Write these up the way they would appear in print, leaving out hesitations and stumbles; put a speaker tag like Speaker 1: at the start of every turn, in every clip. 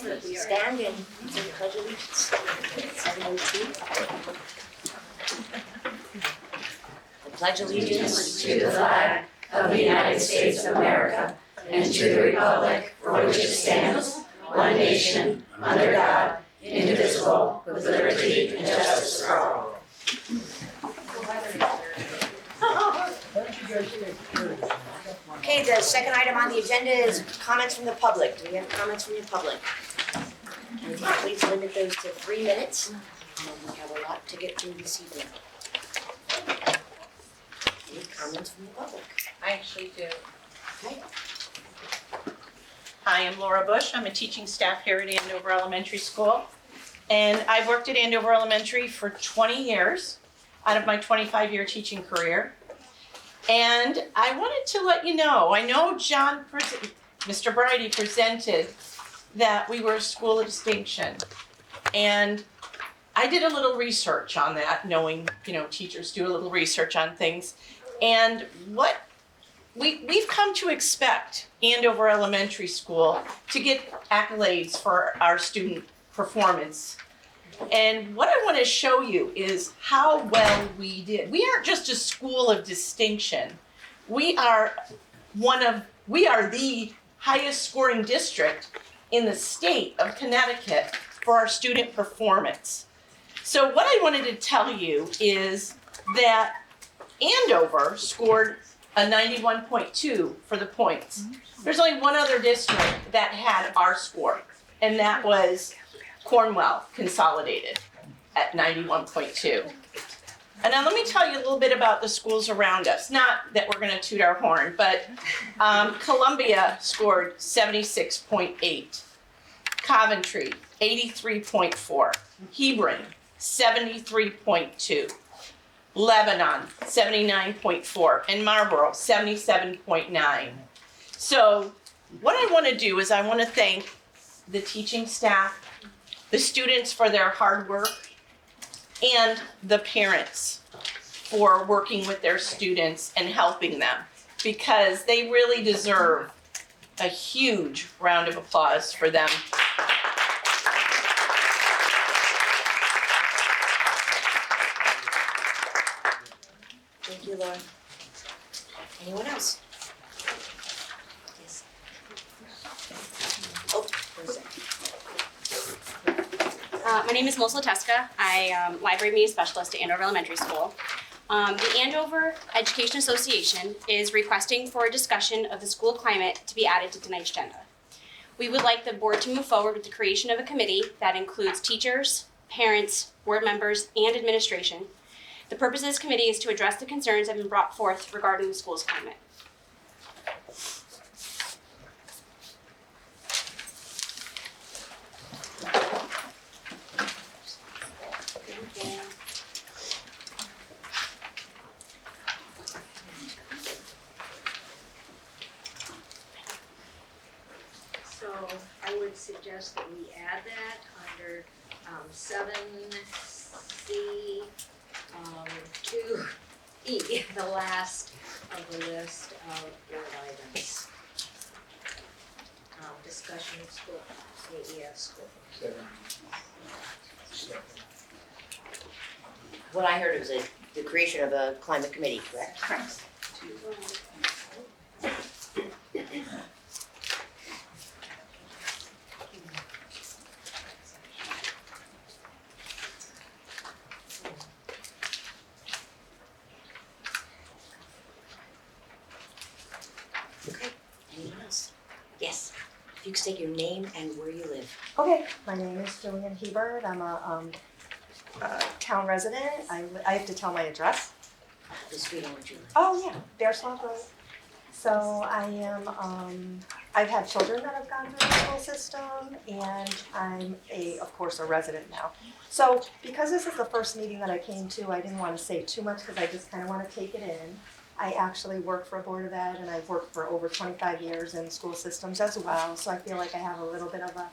Speaker 1: Stand and say the pledge of allegiance. 7:02. I pledge allegiance
Speaker 2: to the flag of the United States of America and to the republic for which it stands, one nation, under God, indivisible, with liberty and justice for all.
Speaker 1: Okay, the second item on the agenda is comments from the public. Do we have comments from the public? And please limit those to 3 minutes. We have a lot to get through this evening. Any comments from the public?
Speaker 3: I actually do.
Speaker 1: Okay.
Speaker 3: Hi, I'm Laura Bush. I'm a teaching staff here at Andover Elementary School. And I've worked at Andover Elementary for 20 years out of my 25-year teaching career. And I wanted to let you know, I know Mr. Bridie presented that we were a school of distinction. And I did a little research on that, knowing, teachers do a little research on things. And what we've come to expect Andover Elementary School to get accolades for our student performance. And what I want to show you is how well we did. We aren't just a school of distinction. We are the highest scoring district in the state of Connecticut for our student performance. So what I wanted to tell you is that Andover scored a 91.2 for the points. There's only one other district that had our score, and that was Cornwall Consolidated at 91.2. And now let me tell you a little bit about the schools around us. Not that we're going to toot our horn, but Columbia scored 76.8. Coventry, 83.4. Hebron, 73.2. Lebanon, 79.4. And Marlborough, 77.9. So what I want to do is I want to thank the teaching staff, the students for their hard work, and the parents for working with their students and helping them, because they really deserve a huge round of applause for them.
Speaker 1: Thank you, Laura. Anyone else? Yes. Oh, one second.
Speaker 4: My name is Melissa Teska. I am Library Media Specialist at Andover Elementary School. The Andover Education Association is requesting for a discussion of the school climate to be added to tonight's agenda. We would like the board to move forward with the creation of a committee that includes teachers, parents, board members, and administration. The purpose of this committee is to address the concerns that have been brought forth regarding the school's climate.
Speaker 2: So I would suggest that we add that under 7C 2E, the last of the list of board items. Discussion of school, AES school.
Speaker 1: What I heard was the creation of a climate committee, correct?
Speaker 4: Correct.
Speaker 1: Okay. Anyone else? Yes. If you could state your name and where you live.
Speaker 5: Okay, my name is Jillian Hebert. I'm a town resident. I have to tell my address.
Speaker 1: The street on which you live.
Speaker 5: Oh, yeah, Bear Swamp Road. So I am, I've had children that have gone through the school system, and I'm of course, a resident now. So because this is the first meeting that I came to, I didn't want to say too much because I just kind of want to take it in. I actually work for a Board of Ed, and I've worked for over 25 years in school systems as well, so I feel like I have a little bit of a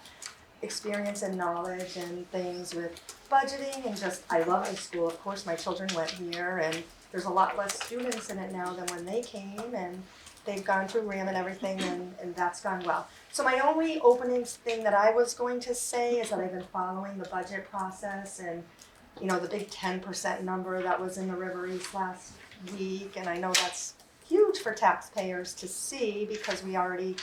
Speaker 5: experience and knowledge and things with budgeting, and just, I love my school. Of course, my children went here, and there's a lot less students in it now than when they came, and they've gone through RAM and everything, and that's gone well. So my only opening thing that I was going to say is that I've been following the budget process and, you know, the big 10% number that was in the River East last week, and I know that's huge for taxpayers to see because we already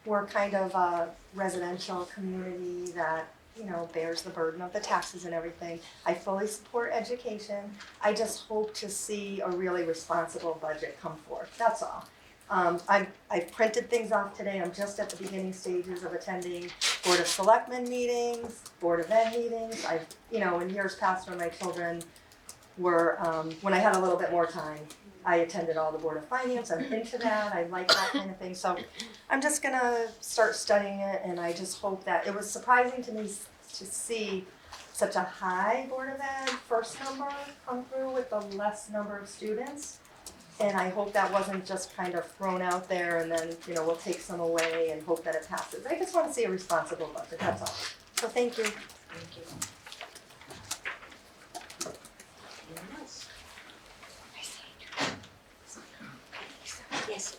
Speaker 5: were kind of a residential community that, you know, bears the burden of the taxes and everything. I fully support education. I just hope to see a really responsible budget come forth, that's all. I've printed things off today. I'm just at the beginning stages of attending Board of Selectmen meetings, Board of Ed meetings. I've, you know, in years past when my children were, when I had a little bit more time, I attended all the Board of Finance. I'm into that. I like that kind of thing. So I'm just gonna start studying it, and I just hope that, it was surprising to me to see such a high Board of Ed first number come through with the less number of students. And I hope that wasn't just kind of thrown out there and then, you know, we'll take some away and hope that it passes. I just want to see a responsible budget, that's all. So thank you.
Speaker 1: Thank you. Anyone else? Yes.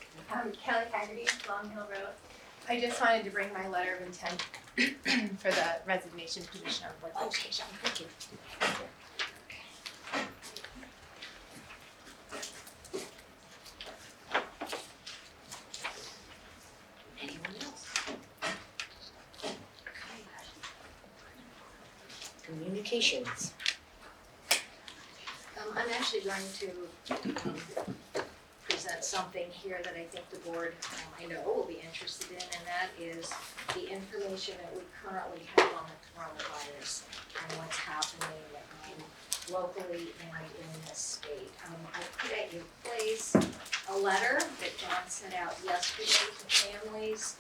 Speaker 6: Kelly Haggerty, Long Hill Road. I just wanted to bring my letter of intent for the resignation position of board
Speaker 1: Okay,
Speaker 6: education.
Speaker 1: thank you. Anyone else? Communications.
Speaker 7: I'm actually going to present something here that I think the board, I know, will be interested in, and that is the information that we currently have on the coronavirus and what's happening locally and in this state. I put at your place a letter that John sent out yesterday to families,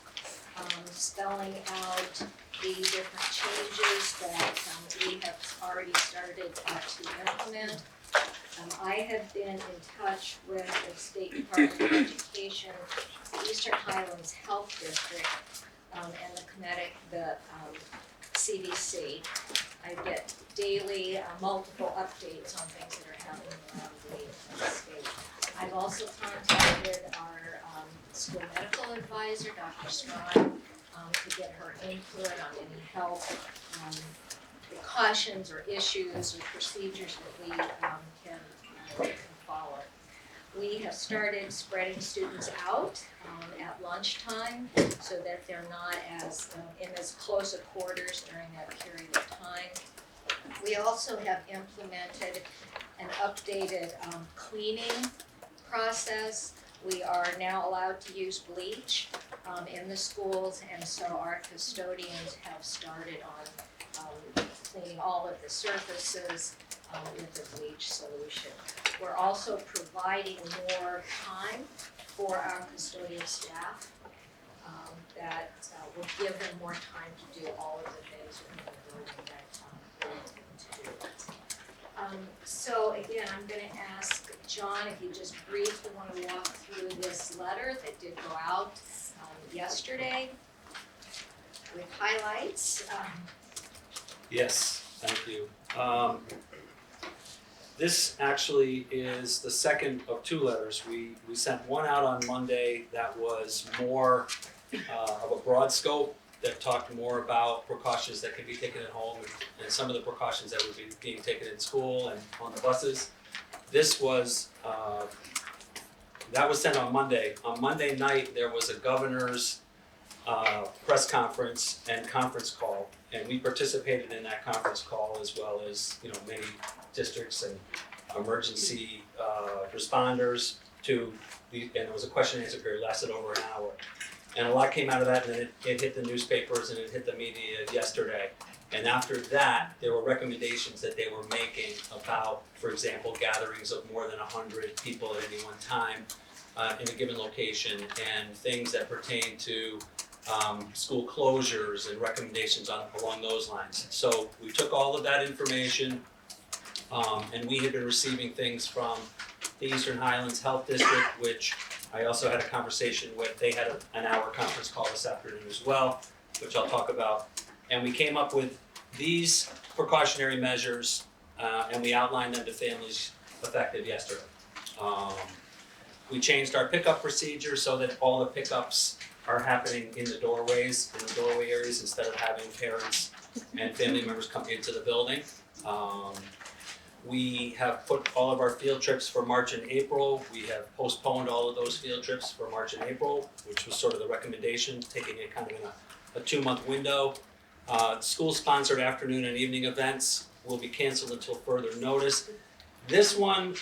Speaker 7: spelling out the different changes that we have already started to implement. I have been in touch with the State Department of Education, the Eastern Highlands Health District, and the CDC. I get daily multiple updates on things that are happening around the state. I've also contacted our school medical advisor, Dr. Strawn, to get her input on any health precautions or issues or procedures that we can follow. We have started spreading students out at lunchtime so that they're not as in as close a quarters during that period of time. We also have implemented an updated cleaning process. We are now allowed to use bleach in the schools, and so our custodians have started on cleaning all of the surfaces with the bleach solution. We're also providing more time for our custodial staff that will give them more time to do all of the things within the building that to do. So again, I'm going to ask John if you just briefly want to walk through this letter that did go out yesterday with highlights.
Speaker 8: Yes, thank you. This actually is the second of two letters. We sent one out on Monday that was more of a broad scope, that talked more about precautions that can be taken at home and some of the precautions that would be being taken in school and on the buses. This was, that was sent on Monday. On Monday night, there was a governor's press conference and conference call, and we participated in that conference call as well as, you know, many districts and emergency responders to the, and it was a question and answer period, lasted over an hour. And a lot came out of that, and then it hit the newspapers and it hit the media yesterday. And after that, there were recommendations that they were making about, for example, gatherings of more than 100 people at any one time in a given location, and things that pertain to school closures and recommendations along those lines. So we took all of that information, and we had been receiving things from the Eastern Highlands Health District, which I also had a conversation with. They had an hour conference call this afternoon as well, which I'll talk about. And we came up with these precautionary measures, and we outlined them to families effective yesterday. We changed our pickup procedure so that all the pickups are happening in the doorways, in the doorway areas, instead of having parents and family members come into the building. We have put all of our field trips for March and April. We have postponed all of those field trips for March and April, which was sort of the recommendation, taking it kind of in a 2-month window. School-sponsored afternoon and evening events will be canceled until further notice. This one,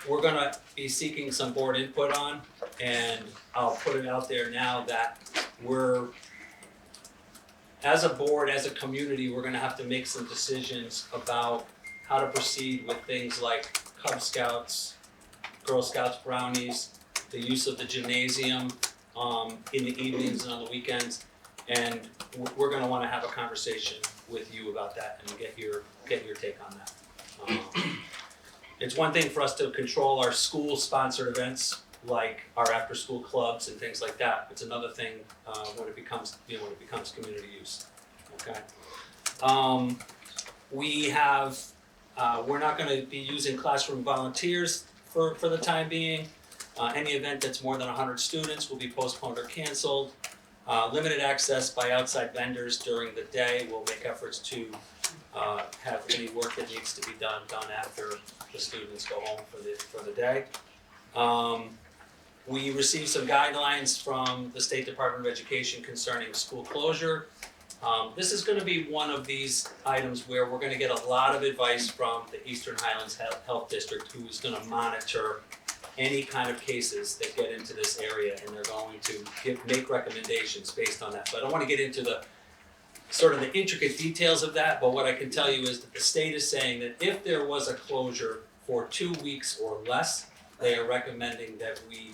Speaker 8: we're gonna be seeking some board input on, and I'll put it out there now that we're, as a board, as a community, we're gonna have to make some decisions about how to proceed with things like Cub Scouts, Girl Scouts, brownies, the use of the gymnasium in the evenings and on the weekends. And we're gonna wanna have a conversation with you about that and get your take on that. It's one thing for us to control our school-sponsored events, like our after-school clubs and things like that. It's another thing when it becomes community use. Okay. We're not going to be using classroom volunteers for the time being. Any event that's more than 100 students will be postponed or canceled. Limited access by outside vendors during the day. We'll make efforts to have any work that needs to be done after the students go home for the day. We received some guidelines from the State Department of Education concerning school closure. This is going to be one of these items where we're going to get a lot of advice from the Eastern Highlands Health District, who is going to monitor any kind of cases that get into this area, and they're going to make recommendations based on that. So I don't want to get into the sort of the intricate details of that, but what I can tell you is that the state is saying that if there was a closure for 2 weeks or less, they are recommending that we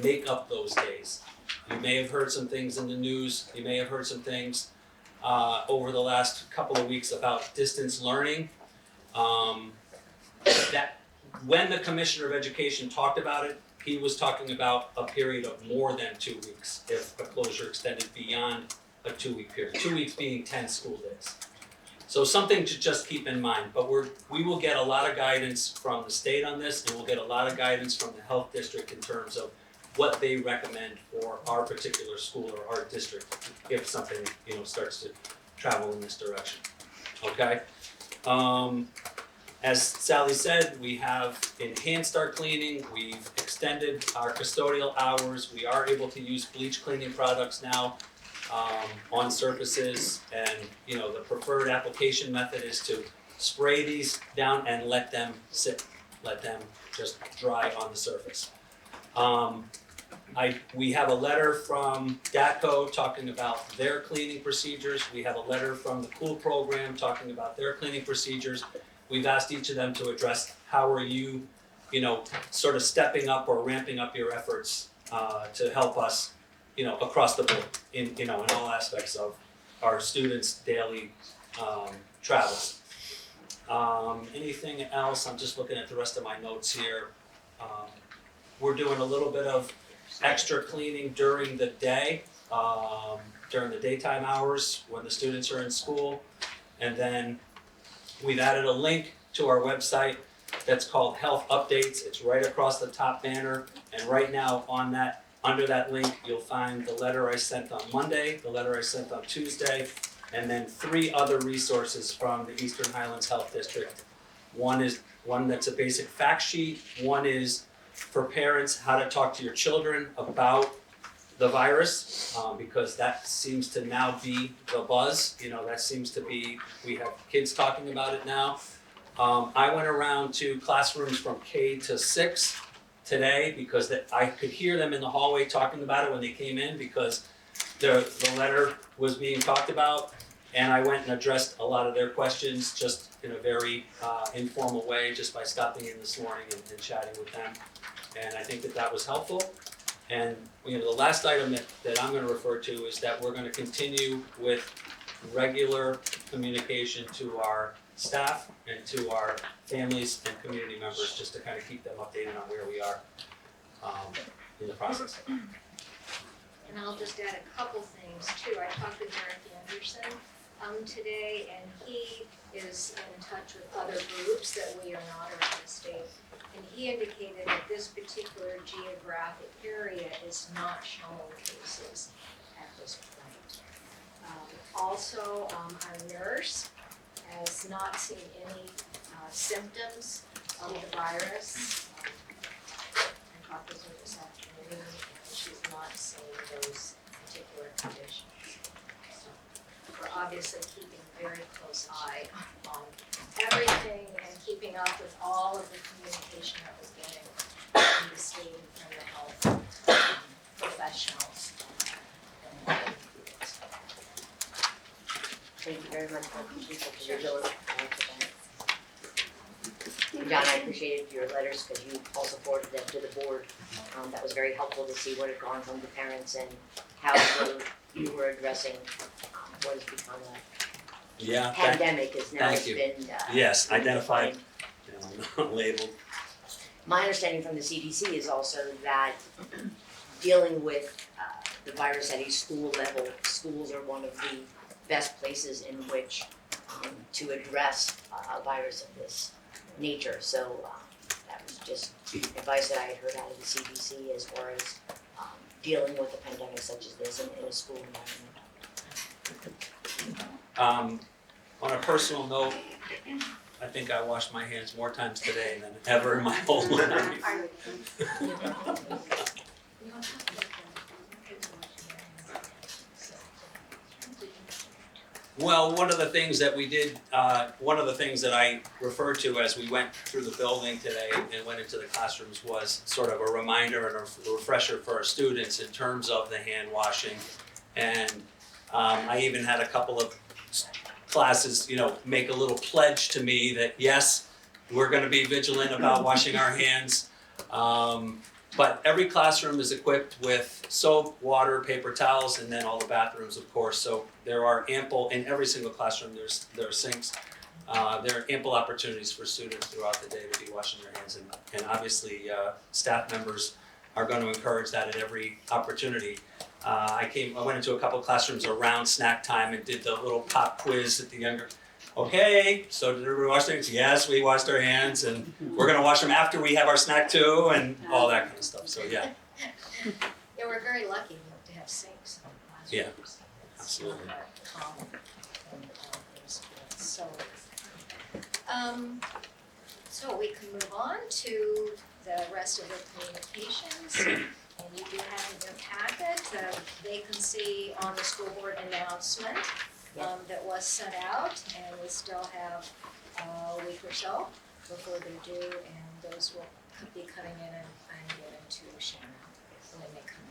Speaker 8: make up those days. You may have heard some things in the news, you may have heard some things over the last couple of weeks about distance learning. That when the Commissioner of Education talked about it, he was talking about a period of more than 2 weeks if a closure extended beyond a 2-week period, 2 weeks being 10 school days. So something to just keep in mind, but we will get a lot of guidance from the state on this, and we'll get a lot of guidance from the health district in terms of what they recommend for our particular school or our district if something starts to travel in this direction. Okay? As Sally said, we have enhanced our cleaning, we've extended our custodial hours, we are able to use bleach cleaning products now on surfaces, and the preferred application method is to spray these down and let them sit, let them just dry on the surface. We have a letter from DATCO talking about their cleaning procedures. We have a letter from the pool program talking about their cleaning procedures. We've asked each of them to address how are you, sort of stepping up or ramping up your efforts to help us, across the board in all aspects of our students' daily travels. Anything else? I'm just looking at the rest of my notes here. We're doing a little bit of extra cleaning during the day, during the daytime hours when the students are in school. And then we've added a link to our website that's called Health Updates. It's right across the top banner. And right now on that, under that link, you'll find the letter I sent on Monday, the letter I sent on Tuesday, and then 3 other resources from the Eastern Highlands Health District. One that's a basic fact sheet. One is for parents, how to talk to your children about the virus, because that seems to now be the buzz. That seems to be, we have kids talking about it now. I went around to classrooms from K to 6 today because I could hear them in the hallway talking about it when they came in, because the letter was being talked about, and I went and addressed a lot of their questions just in a very informal way, just by stopping in this morning and chatting with them. And I think that was helpful. And the last item that I'm going to refer to is that we're going to continue with regular communication to our staff and to our families and community members, just to kind of keep them updated on where we are in the process.
Speaker 7: And I'll just add a couple things too. I talked with Eric Anderson today, and he is in touch with other groups that we are not around the state. And he indicated that this particular geographic area is not showing cases at this point. Also, our nurse has not seen any symptoms of the virus. I talked with her this afternoon, and she's not seeing those particular conditions. So we're obviously keeping a very close eye on everything and keeping up with all of the communication that we're getting from the state and from the health professionals.
Speaker 1: Thank you very much for your diligence. John, I appreciated your letters because you also forwarded them to the board. That was very helpful to see what had gone from the parents and how you were addressing what has become a pandemic is now
Speaker 8: thank
Speaker 1: it's
Speaker 8: you.
Speaker 1: been
Speaker 8: Yes, identified,
Speaker 1: defined.
Speaker 8: labeled.
Speaker 1: My understanding from the CDC is also that dealing with the virus at a school level, schools are one of the best places in which to address a virus of this nature. So that was just advice that I had heard out of the CDC as far as dealing with a pandemic such as this in a school environment.
Speaker 8: On a personal note, I think I washed my hands more times today than ever in my whole life. Well, one of the things that we did, one of the things that I referred to as we went through the building today and went into the classrooms was sort of a reminder and a refresher for our students in terms of the hand washing. And I even had a couple of classes, make a little pledge to me that yes, we're gonna be vigilant about washing our hands. But every classroom is equipped with soap, water, paper towels, and then all the bathrooms, of course. So there are ample, in every single classroom, there are sinks. There are ample opportunities for students throughout the day to be washing their hands. And obviously, staff members are going to encourage that at every opportunity. I went into a couple of classrooms around snack time and did the little pop quiz at the younger. Okay, so did everybody wash their hands? Yes, we washed our hands, and we're gonna wash them after we have our snack too, and all that kind of stuff, so yeah.
Speaker 7: Yeah, we're very lucky to have sinks in the classrooms.
Speaker 8: Yeah, absolutely.
Speaker 7: It's not common in those kids. So we can move on to the rest of the communications. And you do have in your packet the vacancy on the school board announcement that was sent out, and we still have a week or so before they're due, and those will be coming in and given to Shannon when they come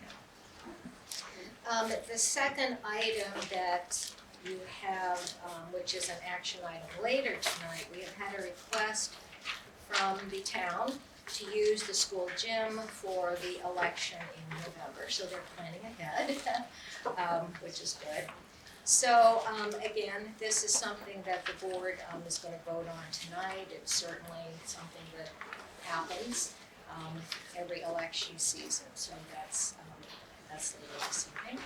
Speaker 7: in. The second item that you have, which is an action item later tonight, we have had a request from the town to use the school gym for the election in November, so they're planning ahead, which is good. So again, this is something that the board is going to vote on tonight. It's certainly something that happens every election season, so that's the latest thing.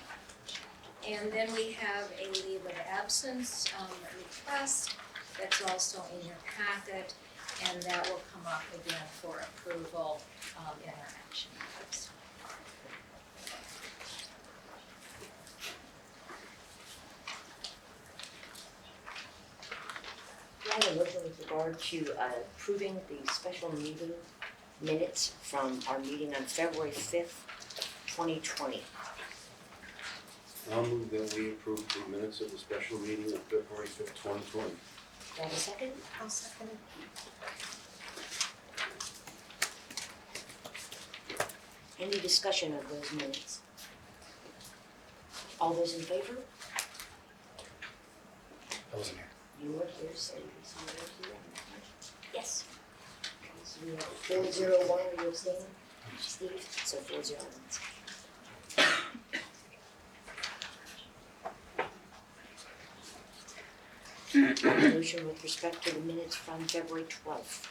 Speaker 7: And then we have a leave of absence request that's also in your packet, and that will come up again for approval in our action items.
Speaker 1: I have a motion with regard to approving the special meeting minutes from our meeting on February 5th, 2020.
Speaker 9: I'll move that we approve the minutes of the special meeting of February 5th, 2020.
Speaker 1: Do I have a second?
Speaker 5: I'll second.
Speaker 1: Any discussion of those minutes? All those in favor?
Speaker 9: I wasn't here.
Speaker 1: You were here, so you were here. Yes. Okay, so we have 401, are you abstaining? Steve, so 401. Motion with respect to the minutes from February 12th,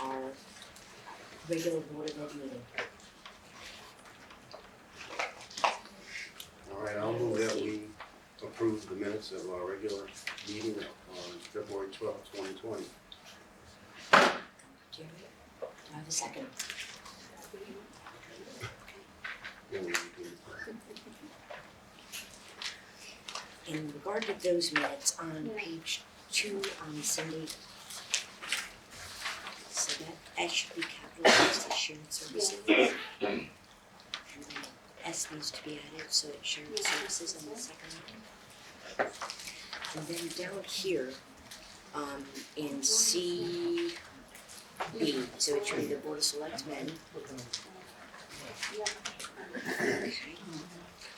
Speaker 1: our regular Board of Ed meeting.
Speaker 9: All right, I'll move that we approve the minutes of our regular meeting on February 12th, 2020.
Speaker 1: Jerry, do I have have a second?
Speaker 9: Yeah, we do.
Speaker 1: In regard to those minutes on page 2 on Cindy, so that S should be capitalized as shared services. And then S needs to be added, so it's shared services on the second line. And then down here, in CB, so it should be the Board of Selectmen. Okay.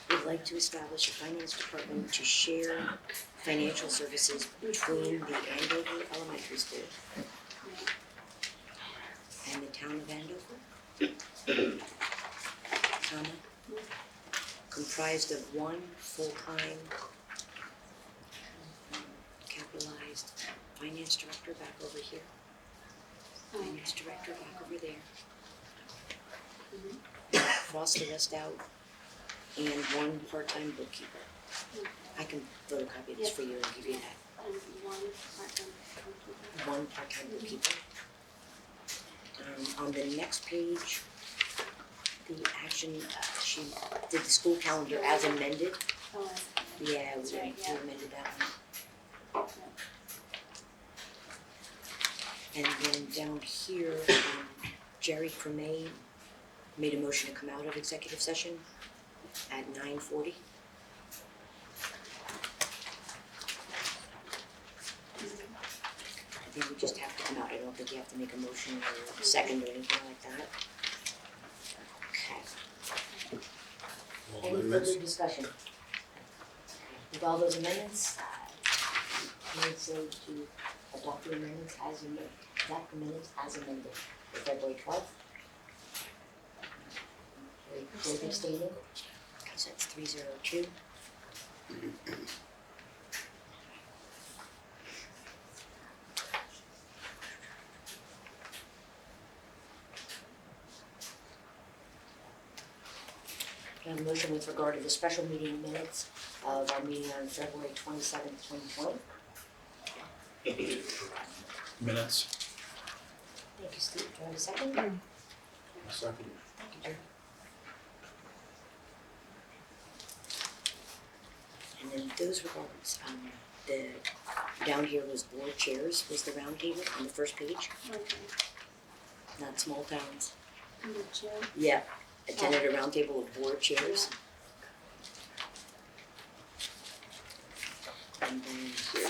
Speaker 1: Would like to establish a finance department to share financial services between the Andover Elementary School and the town of Andover, comma, comprised of one full-time capitalized finance director back over here, finance director back over there. Cross the rest out, and one part-time bookkeeper. I can photocopy this for you and give you that. One part-time bookkeeper. On the next page, the action, she did the school calendar as amended. Yeah, we amended that one. And then down here, Jerry Cremay made a motion to come out of executive session at 9:40. I think we just have to come out. I don't think you have to make a motion or a second or anything like that. Okay.
Speaker 9: All
Speaker 1: Any
Speaker 9: amendments?
Speaker 1: further discussion? With all those amendments, I would say to adopt the amendments as amended, adopt the minutes as amended for February 12th. Both abstaining? Okay, so that's 302. I have a motion with regard to the special meeting minutes of our meeting on February 27th, 2020.
Speaker 10: Minutes.
Speaker 1: Thank you, Steve. Do you have a second?
Speaker 9: A second.
Speaker 1: Thank you, Jerry. And then those regards, down here was board chairs, was the round table on the first page, not small towns. Yeah, attended a round table of board chairs. And then here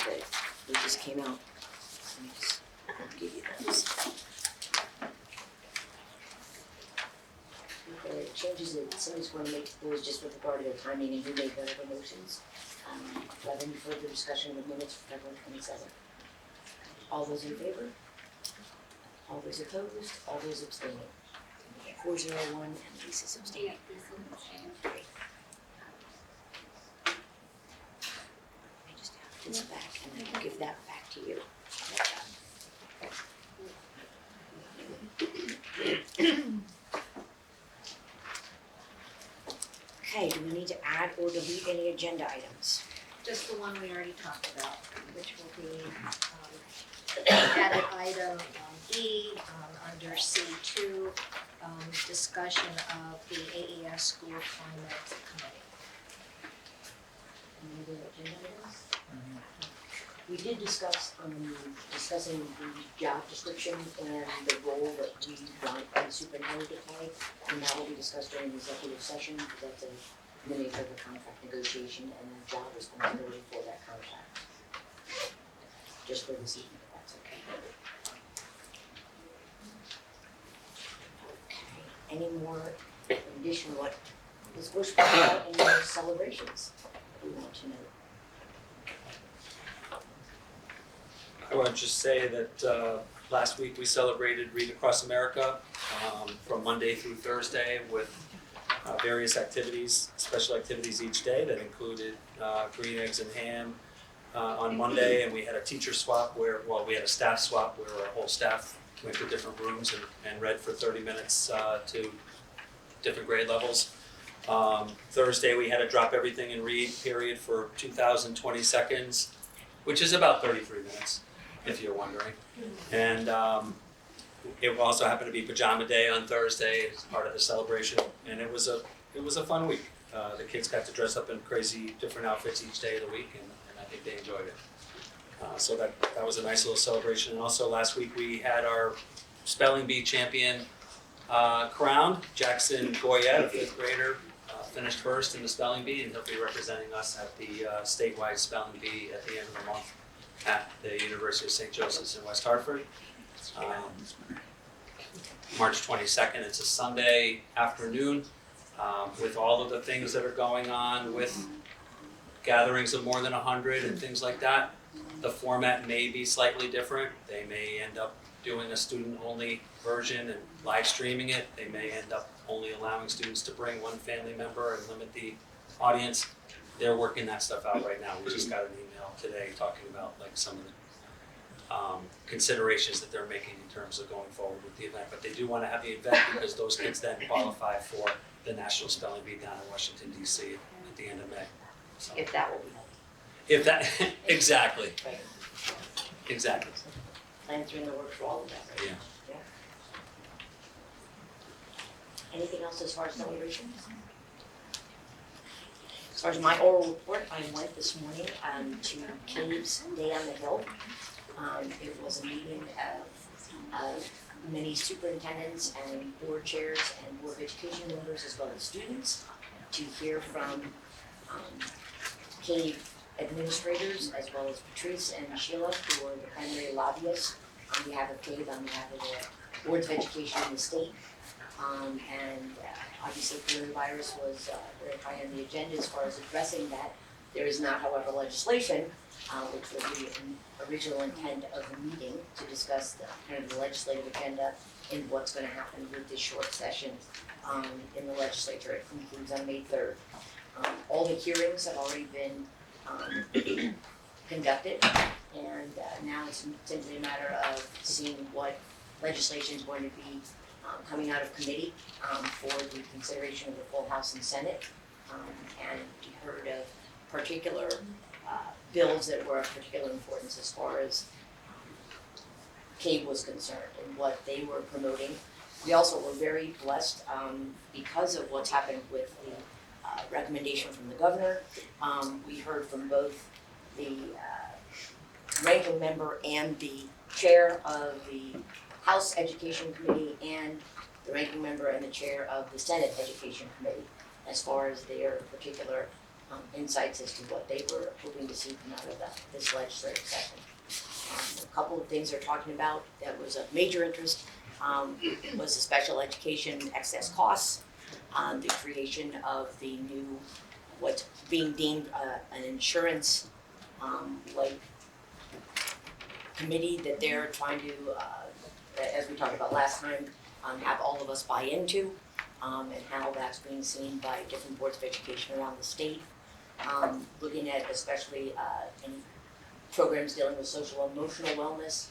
Speaker 1: they just came out. Let me just give you those. The changes that somebody's going to make to those just with regard to their timing and who made whatever motions. Do I have any further discussion of minutes for February 27th? All those in favor? All those opposed? All those abstaining? 401 and Lisa's abstaining. Great. Let me just have this back and then I'll give that back to you. Okay, do we need to add or delete any agenda items?
Speaker 7: Just the one we already talked about, which will be added item E under C2, discussion of the AES School Climate Committee.
Speaker 1: Any other agenda items? We did discuss, discussing the job description and the role that we want the superintendent to play, and that will be discussed during the executive session, because that's the nature of the contract negotiation and the job responsibility for that contract. Just for this evening, if that's okay. Okay, any more additional, what is Bush about in your celebrations that we want to know?
Speaker 8: I want to just say that last week we celebrated Read Across America from Monday through Thursday with various activities, special activities each day that included green eggs and ham on Monday, and we had a teacher swap we had a staff swap where our whole staff went to different rooms and read for 30 minutes to different grade levels. Thursday we had a drop everything and read period for 2,020 seconds, which is about 33 minutes. If you're wondering. And it also happened to be pajama day on Thursday as part of the celebration, and it was a fun week. The kids got to dress up in crazy different outfits each day of the week, and I think they enjoyed it. So that was a nice little celebration. And also last week we had our spelling bee champion crowned. Jackson Goyette, a fifth grader, finished first in the spelling bee, and he'll be representing us at the statewide spelling bee at the end of the month at the University of St. Joseph's in West Hartford. March 22nd, it's a Sunday afternoon with all of the things that are going on with gatherings of more than 100 and things like that. The format may be slightly different. They may end up doing a student-only version and live streaming it. They may end up only allowing students to bring one family member and limit the audience. They're working that stuff out right now. We just got an email today talking about like some of the considerations that they're making in terms of going forward with the event. But they do want to have the event because those kids then qualify for the National Spelling Bee down in Washington, D.C. at the end of May. So,
Speaker 1: If that will be held.
Speaker 8: if that, exactly,
Speaker 1: Right.
Speaker 8: exactly.
Speaker 1: Plans are in the works for all of that, right?
Speaker 8: Yeah.
Speaker 1: Anything else as far as celebration? As far as my oral report, I went this morning to Cave's Day on the Hill. It was a meeting of many superintendents and board chairs and board of education members as well as students to hear from Cave administrators as well as Patrice and Sheila, who are the primary lobbyists on behalf of Cave, on behalf of the boards of education in the state. Obviously coronavirus was very high on the agenda as far as addressing that. There is not, however, legislation, which was the original intent of the meeting to discuss the kind of the legislative agenda and what's going to happen with this short session in the legislature. It concludes on May 3rd. All the hearings have already been conducted, and now it's simply a matter of seeing what legislation is going to be coming out of committee for the consideration of the full House and Senate. And we heard of particular bills that were of particular importance as far as Cave was concerned and what they were promoting. We also were very blessed because of what's happened with the recommendation from the governor. We heard from both the ranking member and the chair of the House Education Committee and the ranking member and the chair of the Senate Education Committee as far as their particular insights as to what they were hoping to see come out of this legislative session. A couple of things they're talking about that was of major interest was the special education excess costs, the creation of the new, what's being deemed an insurance like committee that they're trying to, as we talked about last time, have all of us buy into, and how that's being seen by different boards of education around the state. Looking at especially any programs dealing with social and emotional wellness,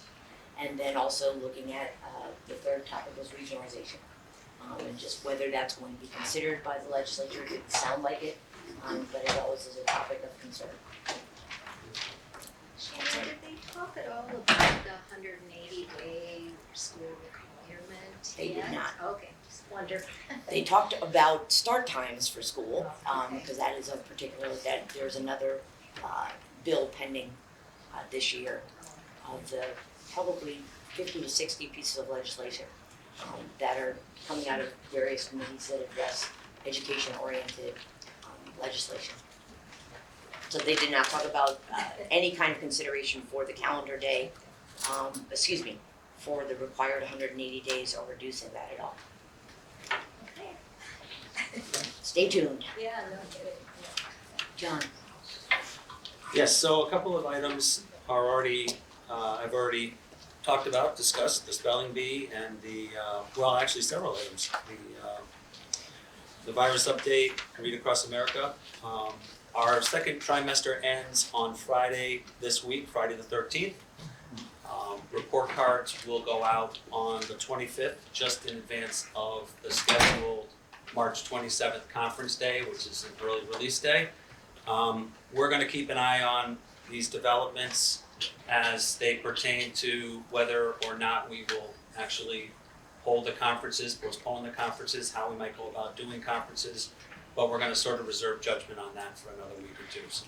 Speaker 1: and then also looking at the third topic was regionalization, and just whether that's going to be considered by the legislature. It didn't sound like it, but it always is a topic of concern.
Speaker 7: Shannon, did they talk at all about the 180-day school requirement?
Speaker 1: They did
Speaker 7: yet?
Speaker 1: not.
Speaker 7: Okay, just wonder.
Speaker 1: They talked about start times for school, because that is of particular, that there's another bill pending this year of the probably 50 to 60 pieces of legislation that are coming out of various committees that address education-oriented legislation. So they did not talk about any kind of consideration for the calendar day, for the required 180 days or reducing that at all.
Speaker 7: Okay.
Speaker 1: Stay tuned.
Speaker 7: Yeah, no kidding.
Speaker 1: John?
Speaker 8: Yes, so a couple of items are already, I've already talked about, discussed, the spelling bee and the, well, actually several items. The virus update, Read Across America. Our second trimester ends on Friday this week, Friday the 13th. Report cards will go out on the 25th, just in advance of the scheduled March 27th conference day, which is an early release day. We're gonna keep an eye on these developments as they pertain to whether or not we will actually hold the conferences, postpone the conferences, how we might go about doing conferences. But we're gonna sort of reserve judgment on that for another week or two. So,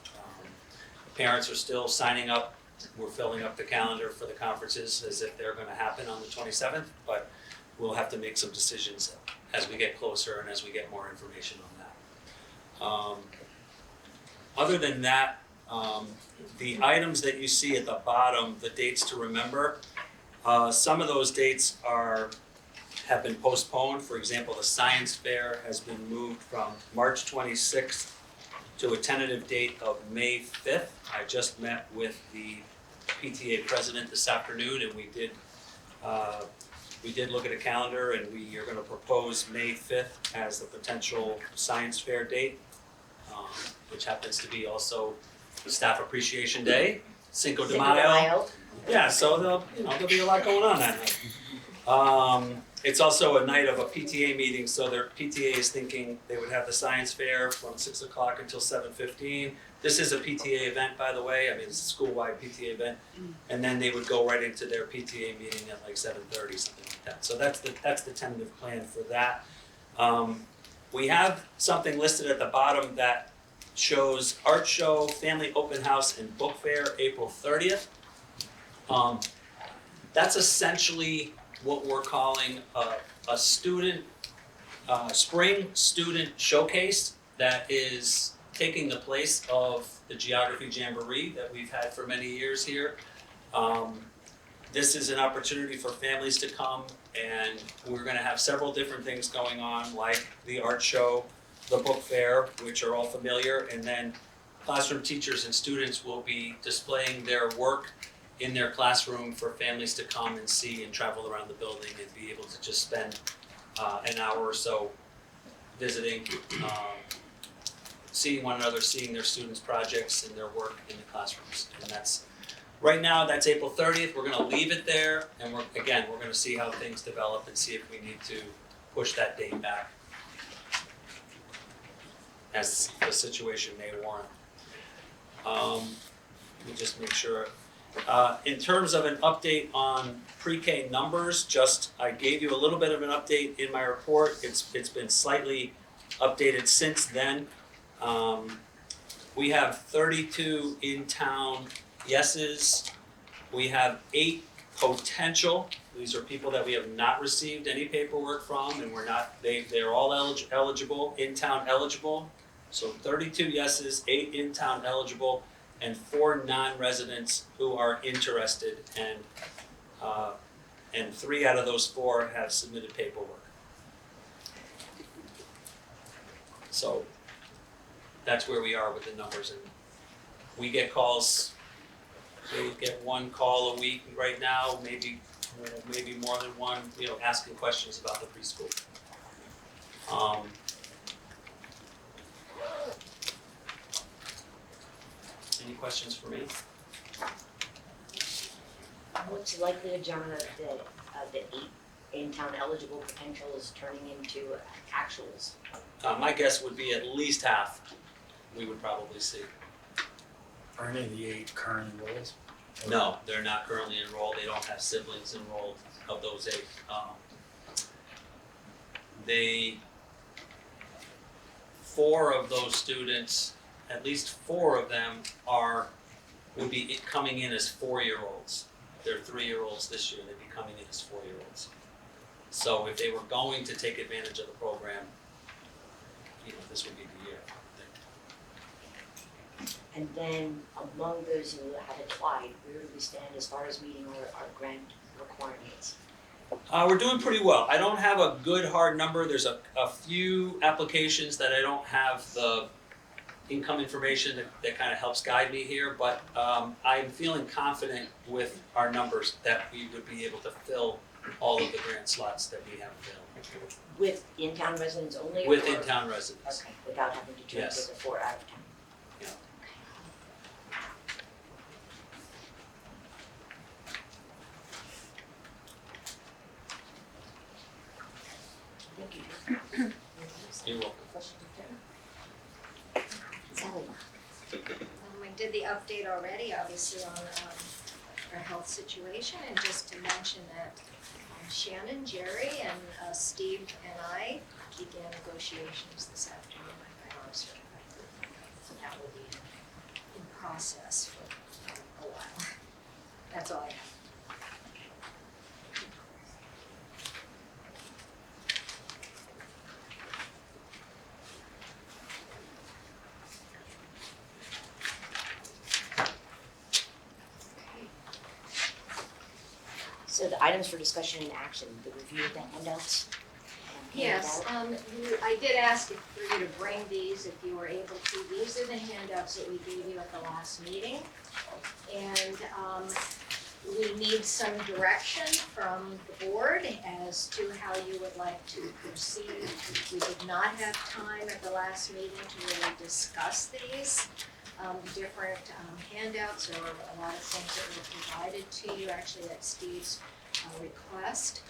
Speaker 8: parents are still signing up. We're filling up the calendar for the conferences as if they're gonna happen on the 27th, but we'll have to make some decisions as we get closer and as we get more information on that. Other than that, the items that you see at the bottom, the dates to remember, some of those dates have been postponed. For example, the science fair has been moved from March 26th to a tentative date of May 5th. I just met with the PTA president this afternoon, and we did look at a calendar, and we are gonna propose May 5th as the potential science fair date, which happens to be also Staff Appreciation Day, Cinco de Mayo. Yeah, so there'll be a lot going on that night. It's also a night of a PTA meeting, so their PTA is thinking they would have the science fair from 6 o'clock until 7:15. This is a PTA event, by the way. I mean, it's a school-wide PTA event. And then they would go right into their PTA meeting at like 7:30, something like that. So that's the tentative plan for that. We have something listed at the bottom that shows art show, family open house, and book fair, April 30th. That's essentially what we're calling a spring student showcase that is taking the place of the Geography Jamboree that we've had for many years here. This is an opportunity for families to come, and we're gonna have several different things going on, like the art show, the book fair, which are all familiar, and then classroom teachers and students will be displaying their work in their classroom for families to come and see and travel around the building and be able to just spend an hour or so visiting, seeing one another, seeing their students' projects and their work in the classrooms. And right now, that's April 30th. We're gonna leave it there, and we're gonna see how things develop and see if we need to push that date back as the situation may warrant. Let me just make sure. In terms of an update on pre-K numbers, I gave you a little bit of an update in my report. It's been slightly updated since then. We have 32 in-town yeses. We have 8 potential. These are people that we have not received any paperwork from, and they're all eligible, in-town eligible. So 32 yeses, 8 in-town eligible, and 4 non-residents who are interested, and 3 out of those 4 have submitted paperwork. So that's where we are with the numbers, and we get calls. We get 1 call a week right now, maybe more than 1, asking questions about the preschool. Any questions for me?
Speaker 1: What's the likelihood, John, of the 8 in-town eligible potentials turning into actuals?
Speaker 8: My guess would be at least half we would probably see.
Speaker 10: Are any of the 8 current enrollees?
Speaker 8: No, they're not currently enrolled. They don't have siblings enrolled of those 8. Four of those students, at least 4 of them would be coming in as 4-year-olds. They're 3-year-olds this year, they'd be coming in as 4-year-olds. So if they were going to take advantage of the program, this would be the year.
Speaker 1: And then among those who have applied, where do we stand as far as meeting our grant requirements?
Speaker 8: We're doing pretty well. I don't have a good hard number. There's a few applications that I don't have the income information that kind of helps guide me here, but I'm feeling confident with our numbers that we would be able to fill all of the grant slots that we have available.
Speaker 1: With in-town residents only?
Speaker 8: With
Speaker 1: or-
Speaker 8: in-town residents.
Speaker 1: Okay, without having to transfer
Speaker 8: Yes.
Speaker 1: the 4 out of town?
Speaker 8: Yeah.
Speaker 1: Thank you.
Speaker 8: You're welcome.
Speaker 1: Sally?
Speaker 7: I did the update already, obviously, on our health situation, and just to mention that Shannon, Jerry, and Steve and I began negotiations this afternoon. I got our certified. So that will be in process for a while. That's all I have.
Speaker 1: So the items for discussion and action, the review of the handouts.
Speaker 7: Yes, I did ask for you to bring these if you were able to. These are the handouts that we gave you at the last meeting. And we need some direction from the board as to how you would like to proceed. We did not have time at the last meeting to really discuss these different handouts. There were a lot of things that were provided to you actually at Steve's request.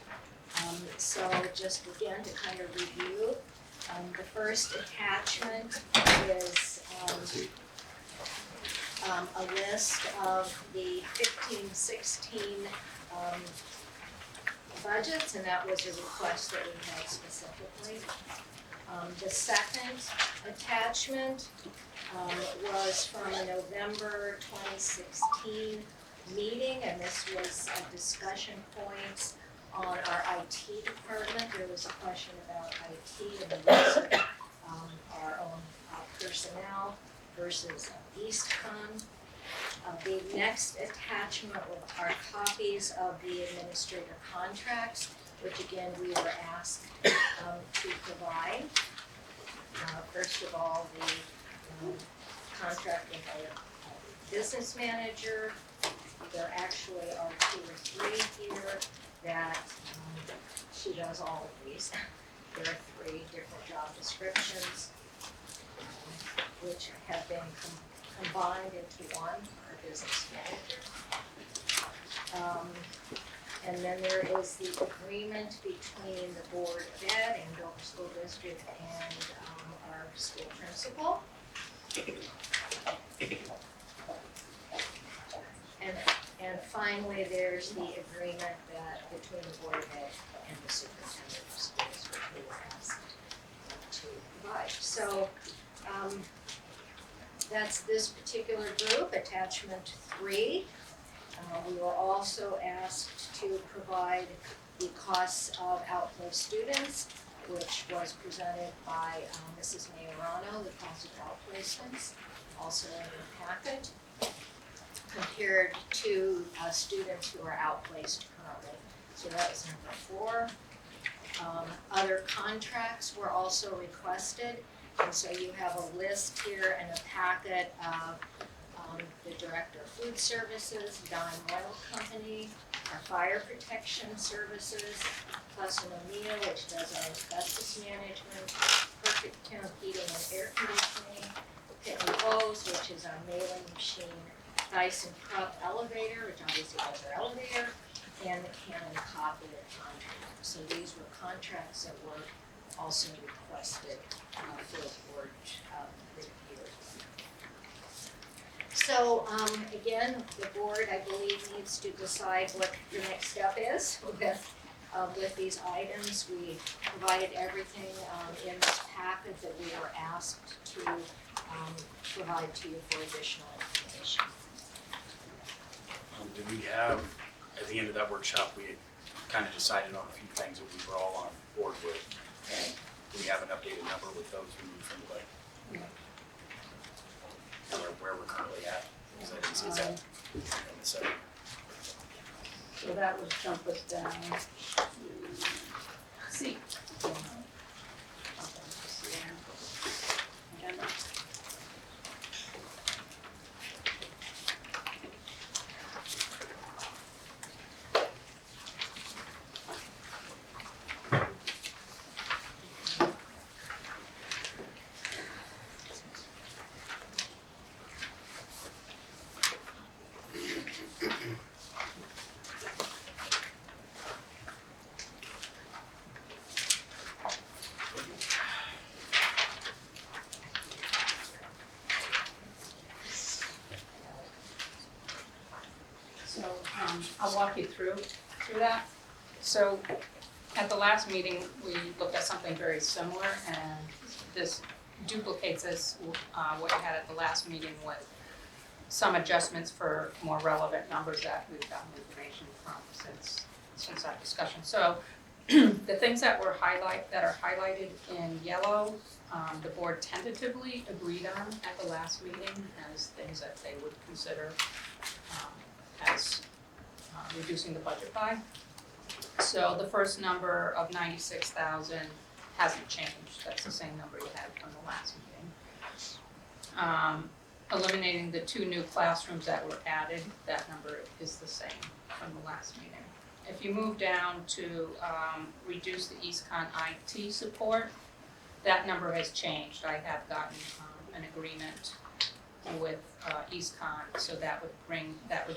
Speaker 7: So just again to kind of review, the first attachment is a list of the 15-16 budgets, and that was a request that we had specifically. The second attachment was from a November 2016 meeting, and this was a discussion points on our IT department. There was a question about IT and the use of our own personnel versus EastCon. The next attachment are copies of the administrator contracts, which again we were asked to provide. First of all, the contract with our business manager. There actually are 2 or 3 here that she does all of these. There are 3 different job descriptions which have been combined into one, our business manager. And then there is the agreement between the Board of Ed, Andover School District, and our school principal. And finally, there's the agreement that between the Board of Ed and the Superintendent of Schools, which we were asked to provide. So that's this particular group, attachment 3. We were also asked to provide the costs of outplaced students, which was presented by Mrs. Mayorano, the cost of outplacements, also in the packet, compared to students who are outplaced currently. So that was number 4. Other contracts were also requested, and so you have a list here in a packet of the Director of Food Services, Dime Oil Company, our Fire Protection Services, Plus and O'Neill, which does our asbestos management, Perfect Temp Heating and Air Conditioning, Pitney Bowes, which is our mailing machine, Dyson Krupp Elevator, which obviously does our elevator, and the Canon Copier contract. So these were contracts that were also requested for the board review. So again, the board, I believe, needs to decide what the next step is with these items. We provided everything in this packet that we were asked to provide to you for additional information.
Speaker 10: Did we have, at the end of that workshop, we had kind of decided on a few things that we were all on board with, and do we have an updated number with those who moved from the budget? Where we're currently at? Is that in the second?
Speaker 2: So that would jump us down to C. Agenda. So I'll walk you through that. So at the last meeting, we looked at something very similar, and this duplicates what you had at the last meeting with some adjustments for more relevant numbers that we've gotten information from since that discussion. So the things that are highlighted in yellow, the board tentatively agreed on at the last meeting as things that they would consider as reducing the budget by. So the first number of 96,000 hasn't changed. That's the same number you had from the last meeting. Eliminating the 2 new classrooms that were added, that number is the same from the last meeting. If you move down to reduce the EastCon IT support, that number has changed. I have gotten an agreement with EastCon, so that would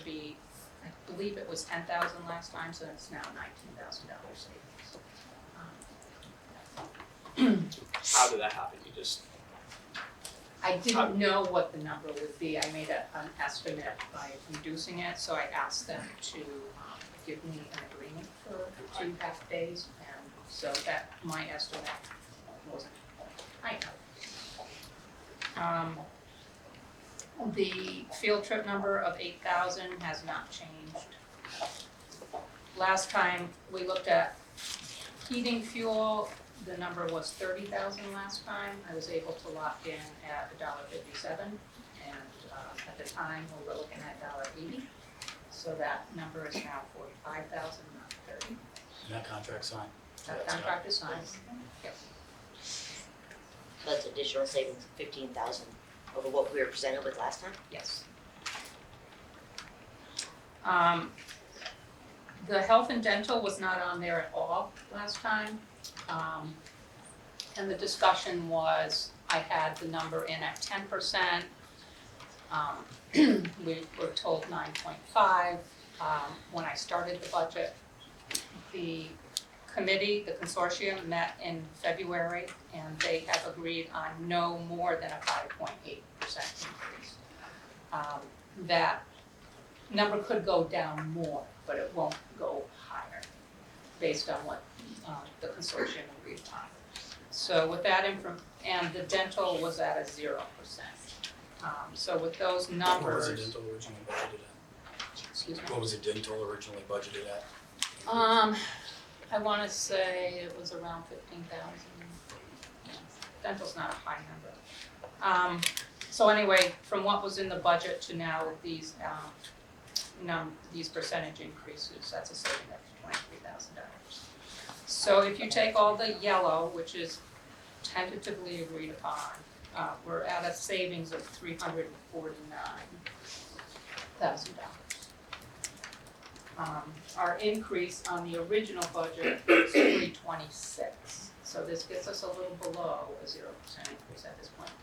Speaker 2: be, I believe it was 10,000 last time, so it's now $19,000 savings.
Speaker 8: How did that happen? You just,
Speaker 2: I didn't know what the number would be. I made an estimate by reducing it, so I asked them to give me an agreement for 2 half days, and so that my estimate wasn't high enough. The field trip number of 8,000 has not changed. Last time we looked at heating fuel, the number was 30,000 last time. I was able to lock in at $1.57, and at the time we were looking at $1.80. So that number is now 45,000, not 30.
Speaker 10: And that contract signed?
Speaker 2: That contract is signed. Yep.
Speaker 1: So that's additional savings of 15,000 over what we were presented with last time?
Speaker 2: Yes. The health and dental was not on there at all last time. And the discussion was, I had the number in at 10%. We were told 9.5 when I started the budget. The committee, the consortium, met in February, and they have agreed on no more than a 5.8% increase. That number could go down more, but it won't go higher, based on what the consortium agreed on. So with that and the dental was at a 0%. So with those numbers.
Speaker 10: What was the dental originally budgeted at?
Speaker 2: Excuse me?
Speaker 10: What was the dental originally budgeted at?
Speaker 2: I wanna say it was around 15,000. Dental's not a high number. So anyway, from what was in the budget to now these percentage increases, that's a saving of $23,000. So if you take all the yellow, which is tentatively agreed upon, we're at a savings of $349,000. Our increase on the original budget was $326,000. So this gets us a little below a 0% increase at this point in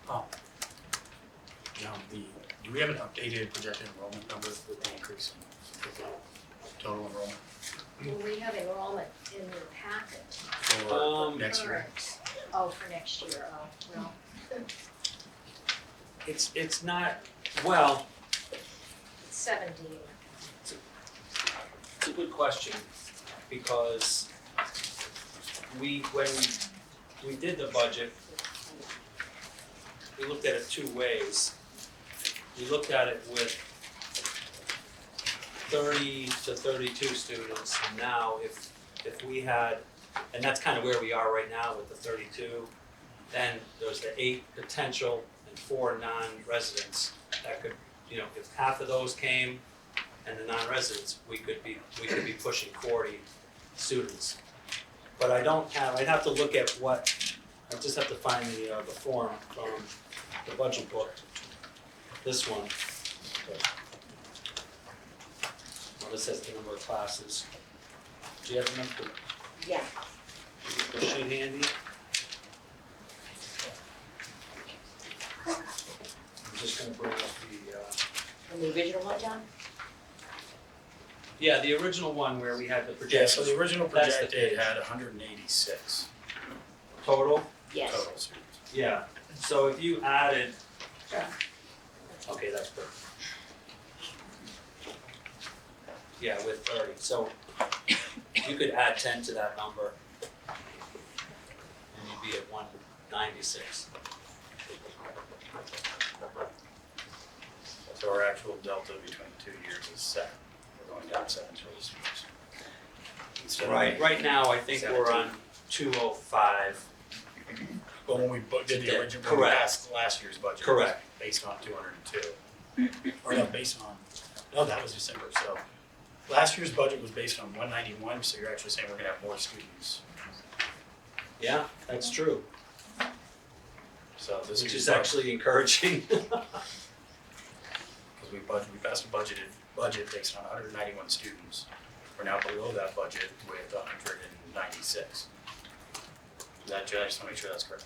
Speaker 2: time.
Speaker 10: Now, do we have an updated projected enrollment number with the increase in total enrollment
Speaker 7: Will we have enrollment in your packet?
Speaker 10: for next year?
Speaker 7: Oh, for next year, oh, well,
Speaker 8: it's not, well,
Speaker 7: it's 17.
Speaker 8: it's a good question, because when we did the budget, we looked at it 2 ways. We looked at it with 30 to 32 students, and now if we had, and that's kind of where we are right now with the 32, then there's the 8 potential and 4 non-residents that could, if half of those came and the non-residents, we could be pushing 40 students. But I'd have to look at I just have to find the form from the budget book. This one. Well, this has the number of classes. Do you have the number?
Speaker 1: Yeah.
Speaker 8: The sheet handy? I'm just gonna bring up
Speaker 1: From the original one, John?
Speaker 8: the original one where we had the
Speaker 10: Yeah,
Speaker 8: projections.
Speaker 10: so the original
Speaker 8: That's the
Speaker 10: projected
Speaker 8: page.
Speaker 10: had 186
Speaker 8: Total?
Speaker 1: Yes.
Speaker 10: total students.
Speaker 8: Yeah, so if you added,
Speaker 2: Yeah.
Speaker 8: okay, that's perfect. Yeah, with 30, so you could add 10 to that number. And you'd be at 196.
Speaker 10: So our actual delta between 2 years is 7. We're going down 7 total students. Instead of
Speaker 8: Right now, I think we're on 205.
Speaker 10: But when we did the
Speaker 8: Today.
Speaker 10: original, when we
Speaker 8: Correct.
Speaker 10: passed last year's budget,
Speaker 8: Correct.
Speaker 10: it was based on 202. Or no, based on, no, that was December, so. Last year's budget was based on 191, so you're actually saying we're gonna have more students.
Speaker 8: Yeah, that's true,
Speaker 10: So this
Speaker 8: which
Speaker 10: year's
Speaker 8: is actually encouraging.
Speaker 10: Because we passed a budget based on 191 students. We're now below that budget with 196. I just want to make sure that's correct.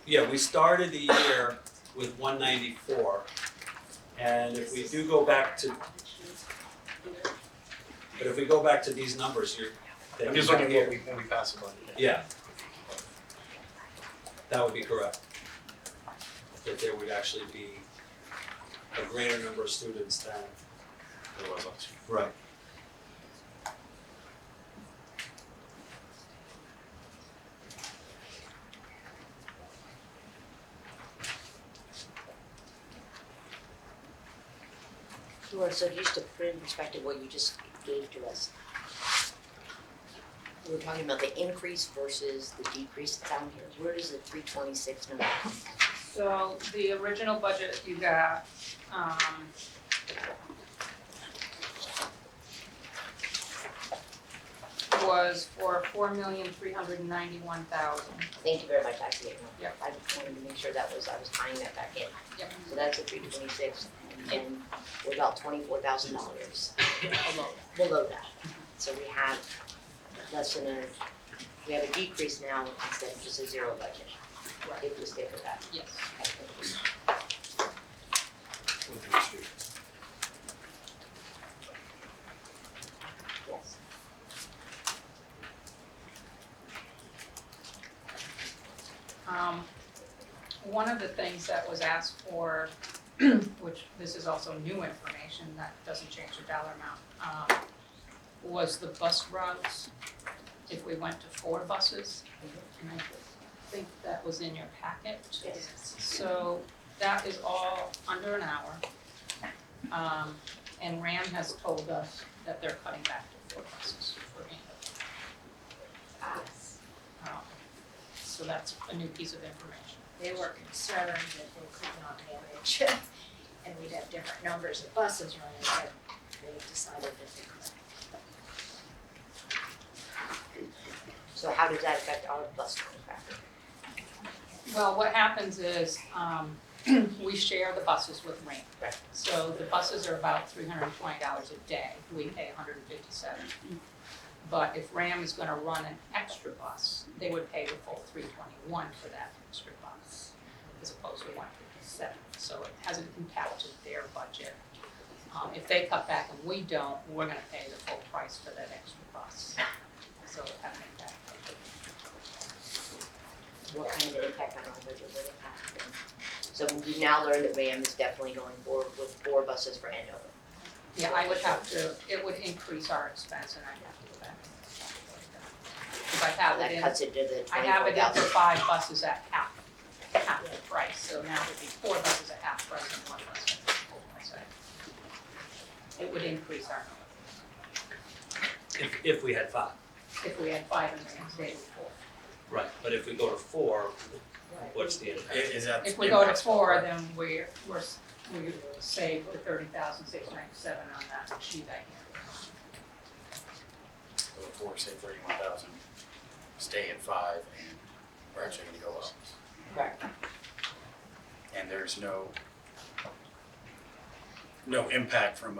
Speaker 8: Yeah, we started the year with 194, and if we do go back to, but if we go back to these numbers,
Speaker 10: I'm just looking at when we pass the budget.
Speaker 8: Yeah. That would be correct. That there would actually be a greater number of students than.
Speaker 10: There was last year.
Speaker 8: Right.
Speaker 1: Laura, so just to put in perspective what you just gave to us. We were talking about the increase versus the decrease down here. Where does the 326 number come from?
Speaker 11: So the original budget you got, was for $4,391,000.
Speaker 1: Thank you very much, I see it now.
Speaker 11: Yep.
Speaker 1: I just wanted to make sure I was tying that back in.
Speaker 11: Yep.
Speaker 1: So that's the 326, and we're about $24,000 below that. So we have we have a decrease now instead of just a zero budget.
Speaker 11: Right.
Speaker 1: If we stick with that.
Speaker 11: Yes.
Speaker 10: With the students.
Speaker 1: Yes.
Speaker 11: One of the things that was asked for, which this is also new information, that doesn't change the dollar amount, was the bus routes, if we went to 4 buses. And I think that was in your packet.
Speaker 1: Yes.
Speaker 11: So that is all under an hour. And RAM has told us that they're cutting back to 4 buses for Andover. So that's a new piece of information.
Speaker 7: They were concerned that they could not manage, and we'd have different numbers of buses running, but they decided that they could.
Speaker 1: So how does that affect our bus contract?
Speaker 11: Well, what happens is, we share the buses with RAM.
Speaker 1: Right.
Speaker 11: So the buses are about $320 a day, we pay $157. But if RAM is gonna run an extra bus, they would pay the full $321 for that extra bus, as opposed to $157. So it hasn't impacted their budget. If they cut back and we don't, we're gonna pay the full price for that extra bus. So it has an impact.
Speaker 1: What kind of impact on our budget would it have? So we've now learned that RAM is definitely going forward with 4 buses for Andover.
Speaker 11: Yeah, I would have to, it would increase our expense and I'd have to go back and calculate that. If I have
Speaker 1: That
Speaker 11: it in,
Speaker 1: cuts it to the
Speaker 11: I have it in for
Speaker 1: 24,000.
Speaker 11: 5 buses at half the price, so now it would be 4 buses at half price and 1 bus at full price. It would increase our number.
Speaker 8: If we had 5.
Speaker 11: If we had 5 and instead of 4.
Speaker 8: Right. But if we go to 4, what's the impact?
Speaker 10: Is that?
Speaker 11: If we go to 4, then we save the $30,697 on that sheet I handed.
Speaker 10: So the 4, say 31,000, stay at 5, and we're actually gonna go up.
Speaker 1: Correct.
Speaker 10: And there's no impact from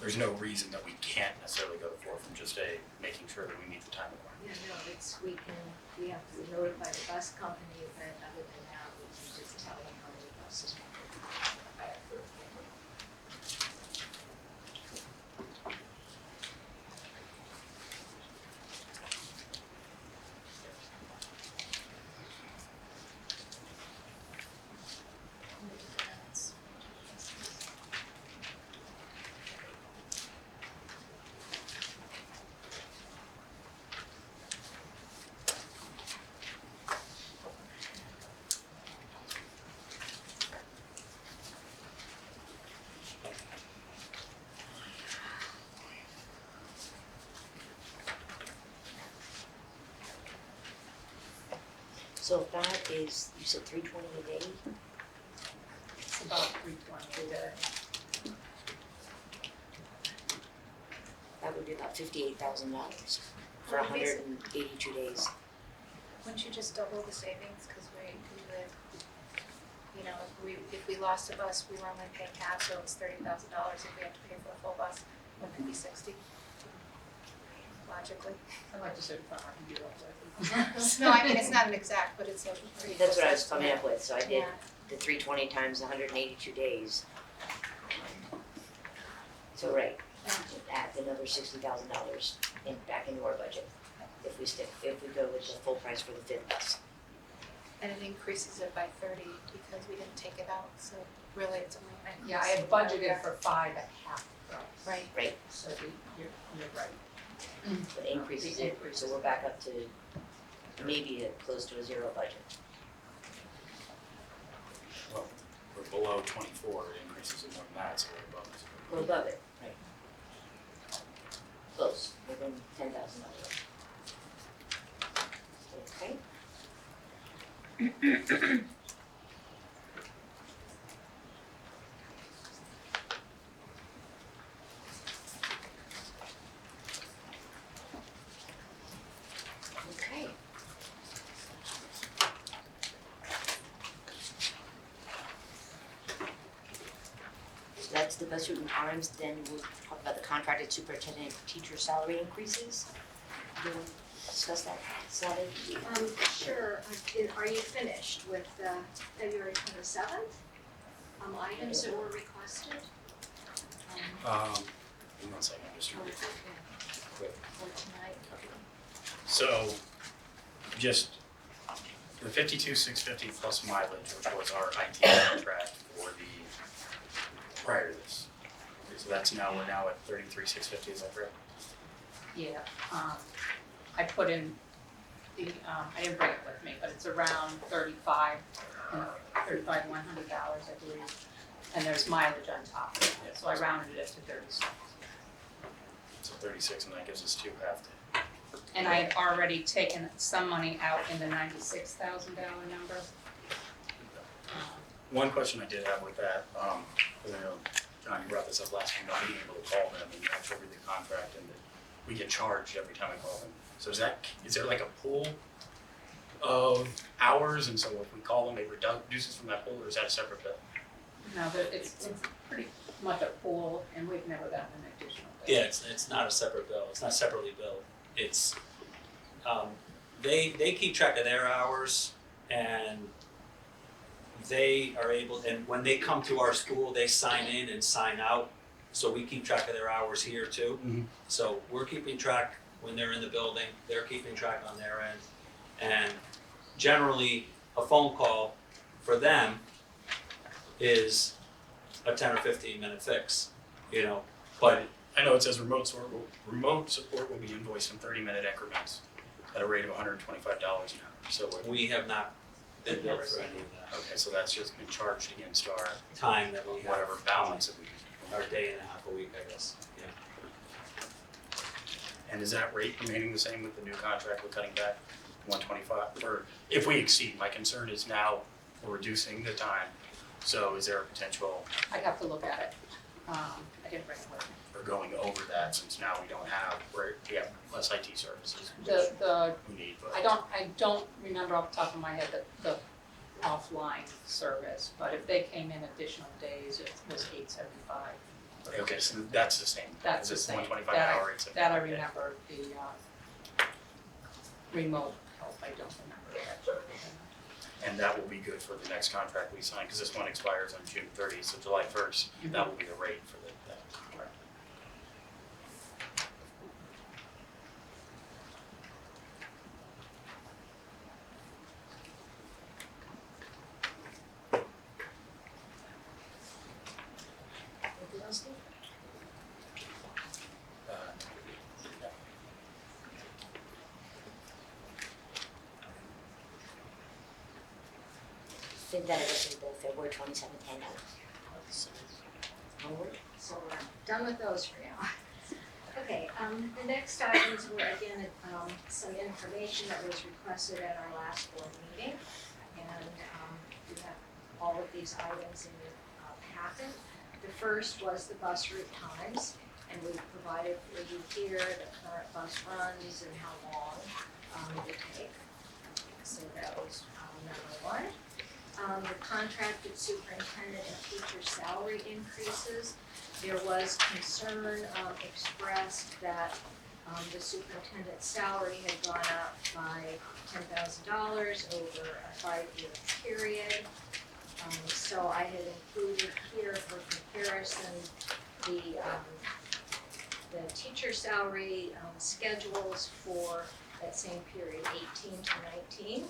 Speaker 10: there's no reason that we can't necessarily go to 4 from just making sure that we meet the time requirement.
Speaker 7: Yeah, no, we have to notify the bus company, but other than that, we can just tell them how many buses we
Speaker 1: So if that is, you said $320 a day?
Speaker 11: It's about $320 a day.
Speaker 1: That would be about $58,000 for
Speaker 6: Well,
Speaker 1: 182 days.
Speaker 6: Wouldn't you just double the savings, cause we would, you know, if we lost a bus, we were only paying half, so it's $30,000 if we have to pay for a full bus, wouldn't it be 60? Logically.
Speaker 11: I'd like to sit in front of my computer real quick.
Speaker 6: No, I mean, it's not an exact, but it's a pretty
Speaker 1: That's what I was
Speaker 6: close
Speaker 1: coming up
Speaker 6: estimate.
Speaker 1: with, so I did
Speaker 6: Yeah.
Speaker 1: the 320 times 182 days. So right, add another $60,000 back into our budget if we go with the full price for the 5th bus.
Speaker 6: And it increases it by 30 because we didn't take it out, so really it's only an increase.
Speaker 11: Yeah, I had budgeted for 5 at half price.
Speaker 6: Right.
Speaker 1: Right,
Speaker 11: So you're right.
Speaker 1: but increases it, so we're back up to maybe close to a zero budget.
Speaker 10: Well, we're below 24, it increases it more than that, so we're above it.
Speaker 1: We're above it, right. Close, within $10,000. Okay. Okay. So that's the budget and arms, then we'll talk about the contracted superintendent teacher salary increases. Do you want to discuss that, Sally?
Speaker 7: Sure, are you finished with February 27th? Items that were requested?
Speaker 10: Give me one second, just real quick.
Speaker 7: For tonight?
Speaker 10: So, just the 52,650 plus mileage, which was our IT contract for the, prior to this. Okay, so that's now, we're now at 33,650, is that correct?
Speaker 11: Yeah, I put in the, I didn't bring it with me, but it's around $100, I believe. And there's mileage on top of it, so I rounded it to 36.
Speaker 10: So 36, and that gives us two half days.
Speaker 11: And I had already taken some money out in the $96,000 number.
Speaker 10: One question I did have with that, because I know, John, you brought this up last time, not being able to call them and actually read the contract, and that we get charged every time we call them. So is there like a pool of hours, and so if we call them, it reduces from that pool, or is that a separate bill?
Speaker 11: No, but it's pretty much a pool, and we've never gotten an additional bill.
Speaker 8: Yeah, it's not a separate bill, it's not separately billed. It's, they keep track of their hours, and they are able, and when they come to our school, they sign in and sign out. So we keep track of their hours here too.
Speaker 10: Mhm.
Speaker 8: So we're keeping track when they're in the building, they're keeping track on their end. And generally, a phone call for them is a 10 or 15 minute fix, you know, but
Speaker 10: I know it says remote support will be invoiced in 30-minute increments at a rate of $125 an hour. So
Speaker 8: we have not been billed for any of that.
Speaker 10: okay, so that's just been charged against our
Speaker 8: Time that we have.
Speaker 10: whatever balance that we.
Speaker 8: Our day and a half a week, I guess, yeah.
Speaker 10: And is that rate remaining the same with the new contract we're cutting back 125? Or if we exceed, my concern is now we're reducing the time. So is there a potential
Speaker 11: I'd have to look at it. I didn't bring it with me.
Speaker 10: for going over that since now we have less IT services, which
Speaker 11: The
Speaker 10: we need, but.
Speaker 11: I don't remember off the top of my head the offline service, but if they came in additional days, it was $875.
Speaker 10: Okay, so that's the same.
Speaker 11: That's the
Speaker 10: It's
Speaker 11: same.
Speaker 10: 125
Speaker 11: That I-
Speaker 10: hour, it's
Speaker 11: That I remember, the remote help, I don't remember that.
Speaker 10: And that will be good for the next contract we sign, because this one expires on June 30th, so July 1st, that will be the rate for that contract.
Speaker 1: Anything else, Steve? I think that is the February 27th handout. Onward.
Speaker 7: So we're done with those for now. Okay, The next items were again, some information that was requested at our last board meeting. And, we have all of these items in your packet. The first was the bus route times, and we provided for you here the current bus runs and how long, it would take. So that was, number one. The contracted superintendent and teacher salary increases. There was concern expressed that the superintendent's salary had gone up by $10,000 over a 5-year period. So I had included here for comparison the teacher salary schedules for that same period, 18 to 19.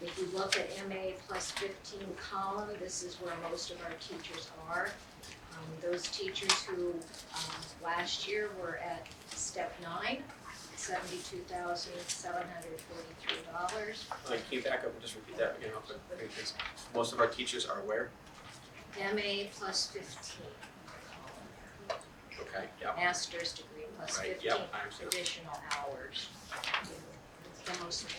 Speaker 7: If you look at MA plus 15 column, this is where most of our teachers are. Those teachers who last year were at step 9, $72,743.
Speaker 12: Can you back up and just repeat that again real quick, please? Most of our teachers are where?
Speaker 7: MA plus 15.
Speaker 12: Okay, yeah.
Speaker 7: Master's degree plus
Speaker 12: Right,
Speaker 7: 15
Speaker 12: yep, I understand.
Speaker 7: additional hours. The most of it.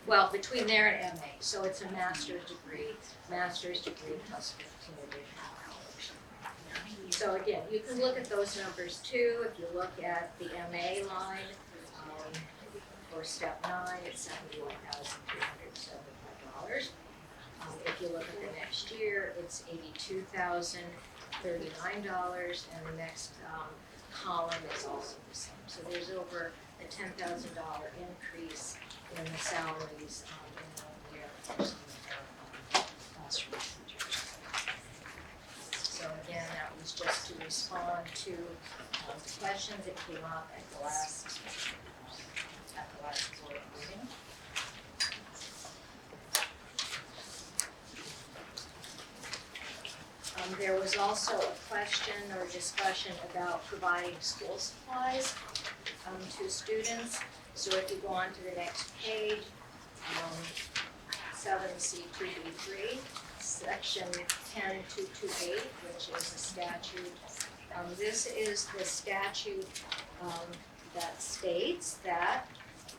Speaker 7: Well, between there and MA, so it's a master's degree plus 15 additional hours. So again, you can look at those numbers too. If you look at the MA line, for step 9, it's $71,375. If you look at the next year, it's $82,039, and the next column is also the same. So there's over a $10,000 increase in the salaries in 1 year for some of our classroom teachers. So again, that was just to respond to questions that came up at the last board meeting. There was also a question or discussion about providing school supplies to students. So if you go on to the next page, 7C2B3, section 10228, which is a statute. This is the statute that states that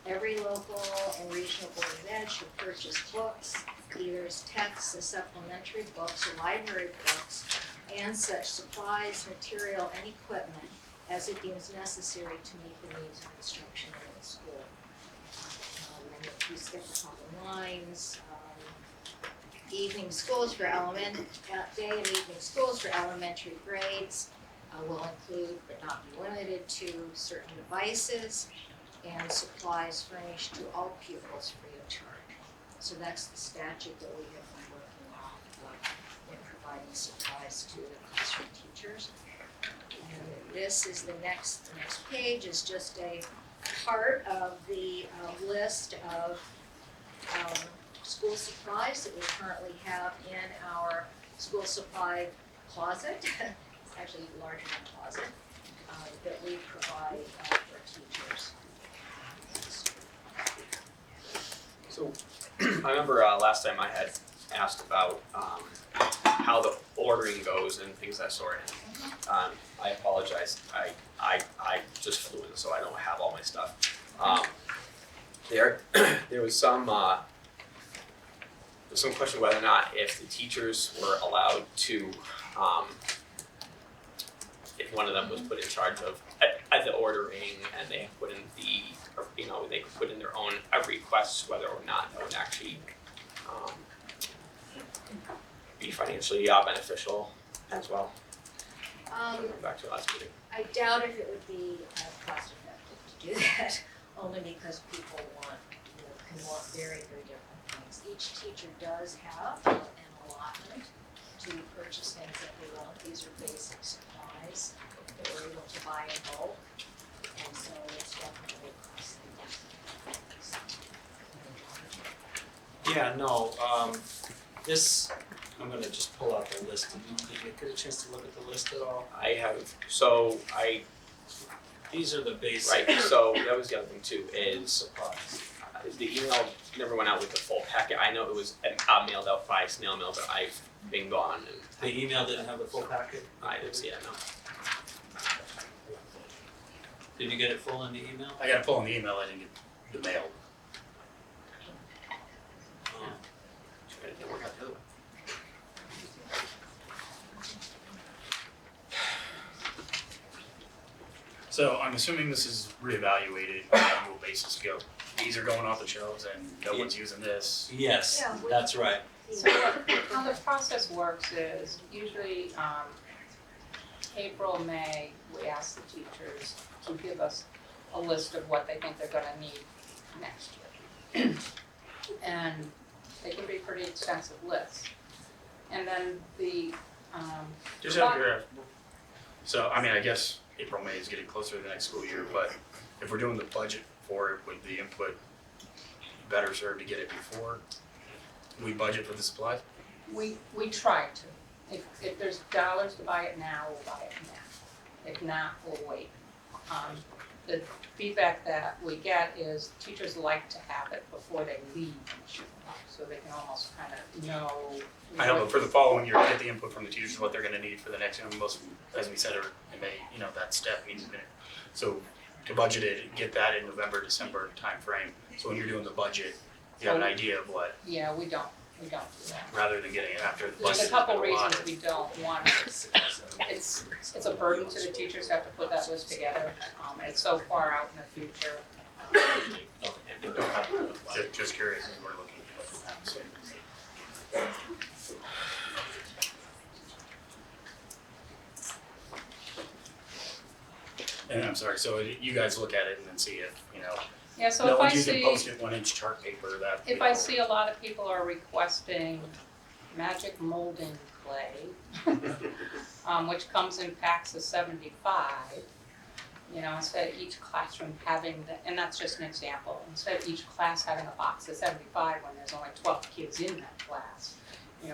Speaker 7: every local and regional board of ed should purchase books, either as texts, as supplementary books, or library books, and such supplies, material, and equipment as it deems necessary to meet the needs of instruction in the school. And if you skip a couple lines, evening schools for day and evening schools for elementary grades will include, but not be limited to, certain devices and supplies furnished to all pupils free of charge. So that's the statute that we have been working on in providing supplies to the classroom teachers. And this is the next page is just a part of the list of school supplies that we currently have in our school supply closet. It's actually larger than a closet that we provide for teachers.
Speaker 12: So, I remember last time I had asked about how the ordering goes and things of that sort. I apologize. I just flew in, so I don't have all my stuff. There was some question whether or not if the teachers were allowed to, if one of them was put in charge of the ordering and they put in they could put in their own requests, whether or not that would actually be financially beneficial as well. Back to last meeting.
Speaker 7: I doubt if it would be cost effective to do that, only because people can want very, very different things. Each teacher does have an allotment to purchase things that they want. These are basic supplies that we're able to buy in bulk, and so it's definitely cost effective.
Speaker 8: Yeah, no, this, I'm gonna just pull out the list. Did you get a chance to look at the list at all?
Speaker 12: I have,
Speaker 8: These are the basic
Speaker 12: right, so that was the other thing too, is
Speaker 8: supplies.
Speaker 12: the email never went out with the full packet. I know it was mailed out by snail mail, but I've been gone and
Speaker 8: The email didn't have the full packet?
Speaker 12: I didn't see it, no.
Speaker 8: Did you get it full in the email?
Speaker 10: I got it full in the email, I didn't get the mail.
Speaker 12: It didn't work out the other way.
Speaker 10: So I'm assuming this is reevaluated on an annual basis, go, these are going off the shelves and no one's using this.
Speaker 8: Yes,
Speaker 7: Yeah, we-
Speaker 8: that's right.
Speaker 11: So how the process works is usually April, May, we ask the teachers to give us a list of what they think they're gonna need next year. And they can be pretty extensive lists. And then the
Speaker 10: Just out of curiosity. So, I mean, I guess April, May is getting closer to the next school year, but if we're doing the budget for it, would the input better serve to get it before we budget for the supplies?
Speaker 11: we try to. If there's dollars to buy it now, we'll buy it now. If not, we'll wait. The feedback that we get is teachers like to have it before they leave, so they can almost kind of know.
Speaker 10: I know, but for the following year, get the input from the teachers, what they're gonna need for the next, most, as we said, or in May, that step needs to be. So to budget it, get that in November, December timeframe, so when you're doing the budget, you have an idea of what,
Speaker 11: Yeah, we don't do that.
Speaker 10: rather than getting it after the budget.
Speaker 11: There's a couple reasons we don't want it. It's a burden to the teachers to have to put that list together. It's so far out in the future.
Speaker 10: Just curious, as we're looking at that, so. And I'm sorry, so you guys look at it and then see if,
Speaker 11: Yeah, so
Speaker 10: no
Speaker 11: if I
Speaker 10: one's using
Speaker 11: see,
Speaker 10: Post-it 1-inch chart paper that.
Speaker 11: if I see a lot of people are requesting magic molding clay, which comes in packs of 75, instead of each classroom having and that's just an example, instead of each class having a box of 75 when there's only 12 kids in that class,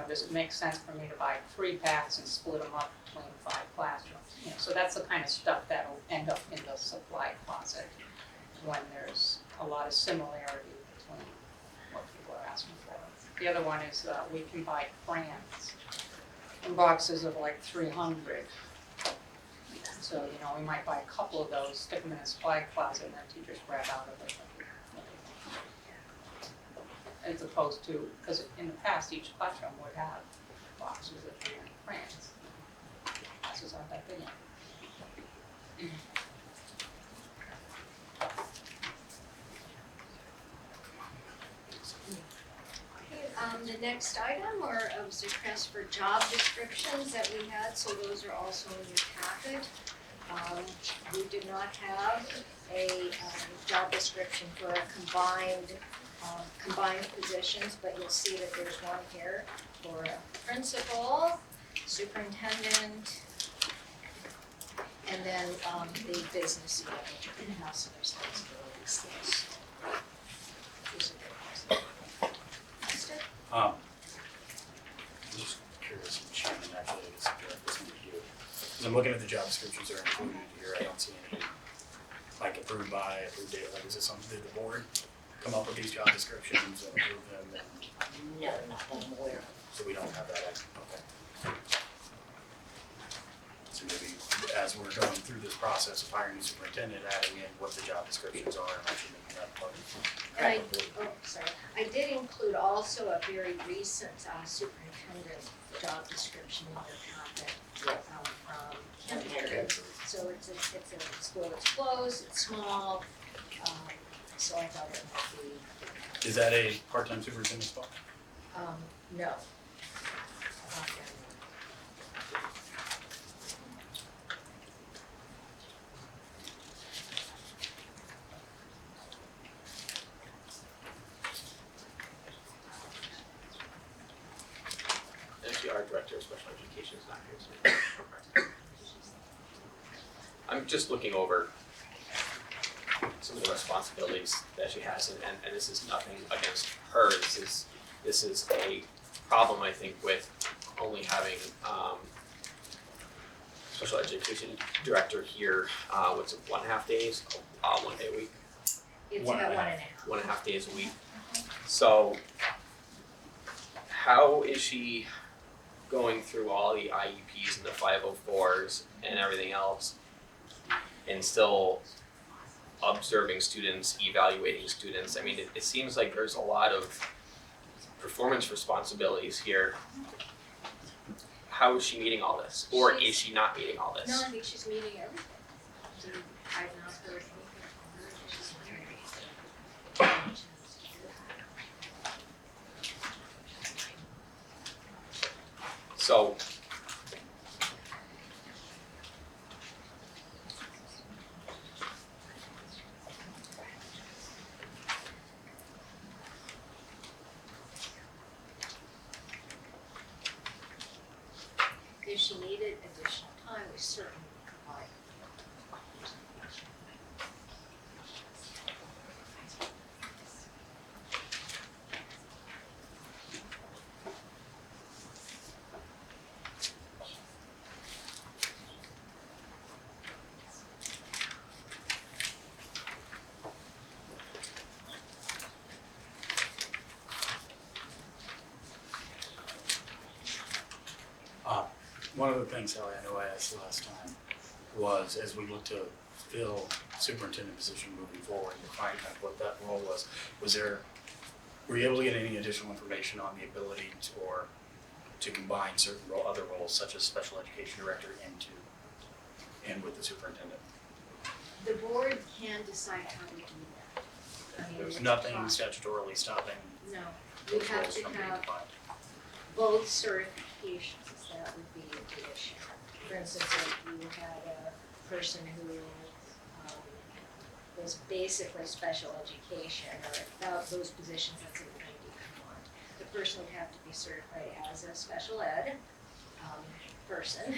Speaker 11: does it make sense for me to buy 3 packs and split them up between 5 classrooms? So that's the kind of stuff that'll end up in the supply closet when there's a lot of similarity between what people are asking for. The other one is we can buy crayons in boxes of like 300. So, we might buy a couple of those, stick them in a supply closet, and then teachers grab out of it. As opposed to, because in the past, each classroom would have boxes of 300 crayons. Classes aren't that big yet.
Speaker 7: The next item was a request for job descriptions that we had, so those are also in your packet. We did not have a job description for a combined positions, but you'll see that there's one here for a principal, superintendent, and then the business manager and house and responsibilities things. These are the ones.
Speaker 10: I'm just curious, Shannon, actually, I guess I'll direct this one to you. Because I'm looking at the job descriptions that are included here, I don't see any, like approved by, approved date, like is this something, did the board come up with these job descriptions and approve them and,
Speaker 1: No, not that I'm aware of.
Speaker 10: so we don't have that, okay. So maybe as we're going through this process of hiring a superintendent, adding in what the job descriptions are and actually making that part of it.
Speaker 7: I did include also a very recent superintendent job description in your packet from Kim. So it's a school that's closed, it's small, so I thought it might be,
Speaker 10: Is that a part-time superintendent spot?
Speaker 7: no.
Speaker 12: Actually, our director of special education is not here, so. I'm just looking over some of the responsibilities that she has, and this is nothing against her, this is a problem, I think, with only having, special education director here, what's it, 1.5 days, 1 day a week?
Speaker 7: It's
Speaker 10: One
Speaker 7: about
Speaker 10: and a
Speaker 7: one and a half.
Speaker 12: 1.5 days a week. So how is she going through all the IEPs and the 504s and everything else and still observing students, evaluating students. I mean, it seems like there's a lot of performance responsibilities here. How is she meeting all this? Or is she not meeting all this?
Speaker 7: No, I think she's meeting everything. I've not heard anything from her that she's not meeting.
Speaker 12: So,
Speaker 7: If she needed additional time, we certainly would provide.
Speaker 10: One of the things, Sally, I know I asked last time, was as we look to fill superintendent position moving forward, to find out what that role was were you able to get any additional information on the ability to combine certain other roles such as special education director and with the superintendent?
Speaker 7: The board can decide how to do that. I mean,
Speaker 10: There's
Speaker 7: it's a
Speaker 10: nothing
Speaker 7: process.
Speaker 10: statutorily stopping
Speaker 7: No, we
Speaker 10: those
Speaker 7: have
Speaker 10: roles
Speaker 7: to
Speaker 10: from being
Speaker 7: have
Speaker 10: combined.
Speaker 7: both certifications, that would be the issue. For instance, if you had a person who was basically special education, or about those positions, that's what kind of you want. The person would have to be certified as a special ed person,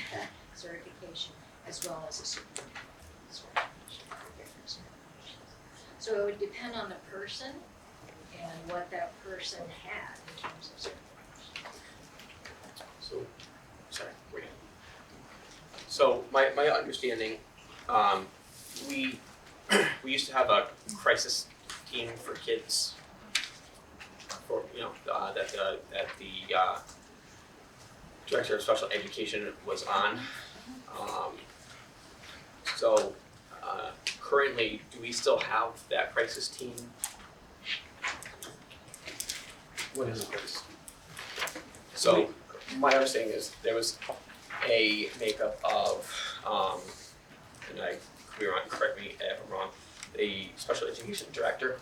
Speaker 7: certification, as well as a superintendent certification, different certifications. So it would depend on the person and what that person had in terms of certification.
Speaker 12: so, sorry, wait. So my understanding, we used to have a crisis team for kids, for that the director of special education was on. So currently, do we still have that crisis team?
Speaker 10: What is a crisis?
Speaker 12: So my understanding is there was a makeup of, and I could be wrong, correct me if I'm wrong, the special education director,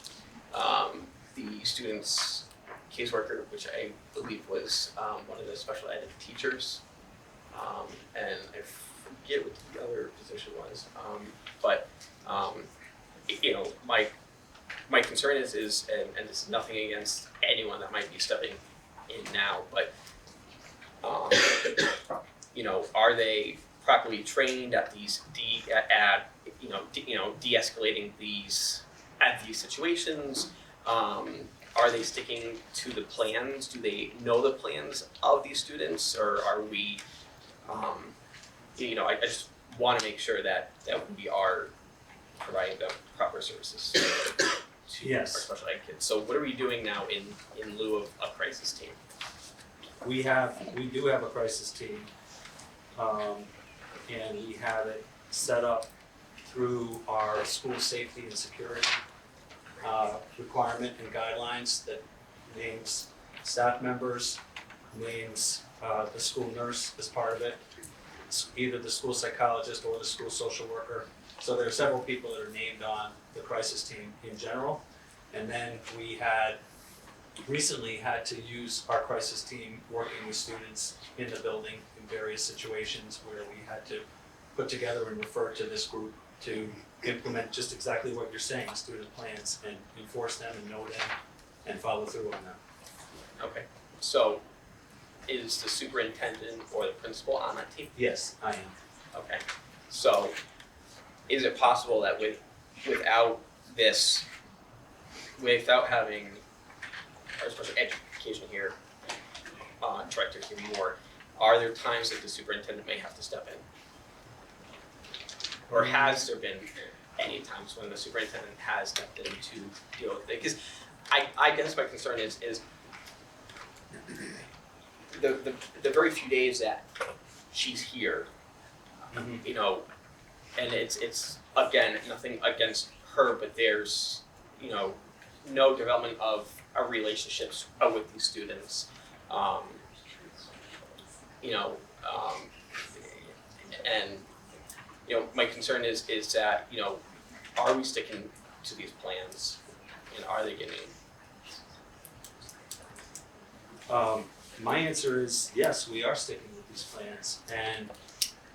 Speaker 12: the student's caseworker, which I believe was one of the special ed teachers, and I forget what the other position was, but my concern is and this is nothing against anyone that might be stepping in now, but are they properly trained at these de-escalating these at these situations? Are they sticking to the plans? Do they know the plans of these students, or are we? I just want to make sure that we are providing the proper services to
Speaker 8: Yes.
Speaker 12: our special ed kids. So what are we doing now in lieu of a crisis team?
Speaker 8: We do have a crisis team, and we have it set up through our school safety and security requirement and guidelines that names staff members, names the school nurse as part of it, either the school psychologist or the school social worker. So there are several people that are named on the crisis team in general. And then we recently had to use our crisis team working with students in the building in various situations where we had to put together and refer to this group to implement just exactly what you're saying, student plans, and enforce them and know them and follow through on them.
Speaker 12: Okay, so is the superintendent or the principal on that team?
Speaker 8: Yes, I am.
Speaker 12: Okay, so is it possible that without having our special education here, director here more, are there times that the superintendent may have to step in? Or has there been any times when the superintendent has stepped in to deal with it? Because I guess my concern is the very few days that she's here,
Speaker 8: Mhm.
Speaker 12: and it's again, nothing against her, but there's, no development of relationships with these students. You know, and my concern is that are we sticking to these plans, and are they getting?
Speaker 8: My answer is yes, we are sticking with these plans, and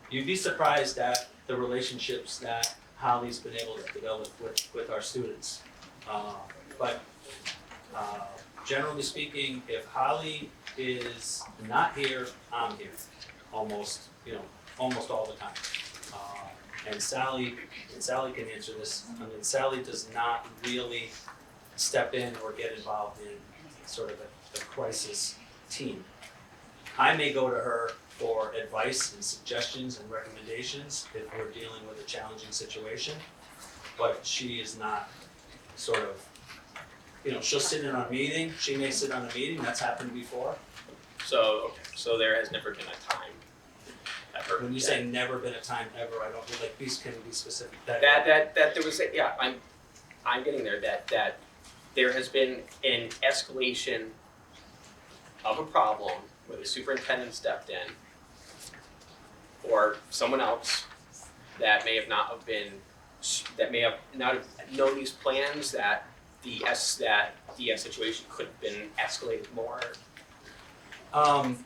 Speaker 8: you'd be surprised at the relationships that Holly's been able to develop with our students. But generally speaking, if Holly is not here, I'm here, almost all the time. And Sally can answer this. I mean, Sally does not really step in or get involved in sort of a crisis team. I may go to her for advice and suggestions and recommendations if we're dealing with a challenging situation, but she is not sort of, she'll sit in on a meeting, she may sit on a meeting, that's happened before.
Speaker 12: So there has never been a time ever.
Speaker 8: When you say never been a time ever, I don't, can you be specific?
Speaker 12: That there was I'm getting there, that there has been an escalation of a problem where the superintendent stepped in, or someone else that may not have known these plans, that the situation could have been escalated more.
Speaker 8: I'm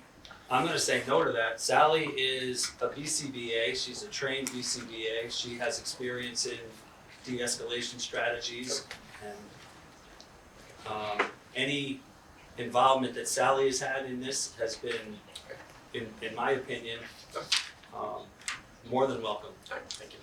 Speaker 8: gonna say no to that. Sally is a BCBA, she's a trained BCBA, she has experience in de-escalation strategies, and any involvement that Sally has had in this has been, in my opinion, more than welcome.
Speaker 12: All right, thank you.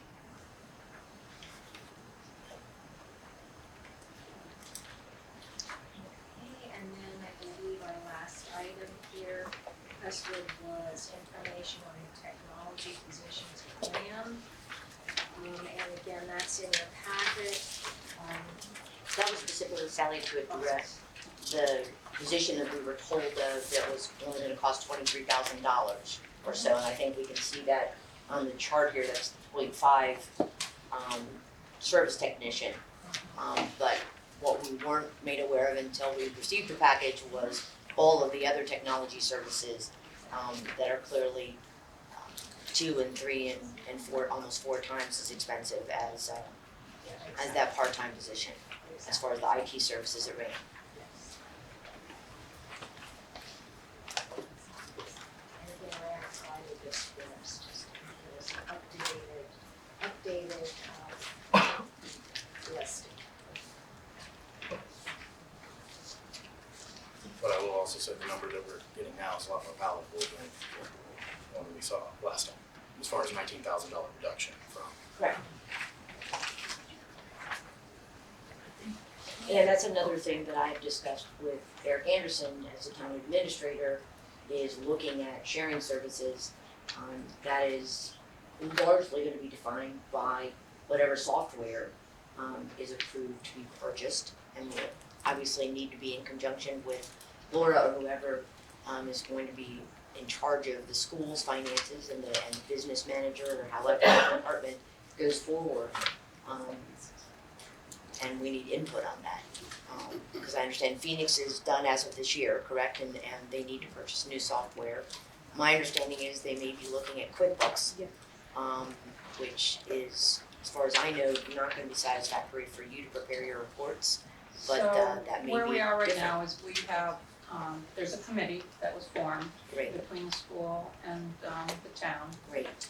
Speaker 7: Okay, and then I believe our last item here requested was information on the technology positions plan. And again, that's in your packet.
Speaker 1: That was specifically, Sally, to address the position that we were told of that was only gonna cost $23,000 or so, and I think we can see that on the chart here, that's the 0.5 service technician. But what we weren't made aware of until we received the package was all of the other technology services that are clearly 2 and 3 and 4, almost 4 times as expensive as that part-time position, as far as the IT services it ran.
Speaker 7: And again, I have provided this list, just as updated listing.
Speaker 10: But I will also say the number that we're getting now is a lot more palatable than the one we saw last time, as far as $19,000 reduction from.
Speaker 1: Right. And that's another thing that I have discussed with Eric Anderson as a town administrator, is looking at sharing services. That is largely gonna be defined by whatever software is approved to be purchased, and will obviously need to be in conjunction with Laura or whoever is going to be in charge of the school's finances and the business manager, or however the department goes forward. And we need input on that. Because I understand Phoenix is done as of this year, correct? And they need to purchase new software. My understanding is they may be looking at QuickBooks, which is, as far as I know, not gonna be satisfactory for you to prepare your reports, but that may be
Speaker 11: So where we are right
Speaker 1: different.
Speaker 11: now is we have, there's a committee that was formed
Speaker 1: Great,
Speaker 11: between the school and the town.
Speaker 1: great,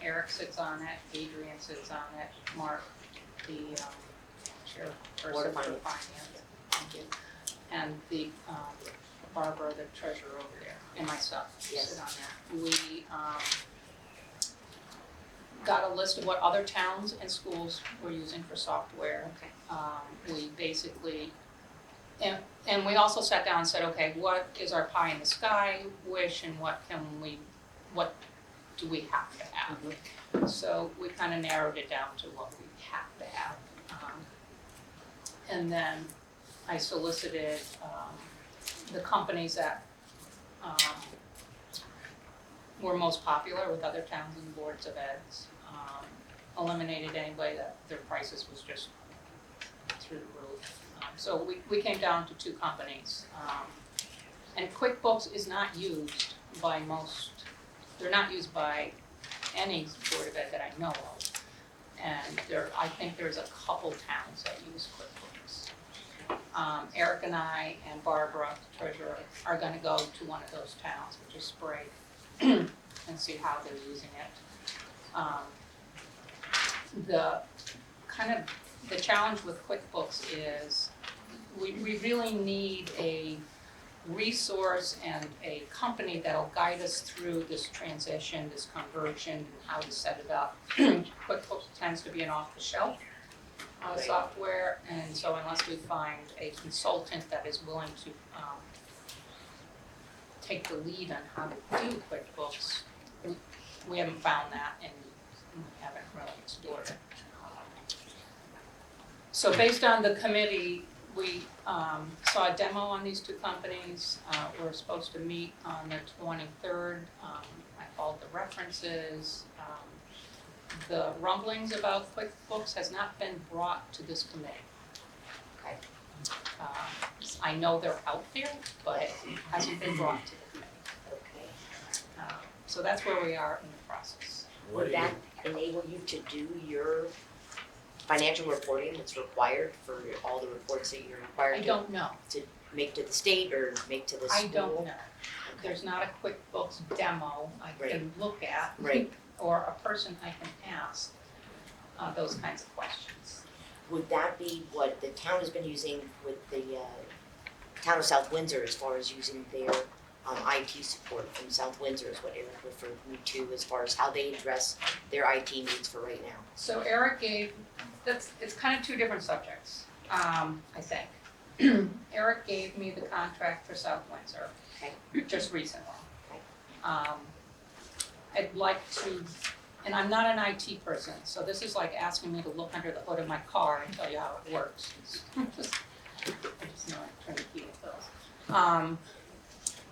Speaker 11: Eric sits on it, Adrian sits on it, Mark, the
Speaker 1: Board
Speaker 11: chairperson
Speaker 1: of
Speaker 11: for
Speaker 1: Finance.
Speaker 11: finance, thank you. And the Barbara, the treasurer over there, and myself
Speaker 1: Yes.
Speaker 11: sit on that. We got a list of what other towns and schools were using for software.
Speaker 1: Okay.
Speaker 11: We basically, and we also sat down and said, okay, what is our pie in the sky wish, and what do we have to have?
Speaker 1: Mm-hmm.
Speaker 11: So we kind of narrowed it down to what we have to have. And then I solicited the companies that were most popular with other towns and boards of eds. Eliminated anybody that their prices was just through the roof. So we came down to 2 companies. And QuickBooks is not used by most, they're not used by any Board of Ed that I know of. And I think there's a couple towns that use QuickBooks. Eric and I and Barbara, the treasurer, are gonna go to one of those towns, which is Sprague, and see how they're using it. The challenge with QuickBooks is we really need a resource and a company that'll guide us through this transition, this conversion, and how to set it up. QuickBooks tends to be an off-the-shelf software, and so unless we find a consultant that is willing to take the lead on how to do QuickBooks, we haven't found that and we haven't really explored it. So based on the committee, we saw a demo on these 2 companies. We're supposed to meet on the 23rd. I called the references. The rumblings about QuickBooks has not been brought to this committee.
Speaker 1: Okay.
Speaker 11: I know they're out there, but it hasn't been brought to the committee.
Speaker 1: Okay.
Speaker 11: So that's where we are in the process.
Speaker 1: Would that enable you to do your financial reporting that's required for all the reports that you're required
Speaker 11: I
Speaker 1: to
Speaker 11: don't know.
Speaker 1: make to the state or make to the school?
Speaker 11: I don't know. There's not a QuickBooks demo I can look at.
Speaker 1: Right.
Speaker 11: Or a person I can ask those kinds of questions.
Speaker 1: Would that be what the town has been using with the town of South Windsor as far as using their IT support from South Windsor is what Eric referred me to as far as how they address their IT needs for right now?
Speaker 11: So Eric it's kind of 2 different subjects, I think. Eric gave me the contract for South Windsor just recently.
Speaker 1: Okay.
Speaker 11: I'd like to, and I'm not an IT person, so this is like asking me to look under the hood of my car and tell you how it works. I just know I'm trying to keep it those.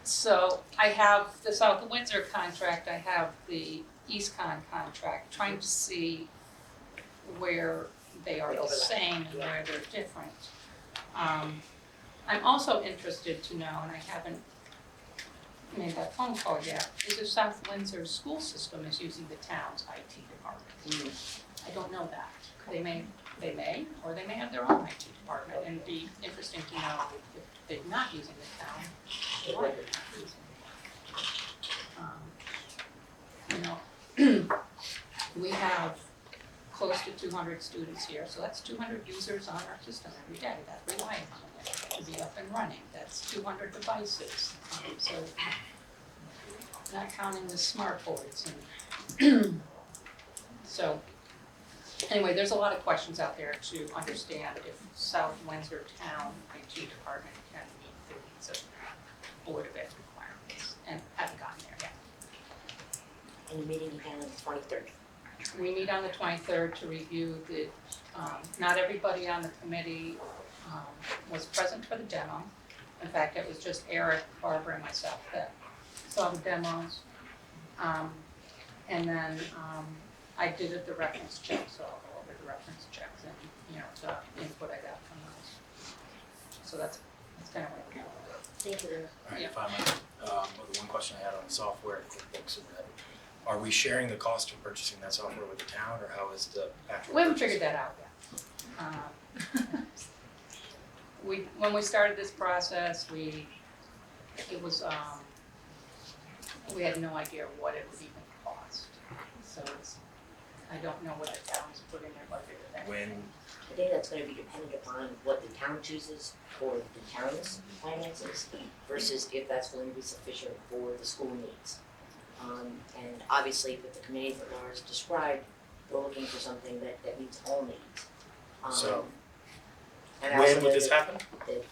Speaker 11: So I have the South Windsor contract, I have the EastCon contract, trying to see where they are the same and where they're different. I'm also interested to know, and I haven't made that phone call yet, is if South Windsor school system is using the town's IT department. I don't know that. They may, or they may have their own IT department, and it'd be interesting to know if they're not using the town, why they're not using it. We have close to 200 students here, so that's 200 users on our system every day that rely on it to be up and running. That's 200 devices. So not counting the smart boards. And so anyway, there's a lot of questions out there to understand if South Windsor Town IT department can meet the needs of Board of Ed requirements, and haven't gotten there yet.
Speaker 1: And you're meeting again on the 23rd?
Speaker 11: We meet on the 23rd to review the, not everybody on the committee was present for the demo. In fact, it was just Eric, Barbara, and myself that saw the demos. And then I did the reference check, so I'll go over the reference checks and, the input I got from those. So that's kind of what we got.
Speaker 1: Thank you.
Speaker 10: All right, if I might, the one question I had on the software, QuickBooks, are we sharing the cost of purchasing that software with the town, or how is the actual?
Speaker 11: We haven't
Speaker 10: purchase?
Speaker 11: figured that out yet. When we started this process, we had no idea what it would even cost. So I don't know what the town's put in their budget of that.
Speaker 1: I think that's gonna be dependent upon what the town chooses for the town's finances versus if that's going to be sufficient for the school needs. And obviously with the committee that Laura's described, we're looking for something that meets all needs.
Speaker 10: So,
Speaker 1: and I also
Speaker 10: when would
Speaker 1: know
Speaker 10: this happen?
Speaker 1: that-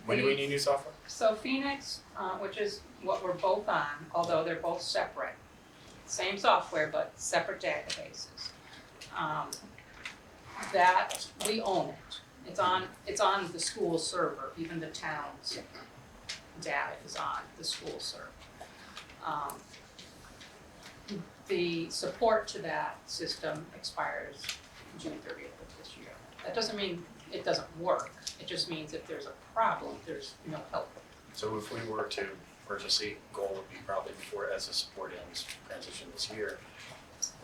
Speaker 10: When do we need new software?
Speaker 11: So Phoenix, which is what we're both on, although they're both separate, same software but separate databases. That we own it. It's on the school server. Even the town's data is on the school server. The support to that system expires June 30th of this year. That doesn't mean it doesn't work. It just means if there's a problem, there's no help.
Speaker 10: So if we were to emergency goal would be probably before as the support ends transition this year,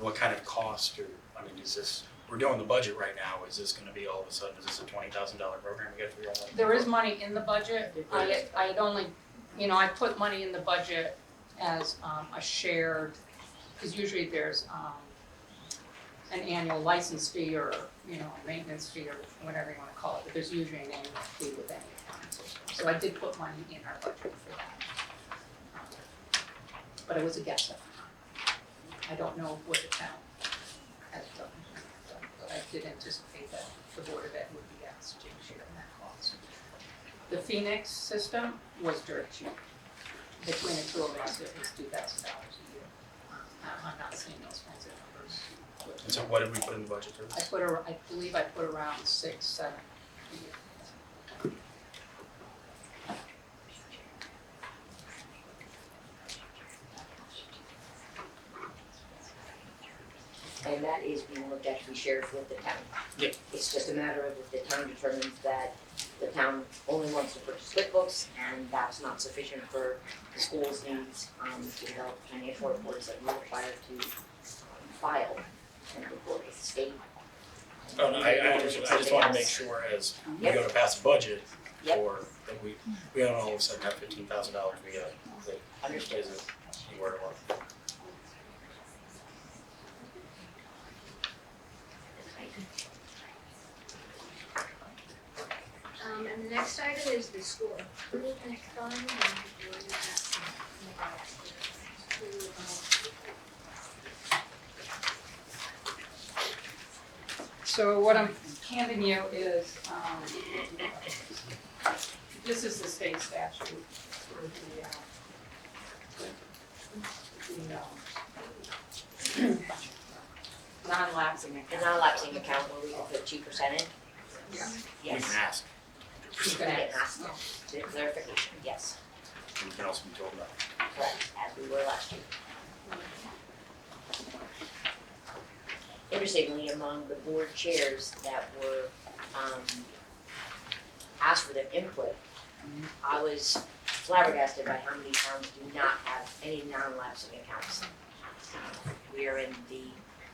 Speaker 10: what kind of cost or, I mean, is this, we're doing the budget right now, is this gonna be all of a sudden, is this a $20,000 program we gotta figure out?
Speaker 11: There is money in the budget. I'd only, I put money in the budget as a shared, because usually there's an annual license fee or, a maintenance fee or whatever you wanna call it, but there's usually an annual fee with any accounting system. So I did put money in our budget for that. But it was a guess. I don't know what the town has done, but I did anticipate that the Board of Ed would be asked to share in that cost. The Phoenix system was dirt cheap. Between the two of us, it was $2,000 a year. I'm not seeing those kinds of numbers.
Speaker 10: And so what did we put in the budget for this?
Speaker 11: I believe I put around 6, 7 a year.
Speaker 1: And that is being looked at to be shared with the town.
Speaker 10: Yeah.
Speaker 1: It's just a matter of if the town determines that the town only wants to purchase QuickBooks and that's not sufficient for the school's needs, to develop financial reports that we're required to file and report with the state.
Speaker 10: Oh, no, I understand, I just wanna make sure as we go to pass a budget,
Speaker 1: Yep.
Speaker 10: or that we don't all of a sudden have $15,000 we gotta, that
Speaker 1: Understood.
Speaker 10: isn't anywhere to work.
Speaker 7: And the next item is the school improvement fund, and we'll look at some
Speaker 11: So what I'm handing you is, this is the state statute for the non-lapsing
Speaker 1: The
Speaker 11: account.
Speaker 1: non-lapsing account where we can put 2% in?
Speaker 11: Yeah.
Speaker 10: We
Speaker 1: Yes.
Speaker 10: can ask,
Speaker 11: You
Speaker 1: We
Speaker 11: can
Speaker 1: can
Speaker 11: ask.
Speaker 1: ask, to clarification, yes,
Speaker 10: we can also be told no.
Speaker 1: correct, as we were last year. Interestingly, among the board chairs that were, asked for their input, I was flabbergasted by how many towns do not have any non-lapsing accounts. We are in the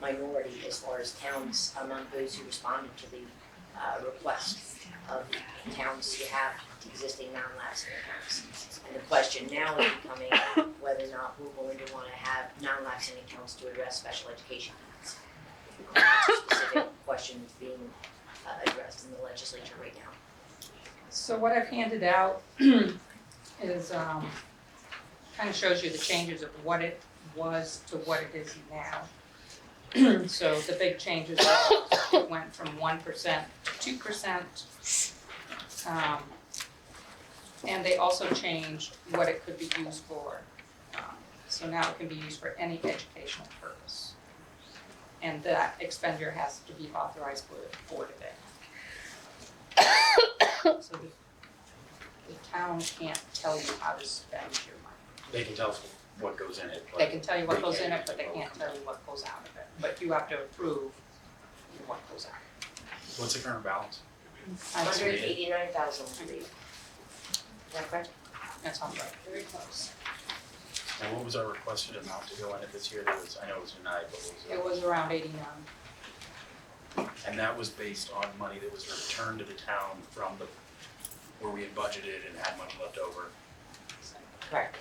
Speaker 1: minority as far as towns among those who responded to the request of towns who have existing non-lapsing accounts. And the question now is becoming whether or not we're going to want to have non-lapsing accounts to address special education needs. That's a specific question being addressed in the legislature right now.
Speaker 11: So what I've handed out is, kind of shows you the changes of what it was to what it is now. So the big changes are, it went from 1% to 2%. And they also changed what it could be used for. So now it can be used for any educational purpose. And that expenditure has to be authorized by the Board of Ed. So the town can't tell you how to spend your money.
Speaker 10: They can tell us what goes in it, but
Speaker 11: They can tell you what goes in it, but they can't tell you what goes out of it. But you have to approve what goes out.
Speaker 10: what's the current balance?
Speaker 11: That's
Speaker 1: 189,000, I believe. Is that correct?
Speaker 11: that sounds right.
Speaker 1: Very close.
Speaker 10: And what was our requested amount to go in it this year? That was, I know it was denied, but what
Speaker 11: It
Speaker 10: was
Speaker 11: was around 89.
Speaker 10: it? And that was based on money that was returned to the town from the, where we had budgeted and had money left over.
Speaker 1: Correct.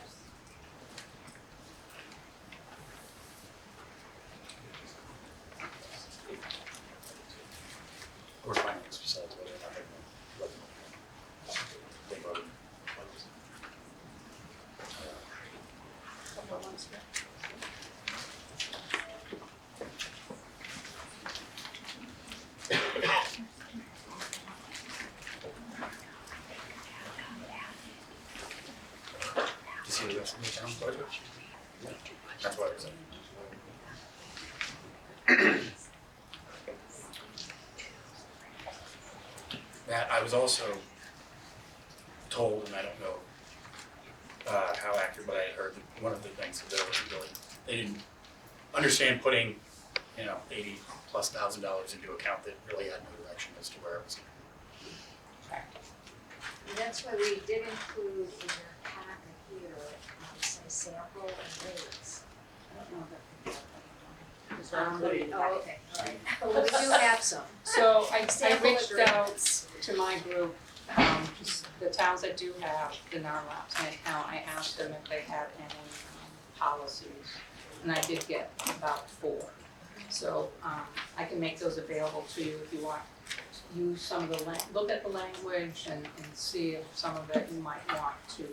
Speaker 10: Or finance besides whether or not they voted. Do you see the rest of the town's budget? That's what it is. That I was also told, and I don't know how accurate, but I had heard that one of the things that they didn't understand putting, $80,000+ into account that really had no direction as to where it was
Speaker 7: that's why we did include in your packet here, some sample and rates.
Speaker 1: It's not included in the
Speaker 7: Oh,
Speaker 1: packet.
Speaker 7: okay, all right. Well, we do have some.
Speaker 11: So I
Speaker 7: Sample
Speaker 11: reached out
Speaker 7: agreements.
Speaker 11: to my group, just the towns that do have the non-lapsing account, I asked them if they had any policies. And I did get about 4. So I can make those available to you if you want. Use some of the look at the language and see if some of it you might want to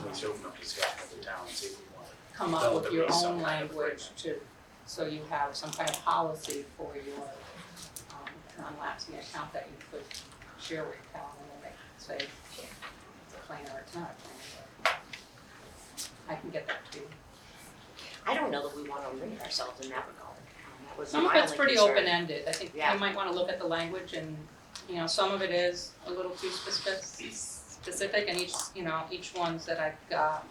Speaker 10: Let's open up discussion with the town and see if we want to.
Speaker 11: come up
Speaker 10: Develop
Speaker 11: with
Speaker 10: at
Speaker 11: your
Speaker 10: least
Speaker 11: own
Speaker 10: some kind of
Speaker 11: language to, so you have some kind of policy for your non-lapsing account that you could share with the town, and then they say it's a plan or it's not a plan. I can get that to you.
Speaker 1: I don't know that we wanna limit ourselves in that regard. That would be
Speaker 11: Some of
Speaker 1: my
Speaker 11: it's
Speaker 1: only
Speaker 11: pretty
Speaker 1: concern.
Speaker 11: open-ended. I think
Speaker 1: Yeah.
Speaker 11: you might wanna look at the language and, some of it is a little too specific, and each ones that I've got,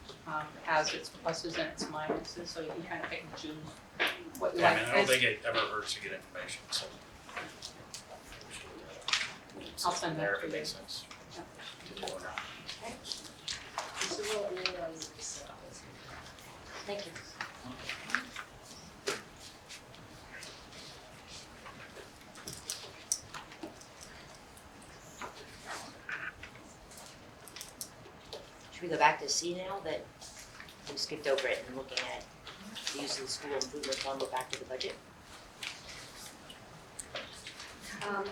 Speaker 11: has its pluses and its minuses, so you can kind of pick and choose what you
Speaker 10: Yeah, I
Speaker 11: like.
Speaker 10: mean, I don't think it ever hurts to get information, so.
Speaker 11: I'll send that
Speaker 10: There,
Speaker 11: to
Speaker 10: if it
Speaker 11: you.
Speaker 10: makes sense to do or not.
Speaker 7: So we'll email you the samples.
Speaker 1: Thank you. Should we go back to C now that we skipped over it and looking at the use of the school improvement fund, we're back to the budget?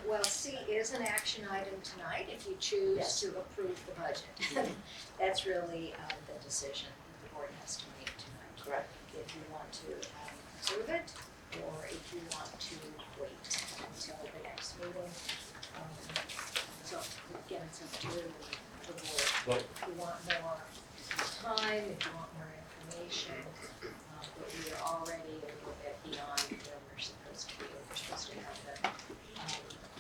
Speaker 7: Well, C is an action item tonight if you choose
Speaker 1: Yes.
Speaker 7: to approve the budget. That's really the decision that the board has to make tonight.
Speaker 1: Correct.
Speaker 7: If you want to approve it, or if you want to wait until the next meeting. So again, it's up to the board. If you want more time, if you want more information, but we are already a little bit beyond where we're supposed to be. We're supposed to have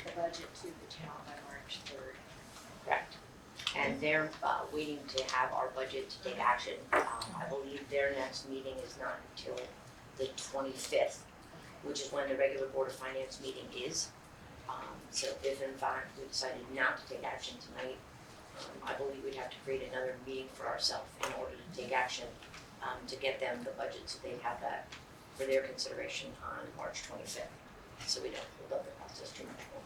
Speaker 7: the budget to the town by March 3rd.
Speaker 1: Correct. And they're waiting to have our budget to take action. I believe their next meeting is not until the 25th, which is when the regular Board of Finance meeting is. So if in fact we decided not to take action tonight, I believe we'd have to create another meeting for ourselves in order to take action to get them the budget, so they'd have that for their consideration on March 25th. So we don't hold up the process too much more.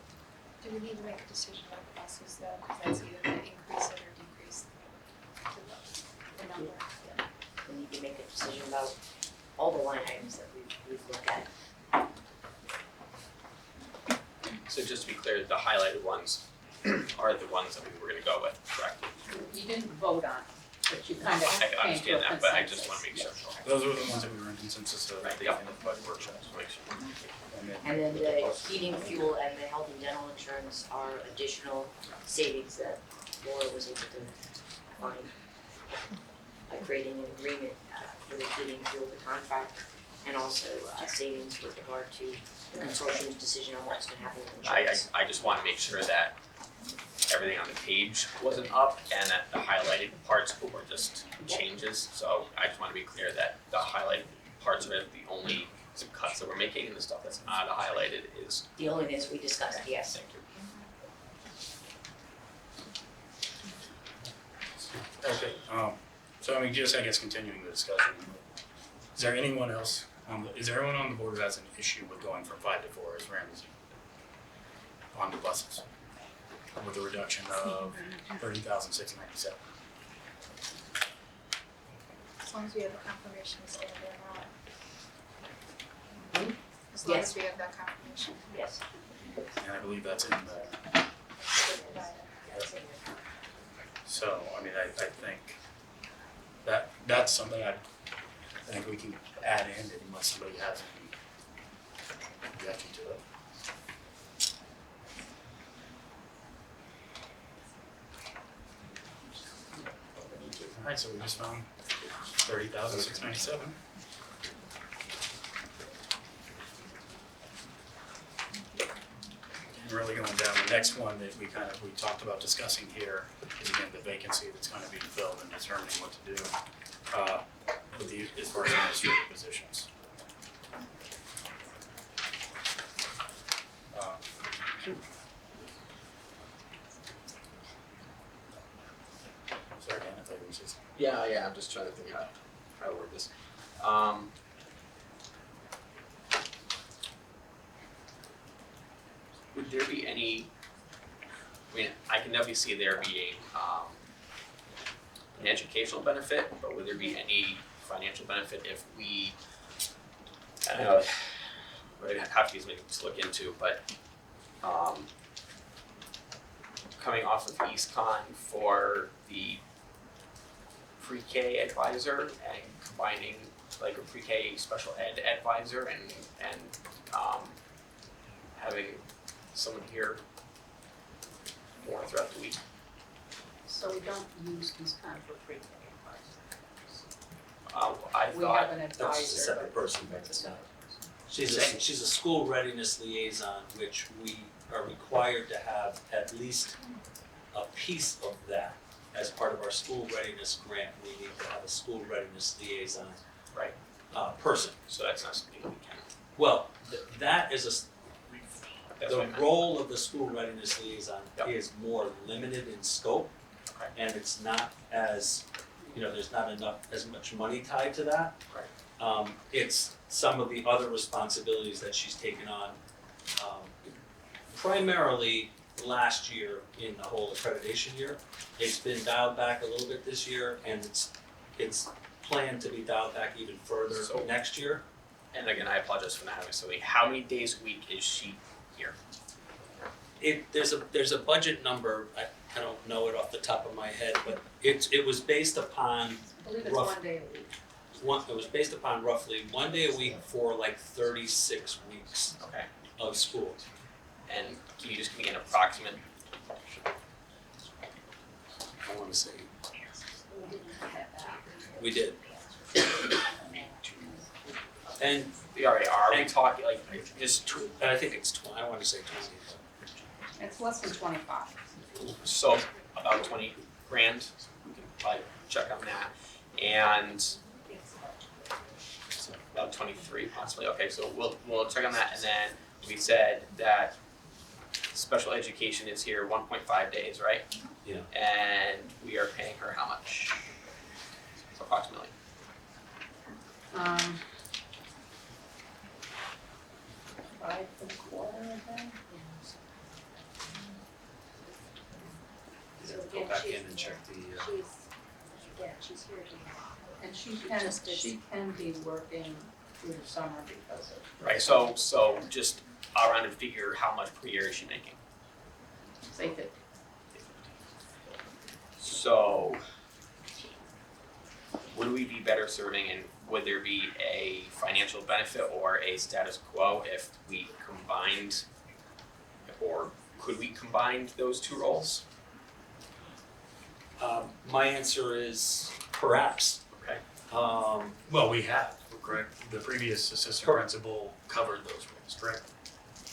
Speaker 6: Do we need to make a decision on the buses though, because that's either gonna increase it or decrease the number?
Speaker 1: We need to make a decision about all the line items that we've looked at.
Speaker 12: So just to be clear, the highlighted ones are the ones that we were gonna go with, correct?
Speaker 11: You didn't vote on, but you kind of
Speaker 12: I
Speaker 11: came to a
Speaker 12: understand that, but I just
Speaker 11: consensus.
Speaker 12: wanna make sure.
Speaker 10: Those were the ones that we were in consensus of at the
Speaker 12: Right,
Speaker 10: end of the budget workshops.
Speaker 1: And then the heating, fuel, and the health and dental insurance are additional savings that Laura was able to find by creating an agreement for the heating, fuel, the contract, and also savings with regard to the consortium's decision on what's gonna happen with insurance.
Speaker 12: I just wanna make sure that everything on the page wasn't up and that the highlighted parts were just changes. So I just wanna be clear that the highlighted parts are the only cuts that we're making, and the stuff that's not highlighted is.
Speaker 1: The only things we discussed, yes.
Speaker 12: Thank you.
Speaker 10: Okay, so I mean, just I guess continuing the discussion, is there anyone else, is there anyone on the board who has an issue with going from 5 to 4 as Ramsey on the buses? With a reduction of $30,697?
Speaker 6: As long as we have a confirmation, it's gonna be allowed. As
Speaker 1: Yes.
Speaker 6: long as we have that confirmation.
Speaker 1: Yes.
Speaker 10: And I believe that's in the,
Speaker 7: That's in your
Speaker 10: so, I mean, I think that's something I think we can add in unless somebody has any objection to it. Alright, so we just found $30,697. And really going down, the next one that we talked about discussing here is again the vacancy that's gonna be filled and determining what to do with the, as far as administrative positions.
Speaker 12: Yeah, I'm just trying to think how to word this. Would there be any, I mean, I can definitely see there being, an educational benefit, but would there be any financial benefit if we, I don't know, would have to be something to look into, but, coming off of EastCon for the pre-K advisor and combining like a pre-K special ed advisor and having someone here more throughout the week.
Speaker 11: So we don't use these kind for pre-K
Speaker 12: I
Speaker 11: advice. We
Speaker 12: thought,
Speaker 11: have an
Speaker 8: That's just a
Speaker 11: advisor.
Speaker 8: separate person, but it's not. She's a school readiness liaison, which we are required to have at least a piece of that as part of our school readiness grant. We need to have a school readiness liaison.
Speaker 12: Right.
Speaker 8: Person.
Speaker 12: so that's not something we can,
Speaker 8: Well, that is
Speaker 12: that's what I
Speaker 8: the
Speaker 12: meant.
Speaker 8: role of the school readiness liaison
Speaker 12: Yep.
Speaker 8: is more limited in scope.
Speaker 12: Okay.
Speaker 8: And it's not as, there's not as much money tied to that.
Speaker 12: Right.
Speaker 8: It's some of the other responsibilities that she's taken on, primarily last year in the whole accreditation year. It's been dialed back a little bit this year, and it's planned to be dialed back even further
Speaker 12: So-
Speaker 8: next year.
Speaker 12: And again, I apologize for not having so many, how many days a week is she here?
Speaker 8: There's a budget number, I don't know it off the top of my head, but it was based upon
Speaker 11: I believe it's
Speaker 8: rough-
Speaker 11: 1 day a week.
Speaker 8: it was based upon roughly 1 day a week for like 36 weeks
Speaker 12: Okay.
Speaker 8: of school.
Speaker 12: And can you just give me an approximate?
Speaker 8: I wanna say. We did. And
Speaker 12: Are we talking like just
Speaker 8: I think it's I wanna say 20.
Speaker 11: It's less than 25.
Speaker 12: so about 20 grand? We can probably check on that. And about 23 possibly. Okay, so we'll check on that, and then we said that special education is here 1.5 days, right?
Speaker 8: Yeah.
Speaker 12: And we are paying her how much? Approximately.
Speaker 11: 5 1/4, I think.
Speaker 7: So
Speaker 8: Go
Speaker 7: again,
Speaker 8: back
Speaker 7: she's,
Speaker 8: in and check the,
Speaker 7: she's here to
Speaker 11: And she can be working through the summer because of,
Speaker 12: Right, so just a rounded figure, how much per year is she making?
Speaker 11: say that,
Speaker 12: So would we be better serving, and would there be a financial benefit or a status quo if we combined, or could we combine those two roles?
Speaker 8: my answer is perhaps.
Speaker 12: Okay.
Speaker 10: Well, we have, correct? The previous assistant
Speaker 8: Correct.
Speaker 10: principal covered those roles, correct?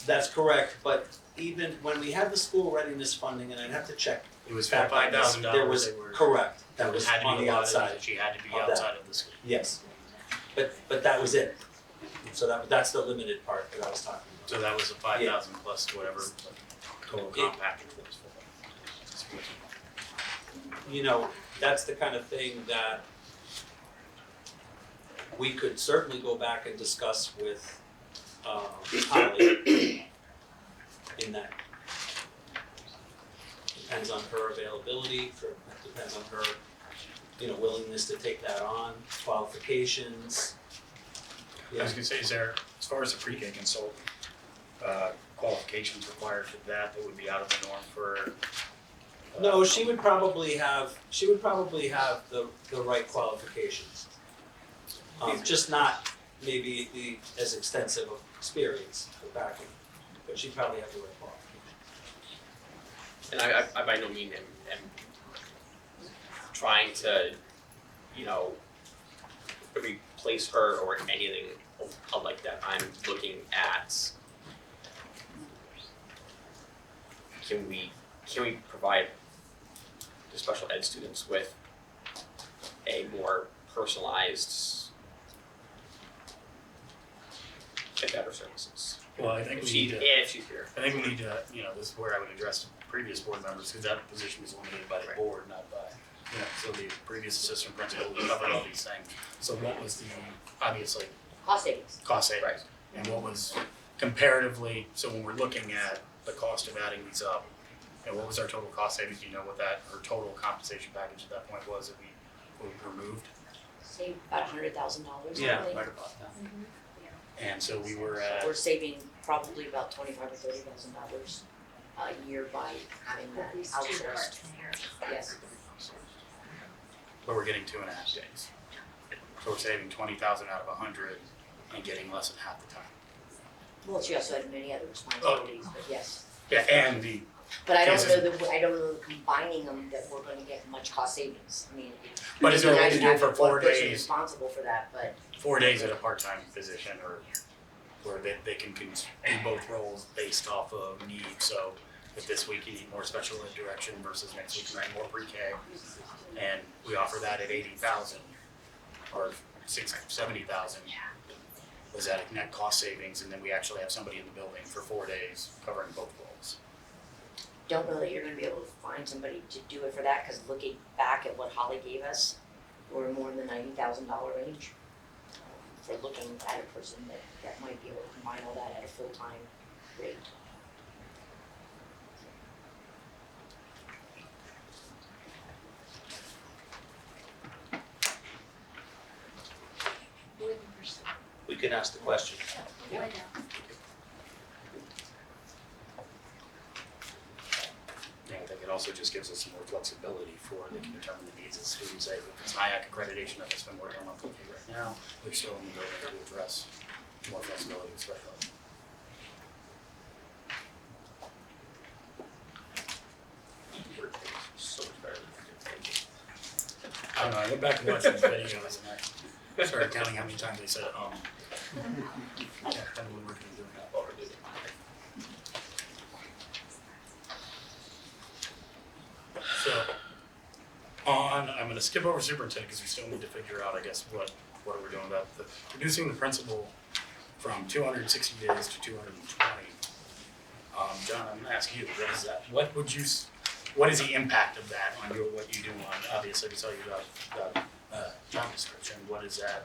Speaker 8: That's correct, but even when we had the school readiness funding, and I'd have to check.
Speaker 10: It was
Speaker 8: back on this,
Speaker 10: $5,000
Speaker 8: There was,
Speaker 10: they were,
Speaker 8: correct, that
Speaker 10: it
Speaker 8: was
Speaker 10: had to
Speaker 8: on
Speaker 10: be
Speaker 8: the
Speaker 10: allotted,
Speaker 8: outside,
Speaker 10: that she had to be
Speaker 8: of that.
Speaker 10: outside of the school.
Speaker 8: yes. But that was it. So that's the limited part that I was talking about.
Speaker 10: So that was a 5,000 plus whatever total
Speaker 8: It-
Speaker 10: comp package was for.
Speaker 8: That's the kind of thing that we could certainly go back and discuss with Holly in that. Depends on her availability, depends on her, willingness to take that on, qualifications.
Speaker 10: I was gonna say, is there, as far as the pre-K consultant, qualifications required for that would be out of the norm for?
Speaker 8: No, she would probably have the right qualifications. Just not maybe the as extensive of experience or background, but she'd probably have the right qualifications.
Speaker 12: And I by no means am trying to, replace her or anything like that. I'm looking at, can we provide the special ed students with a more personalized and better services?
Speaker 10: Well, I think
Speaker 12: If
Speaker 10: we
Speaker 12: she,
Speaker 10: need to,
Speaker 12: if she's here.
Speaker 10: I think we need to, this is where I would address previous board members, because that position is limited by the board, not by Yeah, so the previous assistant principal, we covered all these things. So what was the, obviously,
Speaker 1: Cost savings.
Speaker 10: cost savings? And what was comparatively, so when we're looking at the cost of adding these up, and what was our total cost savings? Do you know what that, or total compensation package at that point was that we removed?
Speaker 1: Save about $100,000, I
Speaker 8: Yeah,
Speaker 1: think.
Speaker 8: right about that.
Speaker 10: And so we were
Speaker 1: So
Speaker 10: at,
Speaker 1: we're saving probably about $25,000 or $30,000 a year by having that
Speaker 7: These two
Speaker 1: outsourced.
Speaker 7: part-timers.
Speaker 1: Yes.
Speaker 10: but we're getting 2.5 days. So we're saving 20,000 out of 100 and getting less than half the time.
Speaker 1: Well, she also had many other responsibilities, but yes.
Speaker 10: Yeah, and the,
Speaker 1: But I don't
Speaker 10: Cases.
Speaker 1: know that, I don't know combining them that we're gonna get much cost savings. I mean,
Speaker 10: but is there a way to do it for 4
Speaker 1: one person
Speaker 10: days?
Speaker 1: responsible for that, but
Speaker 10: 4 days at a part-time position, or where they can do both roles based off of need. So if this week you need more special ed direction versus next week you need more pre-K, and we offer that at 80,000 or 70,000, was that a net cost savings? And then we actually have somebody in the building for 4 days covering both roles.
Speaker 1: don't know that you're gonna be able to find somebody to do it for that, cause looking back at what Holly gave us, we're more in the $90,000 range. For looking at a person that might be able to combine all that at a full-time rate.
Speaker 7: Wouldn't pursue.
Speaker 8: We can ask the question.
Speaker 7: Why not?
Speaker 10: Yeah, I think it also just gives us some more flexibility for they can determine the needs of the students. If it's HIAC accreditation that has been working on monthly right now, they're still in the building to address more flexibility with special ed.
Speaker 8: So much better than
Speaker 10: I don't know, I went back and watched these videos and I started counting how many times they said, yeah, then we were gonna do that already. So, I'm gonna skip over superintendent because we still need to figure out, I guess, what are we doing about reducing the principal from 260 days to 220. John, I'm gonna ask you, what is that, what is the impact of that on what you do on, obviously, we saw you got job description, what is that,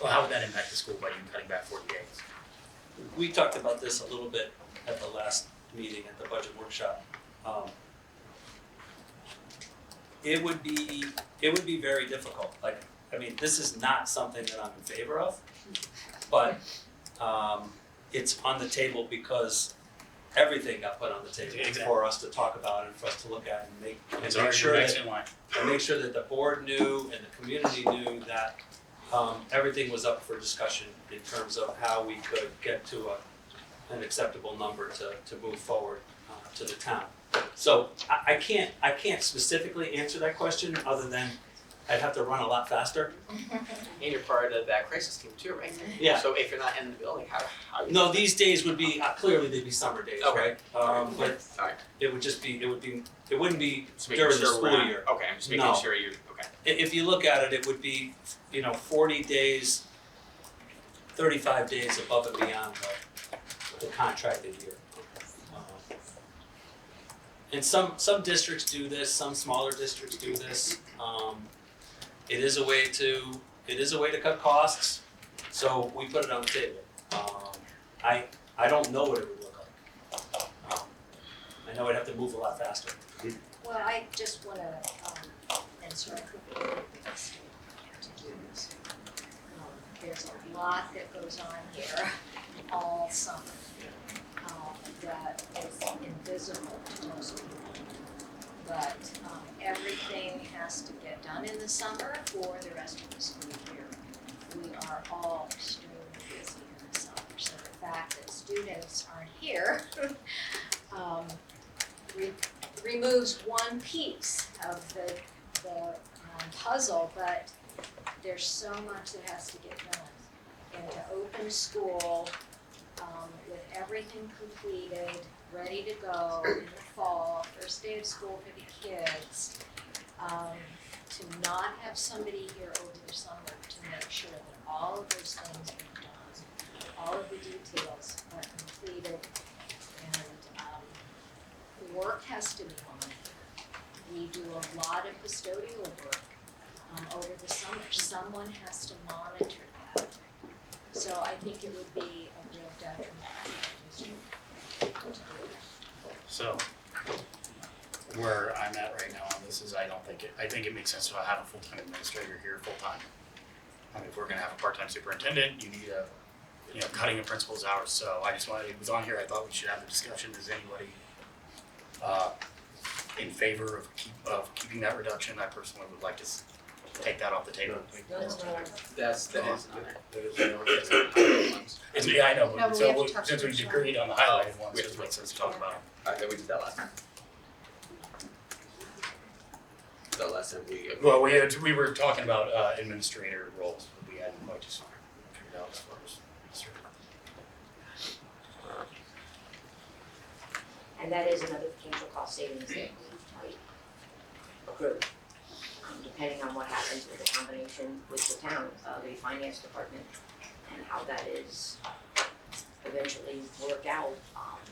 Speaker 10: well, how would that impact the school by you cutting back 40 days?
Speaker 8: We talked about this a little bit at the last meeting at the budget workshop. It would be very difficult. Like, I mean, this is not something that I'm in favor of, but it's on the table because everything got put on the table
Speaker 10: Exactly.
Speaker 8: for us to talk about and for us to look at and make
Speaker 10: It's already
Speaker 8: sure
Speaker 10: next
Speaker 8: that
Speaker 10: in line.
Speaker 8: the board knew and the community knew that everything was up for discussion in terms of how we could get to an acceptable number to move forward to the town. So I can't specifically answer that question other than I'd have to run a lot faster.
Speaker 12: And you're part of that crisis team too, right?
Speaker 8: Yeah.
Speaker 12: So if you're not in the building, how
Speaker 8: No, these days would be clearly they'd be summer days,
Speaker 12: Okay.
Speaker 8: right? But
Speaker 12: Alright.
Speaker 8: it wouldn't be
Speaker 12: Just making
Speaker 8: during the
Speaker 12: sure we're
Speaker 8: school
Speaker 12: not-
Speaker 8: year.
Speaker 12: Okay, I'm just making
Speaker 8: No.
Speaker 12: sure you're, okay.
Speaker 8: If you look at it, it would be 40 days, 35 days above and beyond the contracted year. And some districts do this, some smaller districts do this. It is a way to cut costs, so we put it on the table. I don't know what it would look like. I know I'd have to move a lot faster.
Speaker 7: Well, I just wanna, and sorry for being asked to do this. There's a lot that goes on here all summer, that is invisible to most people. But, everything has to get done in the summer for the rest of the school year. We are all extremely busy in the summer, so the fact that students aren't here, removes one piece of the puzzle, but there's so much that has to get done. And to open school, with everything completed, ready to go in the fall, first day of school for the kids, to not have somebody here over the summer to make sure that all of those things are done, all of the details are completed, and work has to be on. We do a lot of custodial work over the summer. Someone has to monitor that. So I think it would be a real detriment to the district to do that.
Speaker 10: So, where I'm at right now on this is I think it makes sense to have a full-time administrator here full-time. I mean, if we're gonna have a part-time superintendent, you need cutting a principal's hours, so I just wanted, it was on here, I thought we should have the discussion, is anybody in favor of keeping that reduction? I personally would like to take that off the table.
Speaker 12: That is not there.
Speaker 10: Yeah, I know,
Speaker 6: No,
Speaker 10: but
Speaker 6: but we have
Speaker 10: so
Speaker 6: to talk
Speaker 10: since
Speaker 6: to
Speaker 10: we
Speaker 6: each
Speaker 10: agreed on the highlighted ones, it makes sense to talk about them.
Speaker 12: We did that last time. The last time we.
Speaker 10: Well, we were talking about administrator roles, but we hadn't quite just figured out as far as administrator.
Speaker 1: And that is another potential cost savings that we might accrue, depending on what happens with the combination with the town of a finance department and how that is eventually worked out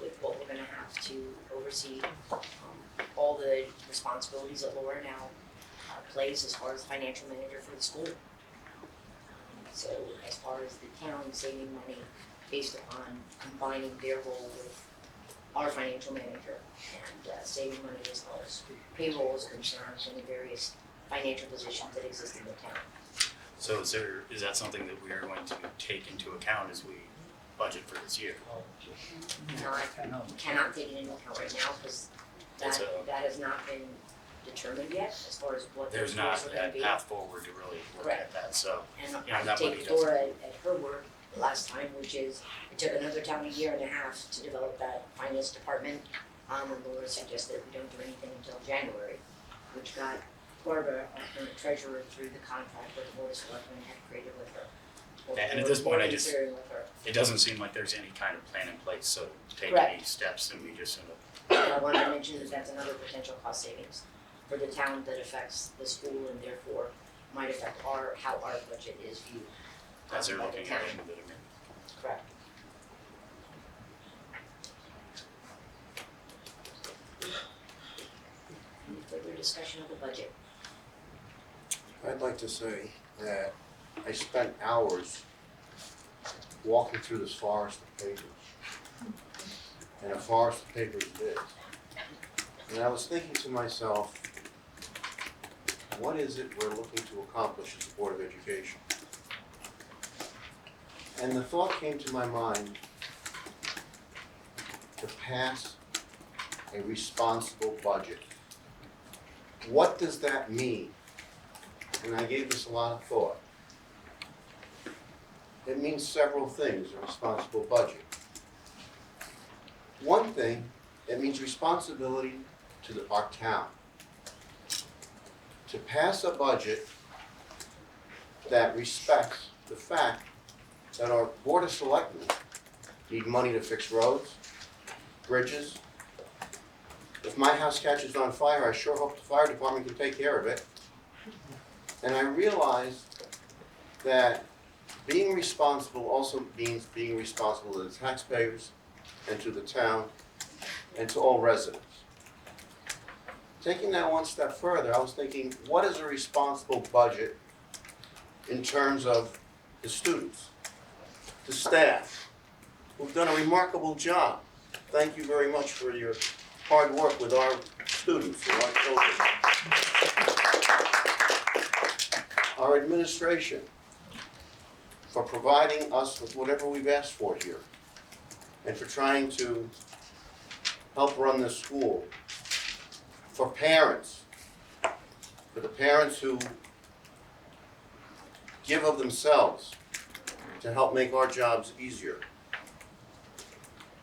Speaker 1: with what we're gonna have to oversee all the responsibilities that Laura now plays as far as financial manager for the school. So as far as the town saving money based upon combining their role with our financial manager and saving money as far as payroll is concerned and the various financial positions that exist in the town.
Speaker 10: So is that something that we are going to take into account as we budget for this year?
Speaker 1: Cannot take it into account right now because that has not been determined yet as far as what the
Speaker 10: There's
Speaker 1: rules
Speaker 10: not
Speaker 1: are gonna
Speaker 10: that
Speaker 1: be.
Speaker 10: path forward to really look at that, so.
Speaker 1: And
Speaker 10: Yeah,
Speaker 1: I
Speaker 10: that money
Speaker 1: take
Speaker 10: doesn't-
Speaker 1: Laura at her word last time, which is it took another town a year and a half to develop that finance department. And Laura suggested we don't do anything until January, which got Barbara, our current treasurer, through the contract that the board of selectmen had created with her. Or-
Speaker 10: And at this point,
Speaker 1: or
Speaker 10: I just-
Speaker 1: considering with her.
Speaker 10: It doesn't seem like there's any kind of plan in place, so take
Speaker 1: Correct.
Speaker 10: any steps and we just end up.
Speaker 1: And I wanted to mention that that's another potential cost savings for the town that affects the school and therefore might affect how our budget is viewed.
Speaker 10: As they're
Speaker 1: by the
Speaker 10: looking
Speaker 1: town.
Speaker 10: at it, but I mean,
Speaker 1: Correct. Any further discussion of the budget?
Speaker 9: I'd like to say that I spent hours walking through this forest of papers. And a forest of papers it is. And I was thinking to myself, what is it we're looking to accomplish as a Board of Education? And the thought came to my mind to pass a responsible budget. What does that mean? And I gave this a lot of thought. It means several things, a responsible budget. One thing, it means responsibility to our town. To pass a budget that respects the fact that our Board of Selectmen need money to fix roads, bridges. If my house catches on fire, I sure hope the fire department can take care of it. And I realized that being responsible also means being responsible to the taxpayers and to the town and to all residents. Taking that one step further, I was thinking, what is a responsible budget in terms of the students, the staff, who've done a remarkable job. Thank you very much for your hard work with our students and our children. Our administration, for providing us with whatever we've asked for here, and for trying to help run this school. For parents, for the parents who give of themselves to help make our jobs easier.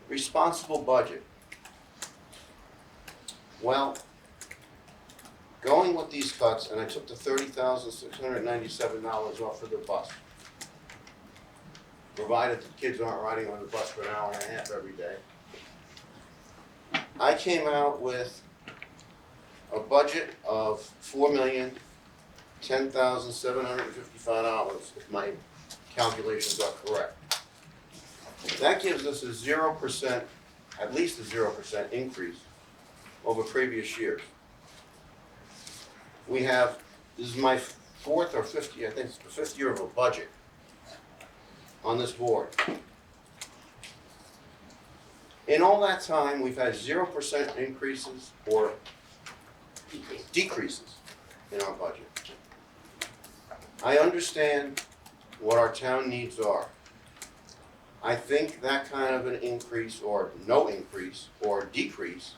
Speaker 9: Responsible budget. Well, going with these cuts, and I took the $30,697 off of the bus, provided the kids aren't riding on the bus for an hour and a half every day. I came out with a budget of $4,010,755, if my calculations are correct. That gives us a 0%, at least a 0% increase over previous years. this is my fourth or fifth year, I think it's the fifth year of a budget on this board. In all that time, we've had 0% increases or decreases in our budget. I understand what our town needs are. I think that kind of an increase or no increase or decrease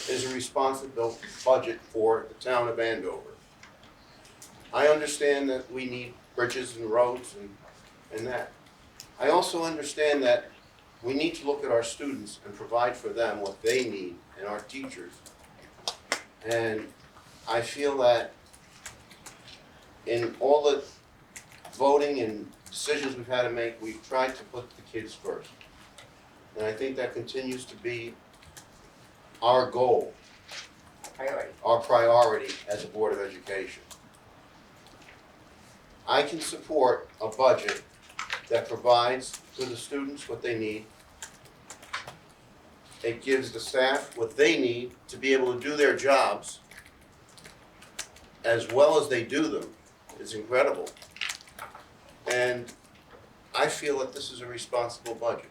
Speaker 9: is a responsible budget for the town of Andover. I understand that we need bridges and roads and that. I also understand that we need to look at our students and provide for them what they need and our teachers. And I feel that in all the voting and decisions we've had to make, we've tried to put the kids first. And I think that continues to be our goal, our priority as a Board of Education. I can support a budget that provides for the students what they need. It gives the staff what they need to be able to do their jobs as well as they do them. It's incredible. And I feel that this is a responsible budget.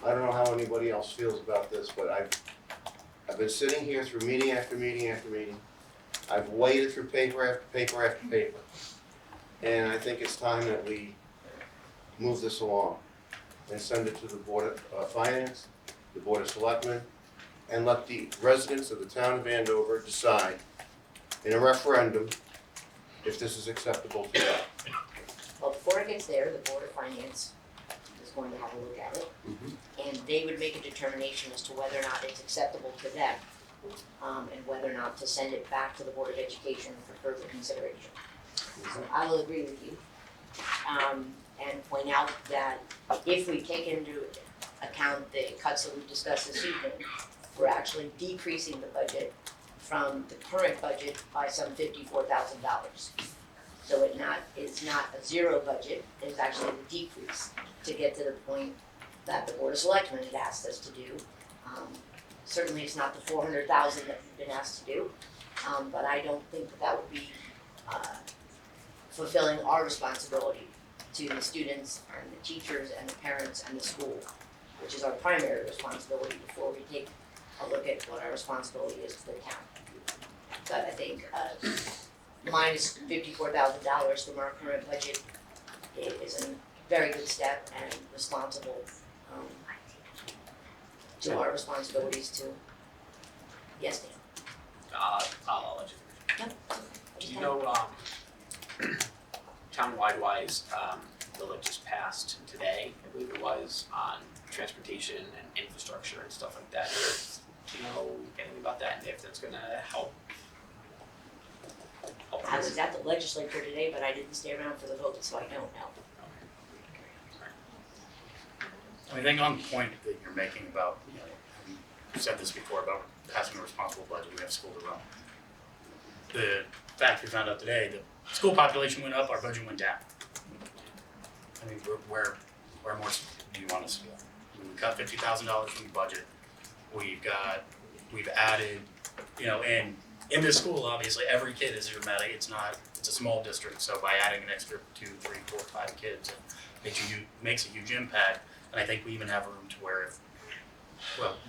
Speaker 9: I don't know how anybody else feels about this, but I've been sitting here through meeting after meeting after meeting. I've waded through paper after paper after paper. And I think it's time that we move this along and send it to the Board of Finance, the Board of Selectmen, and let the residents of the town of Andover decide in a referendum if this is acceptable to them.
Speaker 1: Well, before it gets there, the Board of Finance is going to have a look at it, and they would make a determination as to whether or not it's acceptable to them, and whether or not to send it back to the Board of Education for further consideration. So I will agree with you, and point out that if we take into account the cuts that we've discussed this evening, we're actually decreasing the budget from the current budget by some $54,000. So it's not a zero budget, it's actually a decrease to get to the point that the Board of Selectmen had asked us to do. Certainly it's not the $400,000 that we've been asked to do, but I don't think that would be fulfilling our responsibility to the students and the teachers and the parents and the school, which is our primary responsibility before we take a look at what our responsibility is to the town. But I think minus $54,000 from our current budget is a very good step and responsible to our responsibilities to, yes, Dan?
Speaker 12: I'll let you.
Speaker 1: Yep.
Speaker 12: Do you know, town-wide wise, Village just passed today, I believe it was, on transportation and infrastructure and stuff like that. Do you know anything about that and if that's gonna help?
Speaker 1: I was at the legislature today, but I didn't stay around for the vote, so I don't know.
Speaker 10: I think on the point that you're making about, you said this before about passing a responsible budget, we have school to run. The fact we found out today, the school population went up, our budget went down. I mean, where more do you want us to go? We cut $50,000 from the budget. We've added, and in this school, obviously, every kid is dramatic. It's a small district, so by adding an extra 2, 3, 4, 5 kids, it makes a huge impact. And I think we even have room to where if,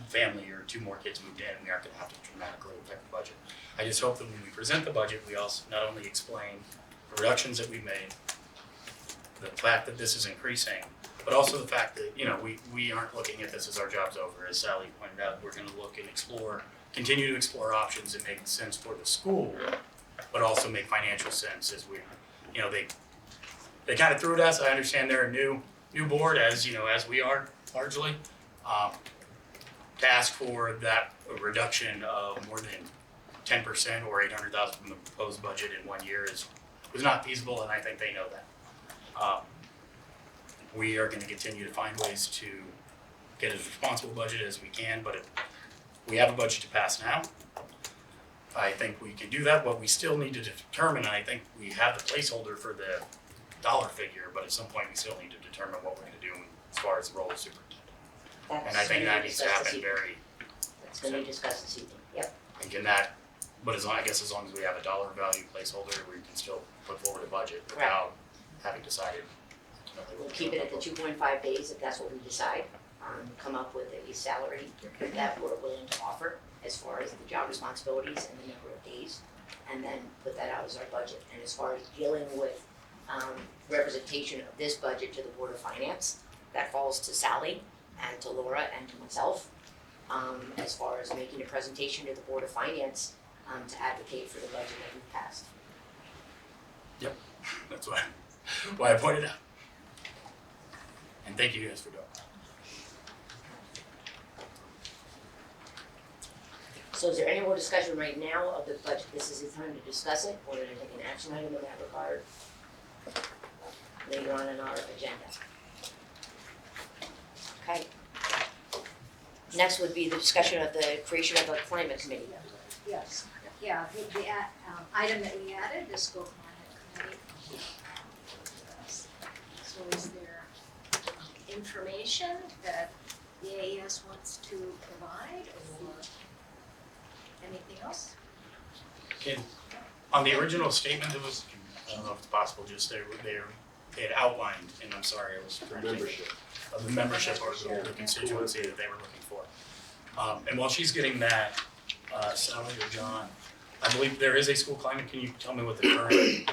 Speaker 10: family or 2 more kids moved in, we aren't gonna have to dramatically affect the budget. I just hope that when we present the budget, we also not only explain the reductions that we made, the fact that this is increasing, but also the fact that, we aren't looking at this as our job's over. As Sally pointed out, we're gonna look and continue to explore options that make sense for the school, but also make financial sense as we, they kind of threw it at us. I understand they're a new board as we are largely. To ask for that reduction of more than 10% or $800,000 from the proposed budget in 1 year was not feasible, and I think they know that. We are going to continue to find ways to get as responsible budget as we can, but we have a budget to pass now. I think we can do that. What we still need to determine, and I think we have the placeholder for the dollar figure, but at some point we still need to determine what we're going to do as far as the role of superintendent. And I think that needs to happen
Speaker 1: That's gonna be discussed this evening, yep.
Speaker 10: And can that But I guess as long as we have a dollar value placeholder, we can still put forward a budget
Speaker 1: Correct.
Speaker 10: without having decided. ultimately
Speaker 1: We'll
Speaker 10: what
Speaker 1: keep
Speaker 10: we're
Speaker 1: it at the
Speaker 10: gonna
Speaker 1: 2.5 days if that's what we decide. Come up with a salary that we're willing to offer as far as the job responsibilities and the number of days, and then put that out as our budget. And as far as dealing with representation of this budget to the Board of Finance, that falls to Sally and to Laura and to myself. As far as making a presentation to the Board of Finance to advocate for the budget that we've passed.
Speaker 10: That's why I pointed out. And thank you guys for doing that.
Speaker 1: So is there any more discussion right now of the budget? This is the time to discuss it, or to take an action item in that regard later on in our agenda. Okay. Next would be the discussion of the creation of a climate committee.
Speaker 7: Yes, yeah, the item that we added, the school climate committee. So is there information that the AES wants to provide or anything else?
Speaker 10: On the original statement, it was, I don't know if it's possible, just they had outlined, and I'm sorry, I was trying to think of the membership or the constituency that they were looking for. And while she's getting that, Sally or John, I believe there is a school climate. Can you tell me what the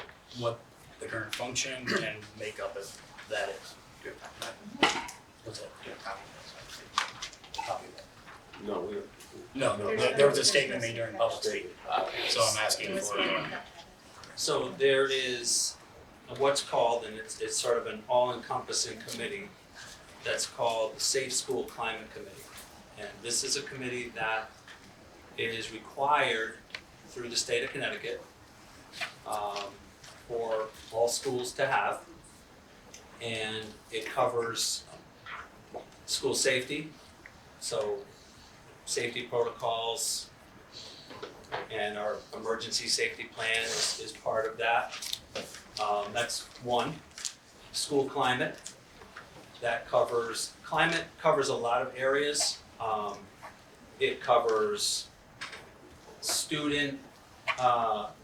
Speaker 10: current function and makeup of that is? What's that? Copy that.
Speaker 9: No,
Speaker 10: No, there was a statement made during public speaking, so I'm asking for.
Speaker 8: So there is what's called, and it's sort of an all-encompassing committee that's called the Safe School Climate Committee. And this is a committee that is required through the state of Connecticut for all schools to have. And it covers school safety, so safety protocols, and our emergency safety plan is part of that. That's one. School climate, climate covers a lot of areas. It covers student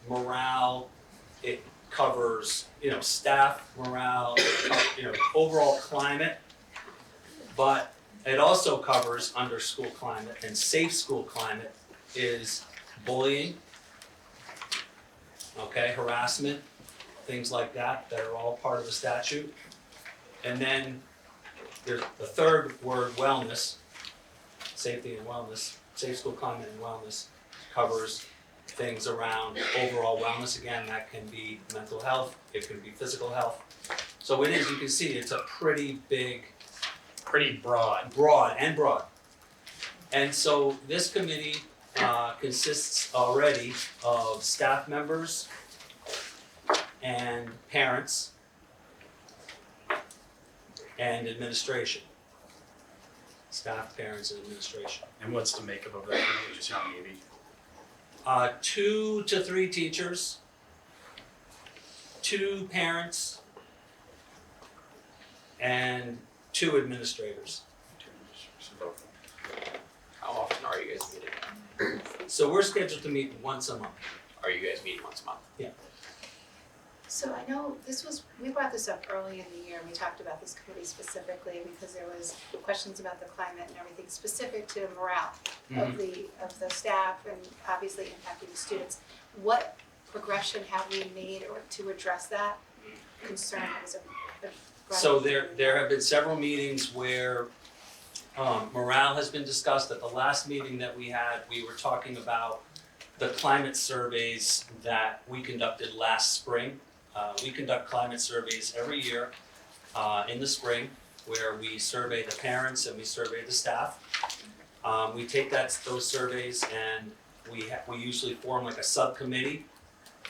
Speaker 8: morale, it covers, staff morale, overall climate. But it also covers under school climate, and safe school climate is bullying, harassment, things like that are all part of the statute. And then there's the third word, wellness, safety and wellness, safe school climate and wellness covers things around overall wellness. Again, that can be mental health, it can be physical health. So it is, you can see, it's a pretty big,
Speaker 10: Pretty broad.
Speaker 8: broad. And so this committee consists already of staff members and parents and administration. Staff, parents, and administration.
Speaker 10: And what's the makeup of that committee? Just how many?
Speaker 8: 2 to 3 teachers, 2 parents, and 2 administrators.
Speaker 12: How often are you guys meeting?
Speaker 8: So we're scheduled to meet once a month.
Speaker 12: Are you guys meeting once a month?
Speaker 6: So I know we brought this up early in the year, and we talked about this committee specifically because there was questions about the climate and everything specific to morale of the staff and obviously impacting the students. What progression have we made or to address that concern? Was a
Speaker 8: So there have been several meetings where morale has been discussed. At the last meeting that we had, we were talking about the climate surveys that we conducted last spring. We conduct climate surveys every year in the spring, where we survey the parents and we survey the staff. We take those surveys and we usually form like a subcommittee.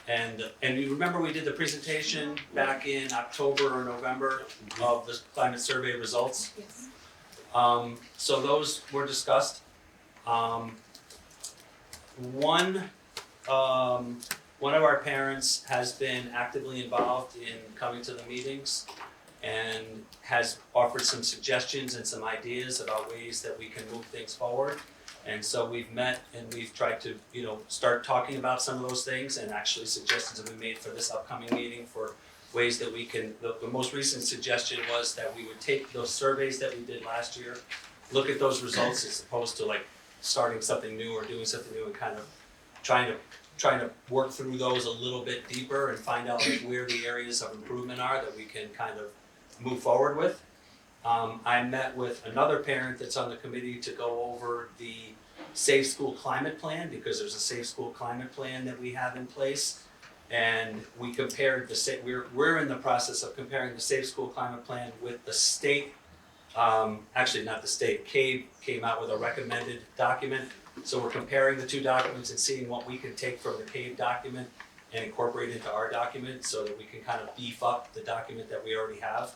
Speaker 8: And you remember we did the presentation back in October or November of the climate survey results?
Speaker 6: Yes.
Speaker 8: So those were discussed. One of our parents has been actively involved in coming to the meetings and has offered some suggestions and some ideas about ways that we can move things forward. And so we've met and we've tried to, start talking about some of those things, and actually suggestions have been made for this upcoming meeting for ways that we can, the most recent suggestion was that we would take those surveys that we did last year, look at those results as opposed to like starting something new or doing something new, and kind of trying to work through those a little bit deeper and find out like where the areas of improvement are that we can kind of move forward with. I met with another parent that's on the committee to go over the Safe School Climate Plan, because there's a Safe School Climate Plan that we have in place. And we compared we're in the process of comparing the Safe School Climate Plan with the state, actually not the state, CAVE came out with a recommended document. So we're comparing the two documents and seeing what we can take from the CAVE document and incorporate into our document so that we can kind of beef up the document that we already have.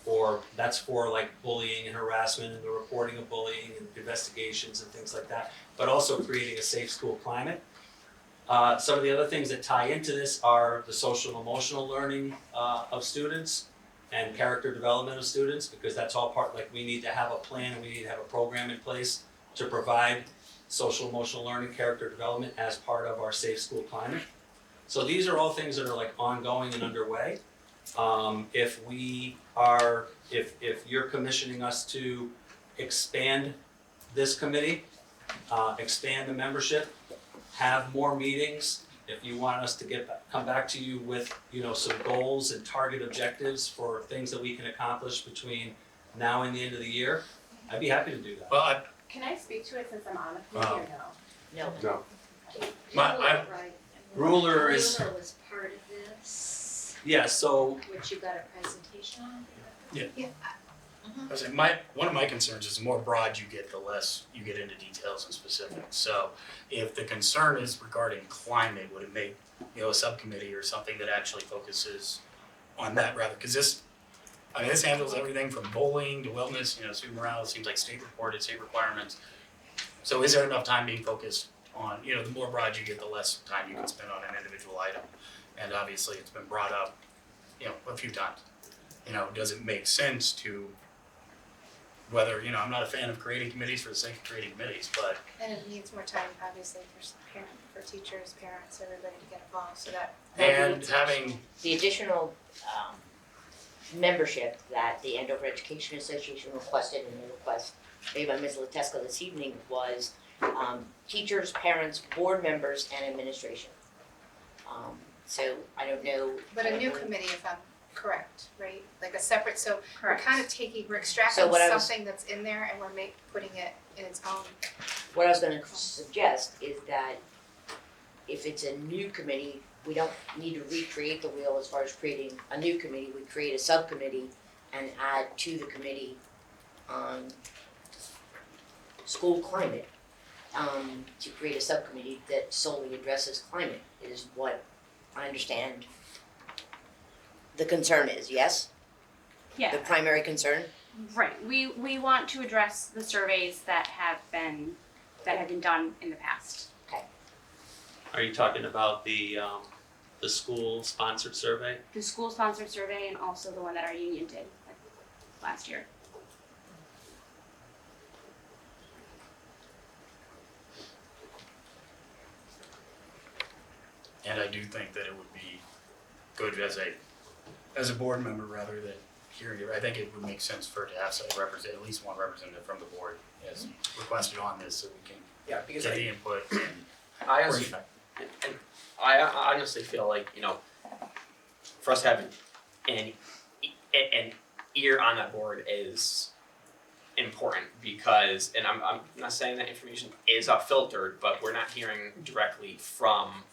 Speaker 8: Or that's for like bullying and harassment and the reporting of bullying and investigations and things like that, but also creating a safe school climate. Some of the other things that tie into this are the social and emotional learning of students and character development of students, because that's all part, like we need to have a plan and we need to have a program in place to provide social emotional learning, character development as part of our safe school climate. So these are all things that are like ongoing and underway. If you're commissioning us to expand this committee, expand the membership, have more meetings, if you want us to come back to you with, some goals and target objectives for things that we can accomplish between now and the end of the year, I'd be happy to do that.
Speaker 10: Well,
Speaker 4: Can I speak to it since I'm on the committee or no?
Speaker 1: No.
Speaker 7: Right.
Speaker 8: Ruler is,
Speaker 7: Ruler was part of this,
Speaker 8: yeah, so,
Speaker 7: which you got a presentation on.
Speaker 10: I was like, one of my concerns is the more broad you get, the less you get into details and specifics. So if the concern is regarding climate, would it make, a subcommittee or something that actually focuses on that rather? Because this handles everything from bullying to wellness, student morale, it seems like state reported, state requirements. So is there enough time being focused on, the more broad you get, the less time you can spend on an individual item? And obviously it's been brought up, a few times. Does it make sense to, whether, I'm not a fan of creating committees for the sake of creating committees, but.
Speaker 6: And it needs more time, obviously, for teachers, parents, everybody to get involved, so that.
Speaker 10: And having,
Speaker 1: The additional membership that the Andover Education Association requested, and the request made by Ms. Leteska this evening was teachers, parents, board members, and administration. So I don't know.
Speaker 6: But a new committee, if I'm correct, right? Like a separate, so we're
Speaker 4: Correct.
Speaker 6: kind of we're extracting
Speaker 1: So what I was-
Speaker 6: something that's in there and we're putting it in its own.
Speaker 1: What I was gonna suggest is that if it's a new committee, we don't need to recreate the wheel as far as creating a new committee. We create a subcommittee and add to the committee on school climate. To create a subcommittee that solely addresses climate is what I understand the concern is, yes?
Speaker 4: Yeah.
Speaker 1: The primary concern?
Speaker 4: Right, we want to address the surveys that have been done in the past.
Speaker 8: are you talking about the school sponsored survey?
Speaker 4: The school sponsored survey and also the one that our union did last year.
Speaker 10: and I do think that it would be good as a board member rather than hearing it. I think it would make sense for it to have some at least one representative from the board as requested on this, so we can
Speaker 12: Yeah, because
Speaker 10: get the input and
Speaker 12: I
Speaker 10: bring
Speaker 12: honestly,
Speaker 10: it back.
Speaker 12: and I honestly feel like, for us to have an ear on that board is important because, and I'm not saying that information is filtered, but we're not hearing directly from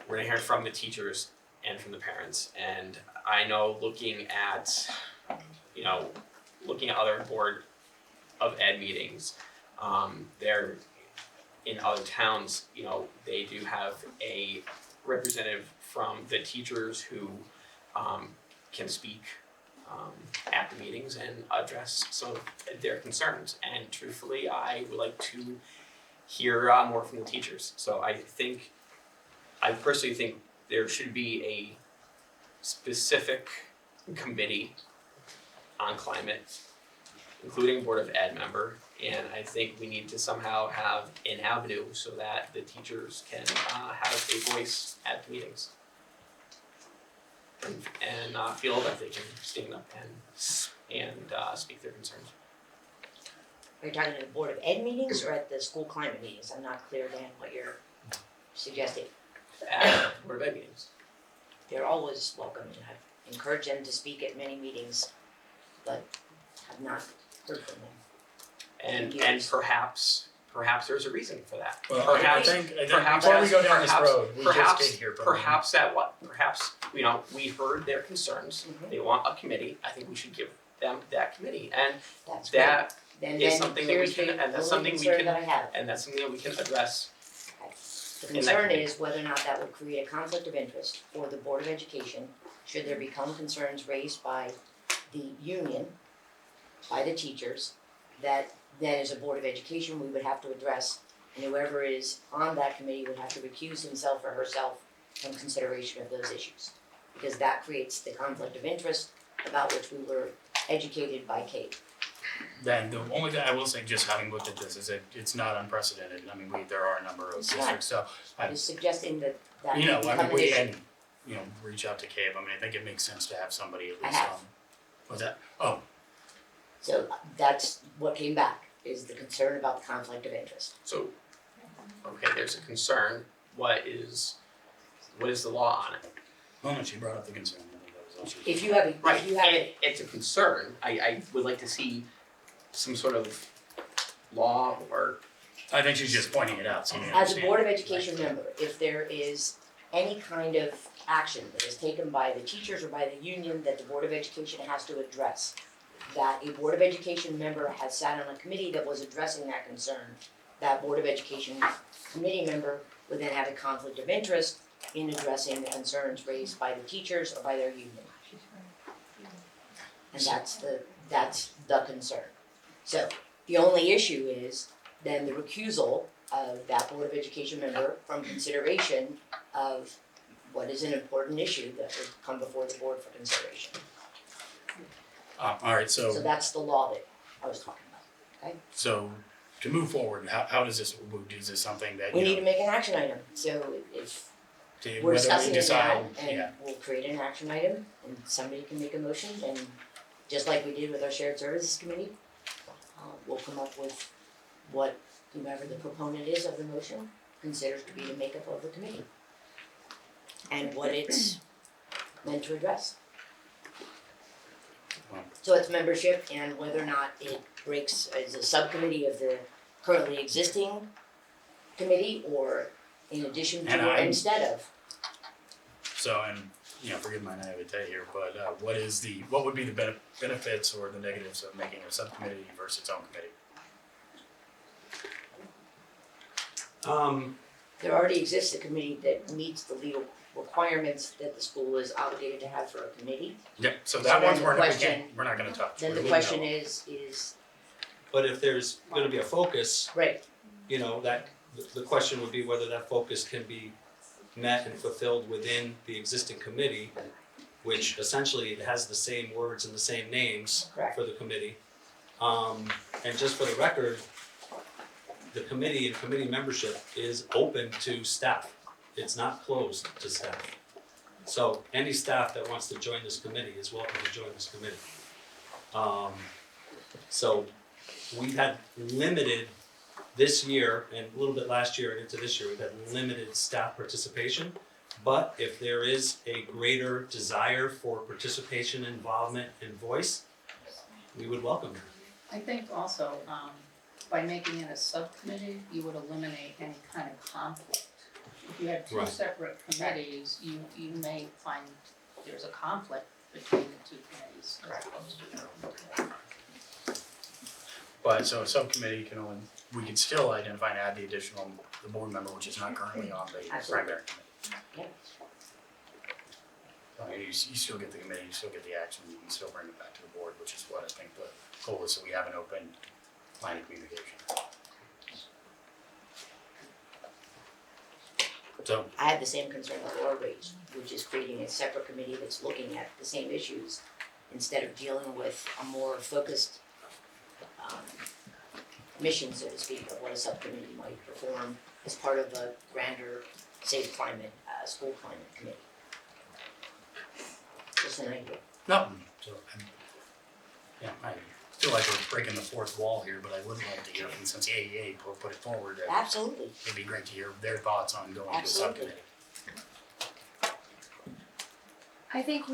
Speaker 12: the teachers and from the parents. And I know looking at other board of ed meetings, they're in other towns, they do have a representative from the teachers who can speak at the meetings and address some of their concerns. And truthfully, I would like to hear more from the teachers. So I personally think there should be a specific committee on climate, including Board of Ed member And I think we need to somehow have an avenue so that the teachers can have a voice at the meetings. And feel that they can stand up and speak their concerns.
Speaker 1: Are you talking at the Board of Ed meetings or at the school climate meetings? I'm not clear, Dan, what you're suggesting.
Speaker 12: At Board of Ed meetings.
Speaker 1: They're always welcome, and I've encouraged them to speak at many meetings, but have not heard from them.
Speaker 12: And perhaps there's a reason for that.
Speaker 10: Well, I think before we go down this road, we just did hear from them.
Speaker 12: Perhaps we heard their concerns. They want a committee. I think we should give them that committee, and
Speaker 1: That's great.
Speaker 12: that
Speaker 1: Then
Speaker 12: is something that we
Speaker 1: here's
Speaker 12: can,
Speaker 1: the
Speaker 12: and that's
Speaker 1: only
Speaker 12: something we
Speaker 1: concern
Speaker 12: can,
Speaker 1: that I have.
Speaker 12: and that's something that we can address.
Speaker 1: The
Speaker 12: in that
Speaker 1: concern
Speaker 12: committee.
Speaker 1: is whether or not that would create a conflict of interest for the Board of Education, should there become concerns raised by the union, by the teachers, that then as a Board of Education, we would have to address, and whoever is on that committee would have to recuse himself or herself from consideration of those issues. Because that creates the conflict of interest about which we were educated by Kate.
Speaker 10: Then the only thing I will say, just having looked at this, is that it's not unprecedented. I mean, there are a number of
Speaker 1: It's not.
Speaker 10: districts, so
Speaker 1: I was suggesting that that
Speaker 10: you know,
Speaker 1: would
Speaker 10: I
Speaker 1: become
Speaker 10: mean,
Speaker 1: an
Speaker 10: we
Speaker 1: issue.
Speaker 10: and reach out to Cabe. I mean, I think it makes sense to have somebody at
Speaker 1: I
Speaker 10: least.
Speaker 1: have.
Speaker 10: What's that? Oh,
Speaker 1: So that's what came back, is the concern about the conflict of interest.
Speaker 12: So, okay, there's a concern. What is the law on it?
Speaker 10: well, no, she brought up the concern. I think that was all she.
Speaker 1: If you have a, if you have a,
Speaker 12: It's a concern. I would like to see some sort of law or
Speaker 10: I think she's just pointing it out, so you
Speaker 1: as a
Speaker 10: understand.
Speaker 1: Board of Education member, if there is any kind of action that is taken by the teachers or by the union that the Board of Education has to address, that a Board of Education member has sat on a committee that was addressing that concern, that Board of Education committee member would then have a conflict of interest in addressing the concerns raised by the teachers or by their union. And that's the concern. So the only issue is then the recusal of that Board of Education member from consideration of what is an important issue that would come before the board for consideration.
Speaker 10: All right,
Speaker 1: So that's the law that I was talking about.
Speaker 10: so to move forward, how does this, is this something that,
Speaker 1: We
Speaker 10: you
Speaker 1: need
Speaker 10: know,
Speaker 1: to make an action item, so if
Speaker 10: to-
Speaker 1: we're
Speaker 10: whether we
Speaker 1: discussing it
Speaker 10: decide,
Speaker 1: now, and we'll create an action item, and somebody can make a motion, and just like we did with our shared services committee, we'll come up with what whomever the proponent is of the motion considers to be the makeup of the committee. And what it's meant to address. So it's membership and whether or not it breaks as a subcommittee of the currently existing committee or in addition to
Speaker 10: And
Speaker 1: or
Speaker 10: I'm-
Speaker 1: instead of.
Speaker 10: So, and, forgive my naivete here, but what would be the benefits or the negatives of making a subcommittee versus its own committee?
Speaker 1: There already exists a committee that meets the legal requirements that the school is obligated to have for a committee.
Speaker 10: Yeah, so
Speaker 1: So
Speaker 10: that
Speaker 1: then
Speaker 10: one's
Speaker 1: the
Speaker 10: we're
Speaker 1: question-
Speaker 10: not gonna touch.
Speaker 1: Then
Speaker 10: We
Speaker 1: the
Speaker 10: wouldn't
Speaker 1: question
Speaker 10: know.
Speaker 1: is,
Speaker 8: But if there's gonna be a focus,
Speaker 1: right,
Speaker 8: that, the question would be whether that focus can be met and fulfilled within the existing committee, which essentially has the same words and the same names
Speaker 1: correct.
Speaker 8: for the committee. And just for the record, the committee and committee membership is open to staff. It's not closed to staff. So any staff that wants to join this committee is welcome to join this committee. So we had limited this year and a little bit last year and into this year, we've had limited staff participation. But if there is a greater desire for participation, involvement, and voice, we would welcome it.
Speaker 11: I think also, by making it a subcommittee, you would eliminate any kind of conflict. If you have two
Speaker 8: Right.
Speaker 11: separate committees, you may find there's a conflict between the two committees as opposed to one.
Speaker 10: But so a subcommittee can only, we could still identify and add the board member, which is not currently on the
Speaker 1: Absolutely.
Speaker 10: primary committee. I mean, you still get the committee, you still get the action, you can still bring it back to the board, which is what I think the goal is, so we have an open line of communication. So,
Speaker 1: I had the same concern that Laura raised, which is creating a separate committee that's looking at the same issues instead of dealing with a more focused mission, so to speak, of what a subcommittee might perform as part of a grander safe climate, school climate committee. Just an idea.
Speaker 10: No, so, I feel like we're breaking the fourth wall here, but I would like to hear from, since the AEA put it forward, that
Speaker 1: Absolutely.
Speaker 10: it'd be great to hear their thoughts on going to a
Speaker 1: Absolutely.
Speaker 10: subcommittee.
Speaker 4: I think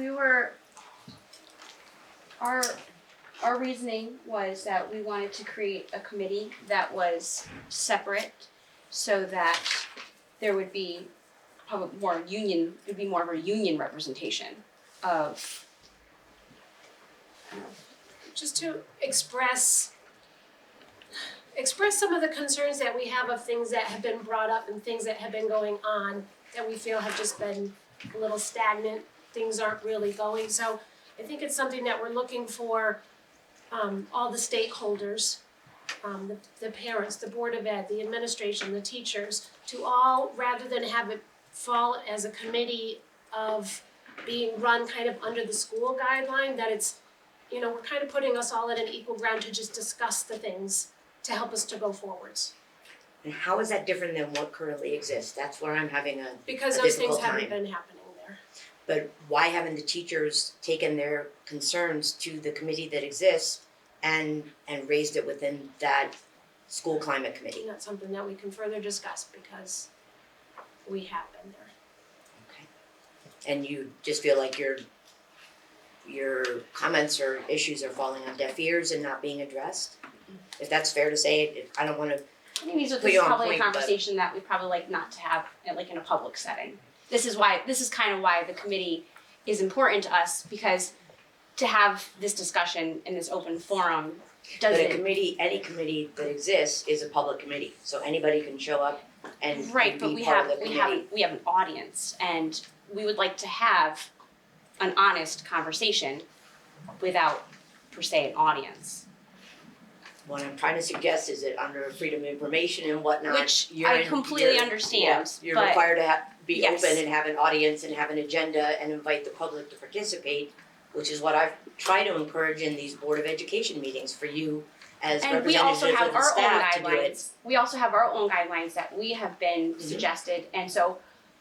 Speaker 4: our reasoning was that we wanted to create a committee that was separate so that there would be probably more of a union representation of
Speaker 13: just to express some of the concerns that we have of things that have been brought up and things that have been going on that we feel have just been a little stagnant, things aren't really going. So I think it's something that we're looking for all the stakeholders, the parents, the Board of Ed, the administration, the teachers, to all, rather than have it fall as a committee of being run kind of under the school guideline, that it's, you know, we're kind of putting us all at an equal ground to just discuss the things to help us to go forwards.
Speaker 1: And how is that different than what currently exists? That's where I'm having a
Speaker 13: Because
Speaker 1: A
Speaker 13: those things
Speaker 1: difficult
Speaker 13: haven't
Speaker 1: time.
Speaker 13: been happening there.
Speaker 1: But why haven't the teachers taken their concerns to the committee that exists and raised it within that school climate committee?
Speaker 13: And that's something that we can further discuss because we have been there.
Speaker 1: Okay. And you just feel like your comments or issues are falling on deaf ears and not being addressed? If that's fair to say, I don't wanna,
Speaker 4: I think this
Speaker 1: Put
Speaker 4: is
Speaker 1: you on
Speaker 4: probably
Speaker 1: point,
Speaker 4: a
Speaker 1: but-
Speaker 4: conversation that we probably like not to have like in a public setting. This is kind of why the committee is important to us, because to have this discussion in this open forum
Speaker 1: but
Speaker 4: doesn't.
Speaker 1: any committee that exists is a public committee, so anybody can show up and
Speaker 4: Right, but
Speaker 1: be
Speaker 4: we
Speaker 1: part
Speaker 4: have
Speaker 1: of the committee.
Speaker 4: we have an audience, and we would like to have an honest conversation without per se an audience.
Speaker 1: What I'm trying to suggest is that under freedom of information and whatnot,
Speaker 4: Which
Speaker 1: you're
Speaker 4: I
Speaker 1: in-
Speaker 4: completely
Speaker 1: you're-
Speaker 4: understand,
Speaker 1: yeah, you're
Speaker 4: but-
Speaker 1: required to be
Speaker 4: Yes.
Speaker 1: open and have an audience and have an agenda and invite the public to participate, which is what I've tried to encourage in these Board of Education meetings for you as
Speaker 4: And we
Speaker 1: representatives
Speaker 4: also
Speaker 1: of
Speaker 4: have
Speaker 1: the
Speaker 4: our own
Speaker 1: staff to do it.
Speaker 4: guidelines. We also have our own guidelines that we have been suggested, and so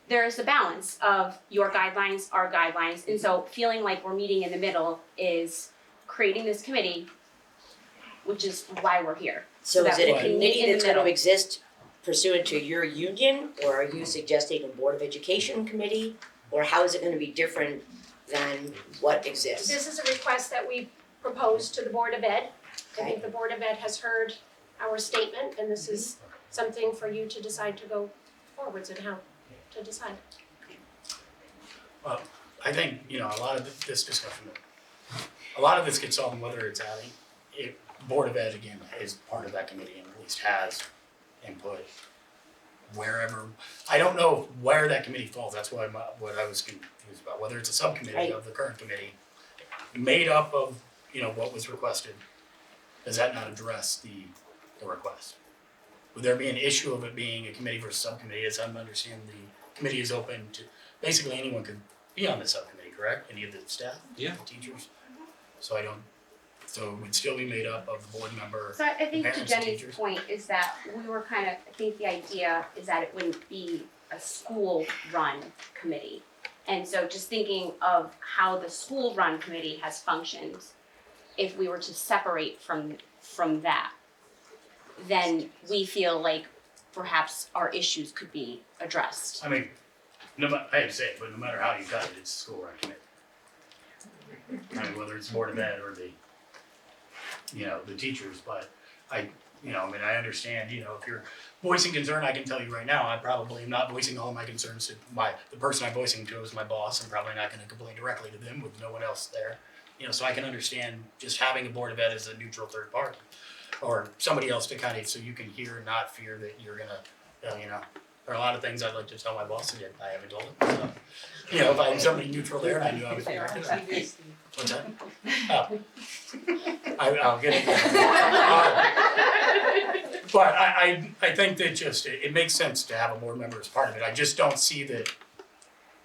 Speaker 4: there is the balance of your guidelines, our guidelines, and so feeling like we're meeting in the middle is creating this committee, which is why we're here.
Speaker 1: So is
Speaker 4: that
Speaker 1: it a
Speaker 4: we can meet
Speaker 1: committee
Speaker 4: in the
Speaker 1: that's gonna
Speaker 4: middle.
Speaker 1: exist pursuant to your union, or are you suggesting a Board of Education committee? Or how is it gonna be different than what exists?
Speaker 13: This is a request that we proposed to the Board of Ed. I
Speaker 1: Okay.
Speaker 13: think the Board of Ed has heard our statement, and this is something for you to decide to go forwards and how to decide.
Speaker 10: Well, I think, a lot of this discussion, a lot of this gets solved whether it's adding, Board of Ed again is part of that committee and at least has input wherever, I don't know where that committee falls, that's what I was confused about, whether it's a subcommittee
Speaker 1: Right.
Speaker 10: of the current committee made up of, what was requested, does that not address the request? Would there be an issue of it being a committee versus subcommittee? As I'm understanding, the committee is open to, basically anyone could be on the subcommittee, correct? Any of the staff?
Speaker 8: Yeah.
Speaker 10: The teachers? So it would still be made up of the board member.
Speaker 4: So I think to
Speaker 10: Parents and
Speaker 4: Jenny's
Speaker 10: teachers.
Speaker 4: point is that we were I think the idea is that it wouldn't be a school-run committee. And so just thinking of how the school-run committee has functioned, if we were to separate from that, then we feel like perhaps our issues could be addressed.
Speaker 10: I mean, I hate to say it, but no matter how you cut it, it's a school run committee. I mean, whether it's Board of Ed or the teachers, but I understand, if you're voicing concern, I can tell you right now, I probably am not voicing all my concerns to the person I'm voicing to is my boss. I'm probably not gonna complain directly to them with no one else there. So I can understand just having a Board of Ed as a neutral third party or somebody else to so you can hear and not fear that you're gonna, there are a lot of things I'd like to tell my boss and yet I haven't told him. So, if I had somebody neutral there and I knew I was directed. What's that? Oh. I'll get it. But I think that it makes sense to have a board member as part of it. I just don't see that.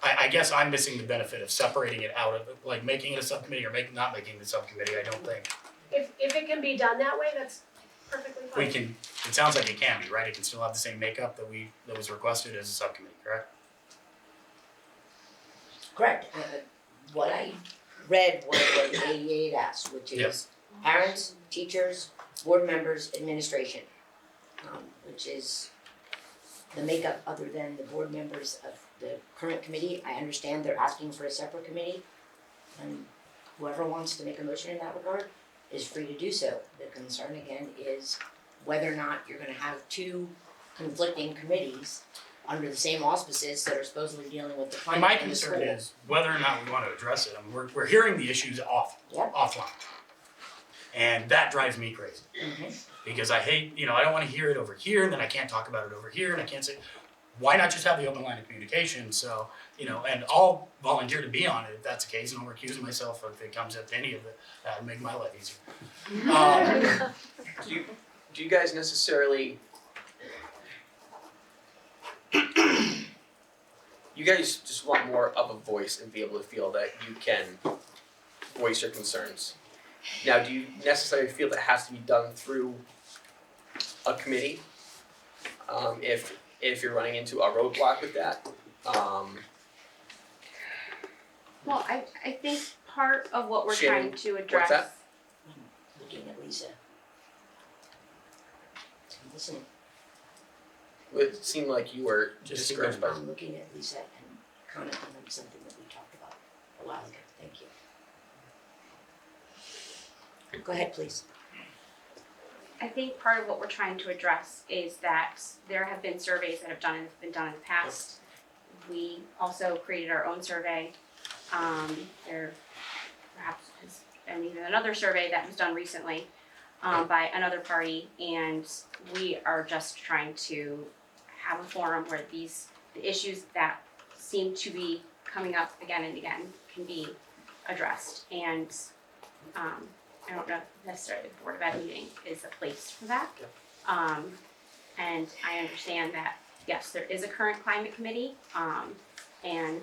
Speaker 10: I guess I'm missing the benefit of separating it out of it, like making it a subcommittee or not making it a subcommittee. I don't think.
Speaker 13: If it can be done that way,
Speaker 6: perfectly fine.
Speaker 10: We can, it sounds like it can be, right? It can still have the same makeup that was requested as a subcommittee, correct?
Speaker 1: Correct. What I read was what the AEA asked, which is parents, teachers, board members, administration, which is the makeup other than the board members of the current committee. I understand they're asking for a separate committee, and whoever wants to make a motion in that regard is free to do so. The concern again is whether or not you're gonna have two conflicting committees under the same auspices that are supposedly dealing with the
Speaker 10: And my
Speaker 1: climate in the school.
Speaker 10: concern is whether or not we want to address it. I mean, we're hearing the issues offline. And that drives me crazy. Because I hate, I don't want to hear it over here, and then I can't talk about it over here, and I can't say, why not just have the open line of communication? So, and I'll volunteer to be on it if that's the case, and I'll recuse myself if it comes up to any of it. That would make my life easier.
Speaker 12: Do you guys necessarily? You guys just want more of a voice and be able to feel that you can voice your concerns. Now, do you necessarily feel that has to be done through a committee? If you're running into a roadblock with that?
Speaker 4: Well, I think part of what we're
Speaker 12: Shannon,
Speaker 4: trying to address.
Speaker 12: what's that?
Speaker 1: Looking at Lisa. Listen,
Speaker 12: It seemed like you were
Speaker 10: Just
Speaker 12: discouraged by.
Speaker 1: I'm looking at Lisa and commenting on something that we talked about a while ago. Thank you. Go ahead, please.
Speaker 4: I think part of what we're trying to address is that there have been surveys that have been done in the past. We also created our own survey. There perhaps has been even another survey that was done recently by another party, and we are just trying to have a forum where the issues that seem to be coming up again and again can be addressed. And I don't know if necessarily the Board of Ed meeting is the place for that. And I understand that, yes, there is a current climate committee, and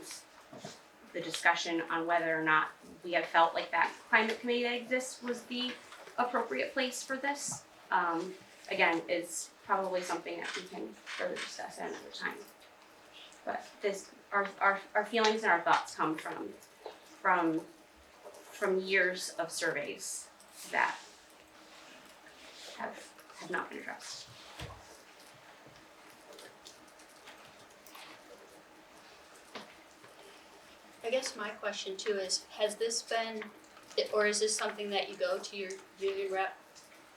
Speaker 4: the discussion on whether or not we have felt like that climate committee that exists was the appropriate place for this, again, is probably something that we can further discuss at another time. But our feelings and our thoughts come from years of surveys that have not been addressed.
Speaker 14: I guess my question too is, has this been, or is this something that you go to your union rep,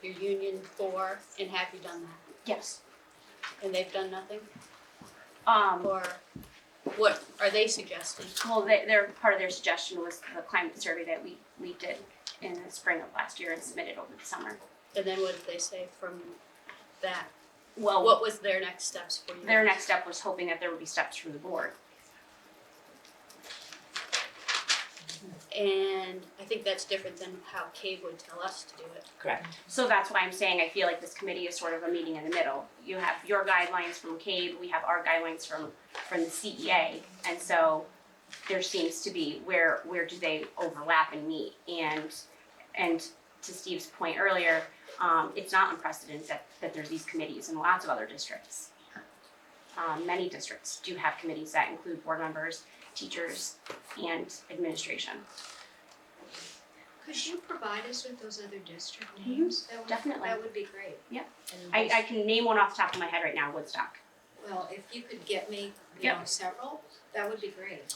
Speaker 14: your union for, and have you done that?
Speaker 4: Yes.
Speaker 14: And they've done nothing?
Speaker 4: Um,
Speaker 14: Or what are they suggesting?
Speaker 4: well, their part of their suggestion was the climate survey that we did in the spring of last year and submitted over the summer.
Speaker 14: And then what did they say from that?
Speaker 4: Well,
Speaker 14: What was their next steps for you?
Speaker 4: their next step was hoping that there would be steps from the board.
Speaker 14: And I think that's different than how CAVE would tell us to do it.
Speaker 1: Correct.
Speaker 4: So that's why I'm saying I feel like this committee is sort of a meeting in the middle. You have your guidelines from CAVE, we have our guidelines from the CEA, and so there seems to be where do they overlap and meet, and to Steve's point earlier, it's not unprecedented that there's these committees in lots of other districts. Many districts do have committees that include board members, teachers, and administration.
Speaker 14: Could you provide us with those other district names?
Speaker 4: Definitely.
Speaker 14: That would be great.
Speaker 4: Yeah.
Speaker 14: And
Speaker 4: I can name one off the top of my head right now, Woodstock.
Speaker 14: well, if you could get me,
Speaker 4: Yeah.
Speaker 14: several, that would be great.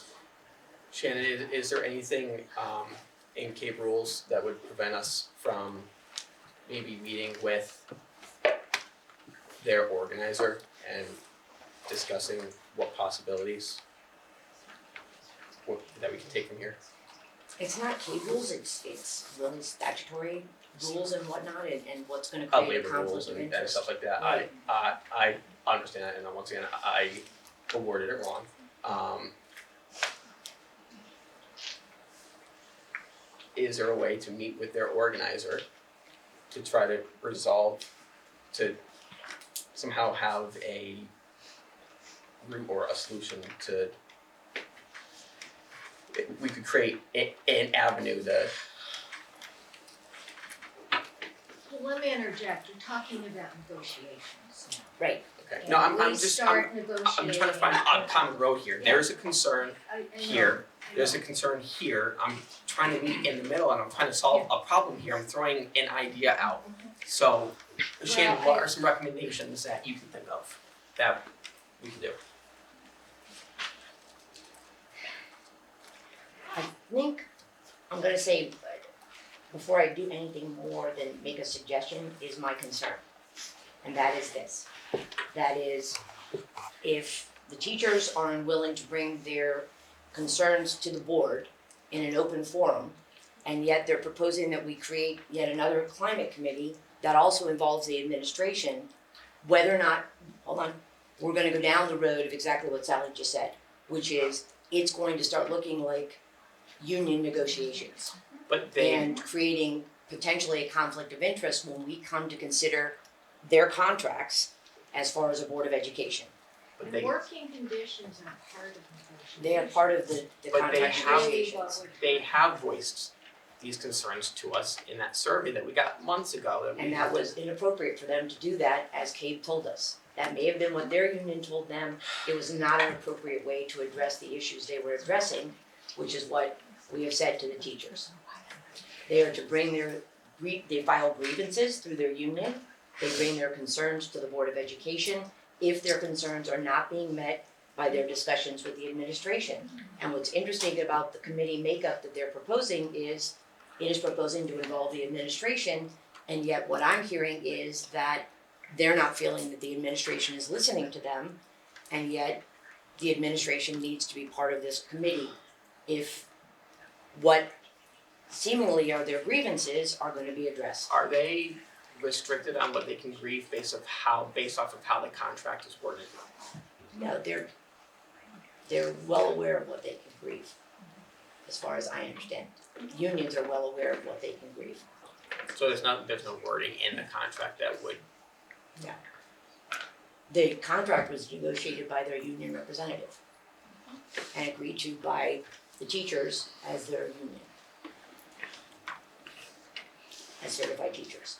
Speaker 12: Shannon, is there anything in CAPE rules that would prevent us from maybe meeting with their organizer and discussing what possibilities that we can take from here?
Speaker 1: It's not key rules, it's really statutory rules and whatnot, and what's gonna
Speaker 12: Of
Speaker 1: create a
Speaker 12: labor
Speaker 1: conflict
Speaker 12: rules
Speaker 1: of
Speaker 12: and
Speaker 1: interest.
Speaker 12: stuff like that.
Speaker 1: Right.
Speaker 12: I understand that, and once again, I awarded it wrong. Is there a way to meet with their organizer to try to resolve, to somehow have a route or a solution to, we could create an avenue to
Speaker 7: let me interject, you're talking about negotiations.
Speaker 1: Right.
Speaker 12: Okay. No, I'm
Speaker 7: We
Speaker 12: just,
Speaker 7: start negotiating.
Speaker 12: I'm trying to find a common road here. There's a concern
Speaker 7: I know,
Speaker 12: here,
Speaker 7: I
Speaker 12: there's
Speaker 7: know.
Speaker 12: a concern here. I'm trying to meet in the middle and I'm trying to solve a problem here. I'm throwing an idea out. So, Shannon,
Speaker 7: Well,
Speaker 12: what are some recommendations that you can think of that we can do?
Speaker 1: I think I'm gonna say, before I do anything more than make a suggestion, is my concern. And that is this, that is, if the teachers are unwilling to bring their concerns to the board in an open forum, and yet they're proposing that we create yet another climate committee that also involves the administration, whether or not, hold on, we're gonna go down the road of exactly what Sally just said, which is, it's going to start looking like union negotiations
Speaker 12: But they,
Speaker 1: and creating potentially a conflict of interest when we come to consider their contracts as far as a Board of Education.
Speaker 12: but
Speaker 7: And
Speaker 12: they,
Speaker 7: working conditions are part of negotiations.
Speaker 1: They are part of the
Speaker 12: but they
Speaker 1: contract
Speaker 12: have,
Speaker 1: negotiations.
Speaker 12: they have voiced these concerns to us in that survey that we got months ago that we
Speaker 1: And that was inappropriate for them to do that, as Kate told us. That may have been what their union told them. It was not an appropriate way to address the issues they were addressing, which is what we have said to the teachers. They are to bring they file grievances through their union. They bring their concerns to the Board of Education if their concerns are not being met by their discussions with the administration. And what's interesting about the committee makeup that they're proposing is, it is proposing to involve the administration, and yet what I'm hearing is that they're not feeling that the administration is listening to them, and yet the administration needs to be part of this committee if what seemingly are their grievances are going to be addressed.
Speaker 12: Are they restricted on what they can grieve based off of how the contract is worded?
Speaker 1: No, they're well aware of what they can grieve, as far as I understand. Unions are well aware of what they can grieve.
Speaker 12: So there's no wording in the contract that would,
Speaker 1: The contract was negotiated by their union representative and agreed to by the teachers as their union, as certified teachers.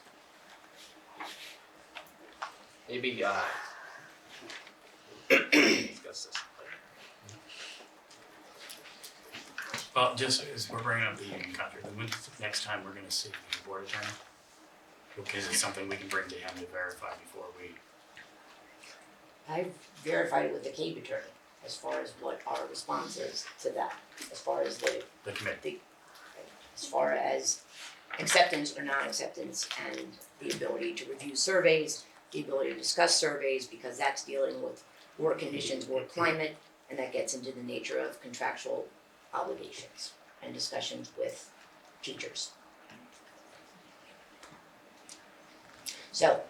Speaker 12: maybe, discuss this.
Speaker 10: Well, just as we're bringing up the union contract, the next time we're gonna see the board attorney, because it's something we can bring to him to verify before we.
Speaker 1: I've verified it with the CABE attorney as far as what our response is to that, as far as
Speaker 10: The committee.
Speaker 1: as far as acceptance or non-acceptance and the ability to review surveys, the ability to discuss surveys, because that's dealing with work conditions, work climate, and that gets into the nature of contractual obligations and discussions with teachers. So,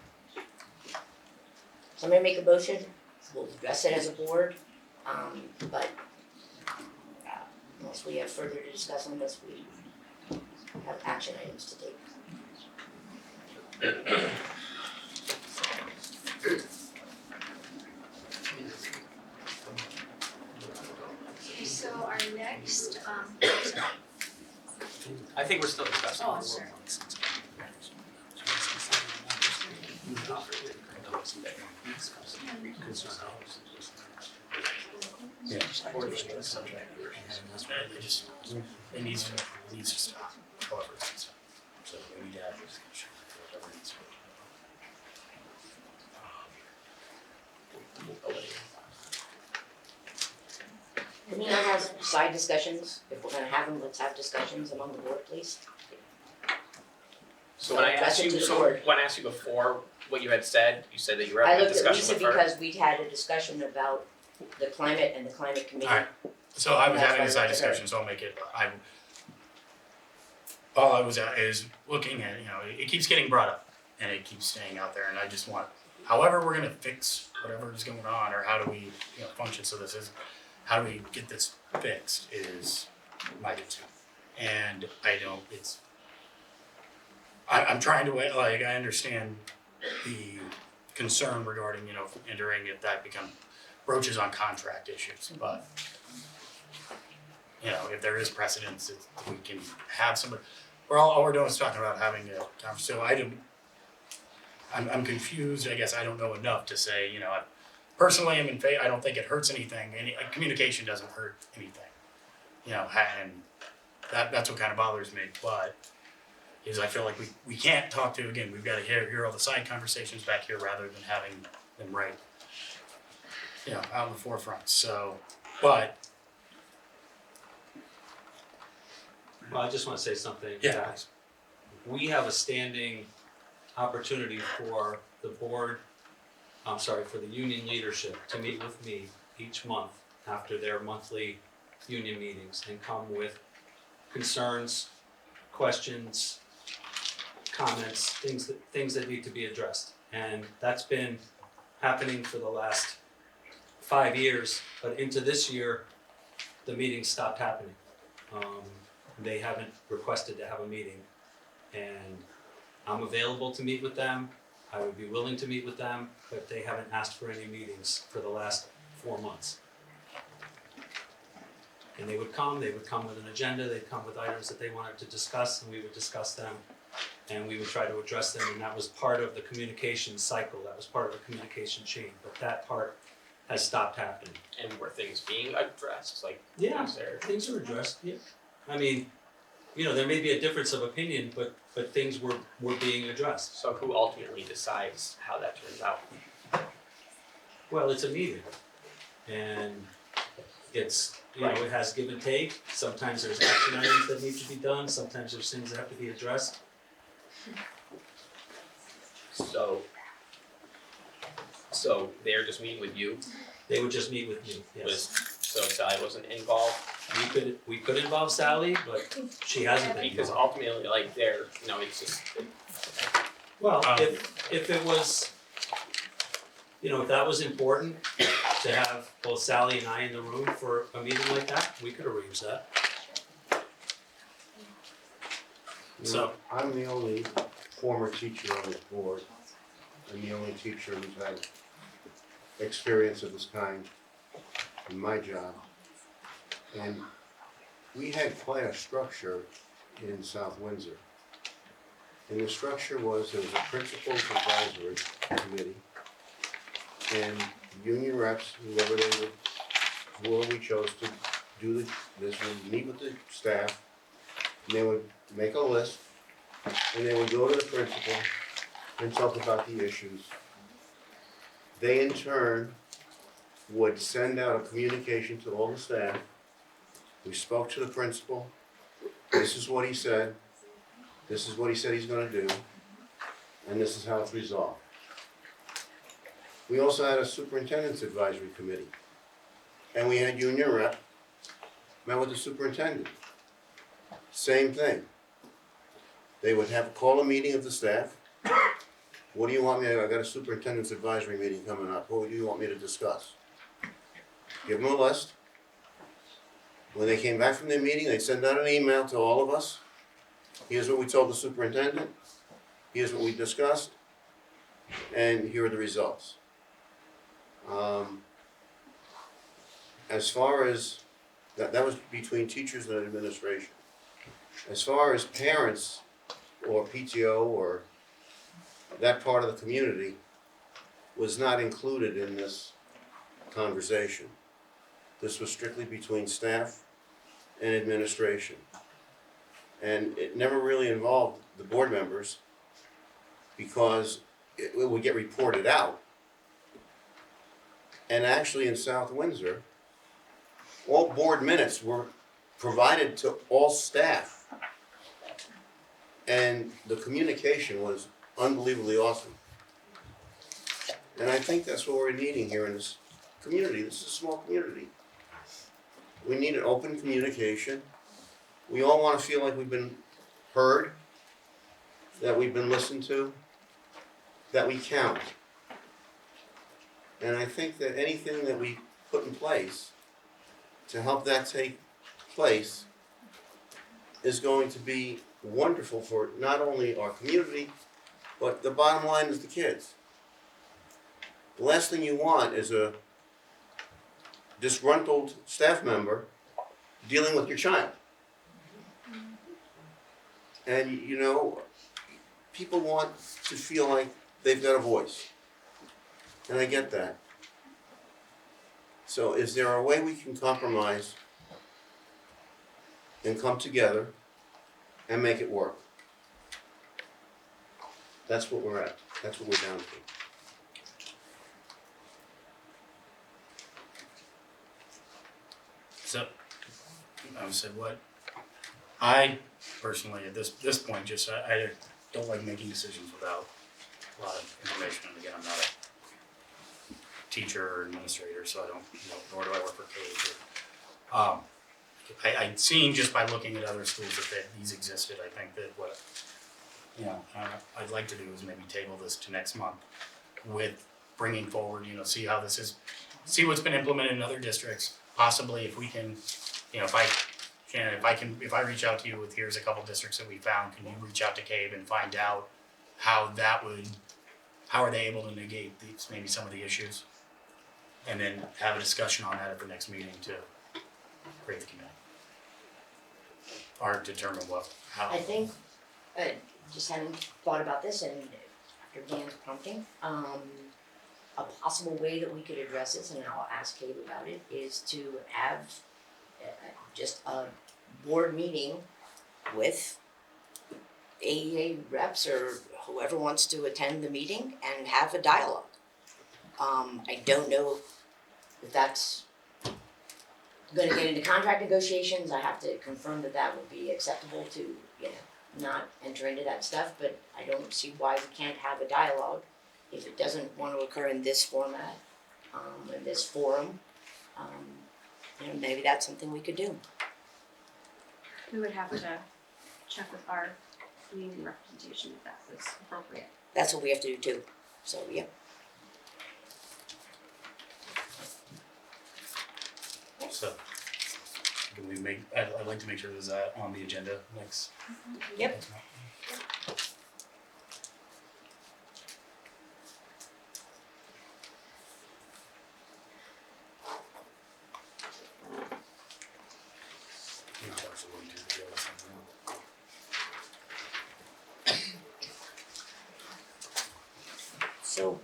Speaker 1: somebody make a motion, we'll address it as a board, but unless we have further to discuss, unless we have action items to take.
Speaker 7: So our next,
Speaker 12: I think we're still discussing.
Speaker 7: Oh, I'm sorry.
Speaker 10: Yeah. It needs to stop, however it's gonna stop. So we need to have this discussion, whatever needs to
Speaker 1: Can we not have side discussions? If we're gonna have them, let's have discussions among the board, please.
Speaker 12: So when I
Speaker 1: address
Speaker 12: asked
Speaker 1: it
Speaker 12: you,
Speaker 1: to the
Speaker 12: so
Speaker 1: board.
Speaker 12: when I asked you before, what you had said, you said that you were
Speaker 1: I
Speaker 12: having a
Speaker 1: looked at
Speaker 12: discussion
Speaker 1: Lisa
Speaker 12: with her.
Speaker 1: because we'd had a discussion about the climate and the climate committee.
Speaker 10: Alright. So I was
Speaker 1: That's
Speaker 10: having
Speaker 1: why
Speaker 10: a
Speaker 1: I
Speaker 10: side
Speaker 1: looked at her.
Speaker 10: discussion, so I'll make it, all I was at is looking at, it keeps getting brought up and it keeps staying out there and I just want, however we're gonna fix whatever is going on or how do we, function so this is, how do we get this fixed is my concern. And I'm trying to, I understand the concern regarding, entering if that broaches on contract issues, but if there is precedence, we can have somebody, all we're doing is talking about having a conversation. So I'm confused, I guess I don't know enough to say, you know, personally I'm in favor, I don't think it hurts anything, communication doesn't hurt anything. You know, and that's what kind of bothers me, but is I feel like we can't talk to, again, we've gotta hear all the side conversations back here rather than having them right, you know, out in the forefront, so, but,
Speaker 8: Well, I just wanna say something.
Speaker 10: yeah,
Speaker 8: that
Speaker 10: please.
Speaker 8: We have a standing opportunity for the board, for the union leadership to meet with me each month after their monthly union meetings and come with concerns, questions, comments, things that need to be addressed. And that's been happening for the last 5 years, but into this year, the meetings stopped happening. They haven't requested to have a meeting, and I'm available to meet with them. I would be willing to meet with them, but they haven't asked for any meetings for the last 4 months. And they would come with an agenda, they'd come with items that they wanted to discuss, and we would discuss them, and we would try to address them, and that was part of the communication cycle, that was part of the communication chain, but that part has stopped happening.
Speaker 12: And were things being addressed, like,
Speaker 8: Yeah,
Speaker 12: was there?
Speaker 8: things are addressed, yeah. I mean, you know, there may be a difference of opinion, but things were being addressed.
Speaker 12: So who ultimately decides how that turns out?
Speaker 8: Well, it's a meeting, and it's, you know, it has give and take. Sometimes there's action items that need to be done, sometimes there's things that have to be addressed.
Speaker 12: So they're just meeting with you?
Speaker 8: They would just meet with me, yes.
Speaker 12: So Sally wasn't involved?
Speaker 8: We could involve Sally, but she hasn't been
Speaker 12: Because
Speaker 8: involved.
Speaker 12: ultimately, like, they're, you know, it's just,
Speaker 8: Well, if it was, you know, if that was important to have both Sally and I in the room for a meeting like that, we could arrange that. So,
Speaker 9: I'm the only former teacher on this board, and the only teacher who's had experience of this kind in my job. And we had quite a structure in South Windsor. And the structure was, there was a principal's advisory committee, and union reps, whoever we chose to do this would meet with the staff, and they would make a list, and they would go to the principal and talk about the issues. They in turn would send out a communication to all the staff. We spoke to the principal, this is what he said, this is what he said he's gonna do, and this is how it's resolved. We also had a superintendent's advisory committee, and we had union rep, met with the superintendent. Same thing. They would call a meeting of the staff. What do you want me, I got a superintendent's advisory meeting coming up, what do you want me to discuss? Give them a list. When they came back from their meeting, they'd send out an email to all of us. Here's what we told the superintendent, here's what we discussed, and here are the results. As far as, that was between teachers and administration. As far as parents or PTO or that part of the community was not included in this conversation. This was strictly between staff and administration. And it never really involved the board members because it would get reported out. And actually in South Windsor, all board minutes were provided to all staff. And the communication was unbelievably awesome. And I think that's what we're needing here in this community. This is a small community. We need an open communication. We all want to feel like we've been heard, that we've been listened to, that we count. And I think that anything that we put in place to help that take place is going to be wonderful for not only our community, but the bottom line is the kids. The last thing you want is a disgruntled staff member dealing with your child. And you know, people want to feel like they've got a voice. And I get that. So is there a way we can compromise and come together and make it work? That's what we're at. That's what we're down to.
Speaker 10: So, I said what? I personally, at this point, just, I don't like making decisions without a lot of information. And again, I'm not a teacher or administrator, so I don't, nor do I work for Cage. I'd seen just by looking at other schools that these existed. I think that what, I'd like to do is maybe table this to next month with bringing forward, see how this is, see what's been implemented in other districts. Possibly if we can, if I reach out to you with here's a couple districts that we found, can you reach out to CABE and find out how are they able to negate maybe some of the issues? And then have a discussion on that at the next meeting to create the committee. Or determine how.
Speaker 1: I think, just having thought about this and after Dan's prompting, a possible way that we could address this, and I'll ask Kate about it, is to have just a board meeting with AEA reps or whoever wants to attend the meeting and have a dialogue. I don't know if that's gonna get into contract negotiations. I have to confirm that that would be acceptable to, not enter into that stuff, but I don't see why we can't have a dialogue. If it doesn't want to occur in this format, in this forum, maybe that's something we could do.
Speaker 4: We would have to check with our union representation if that was appropriate.
Speaker 1: That's what we have to do too, so, yeah.
Speaker 10: So, can we I'd like to make sure there's that on the agenda next.
Speaker 1: Yep.
Speaker 10: next month.
Speaker 1: So,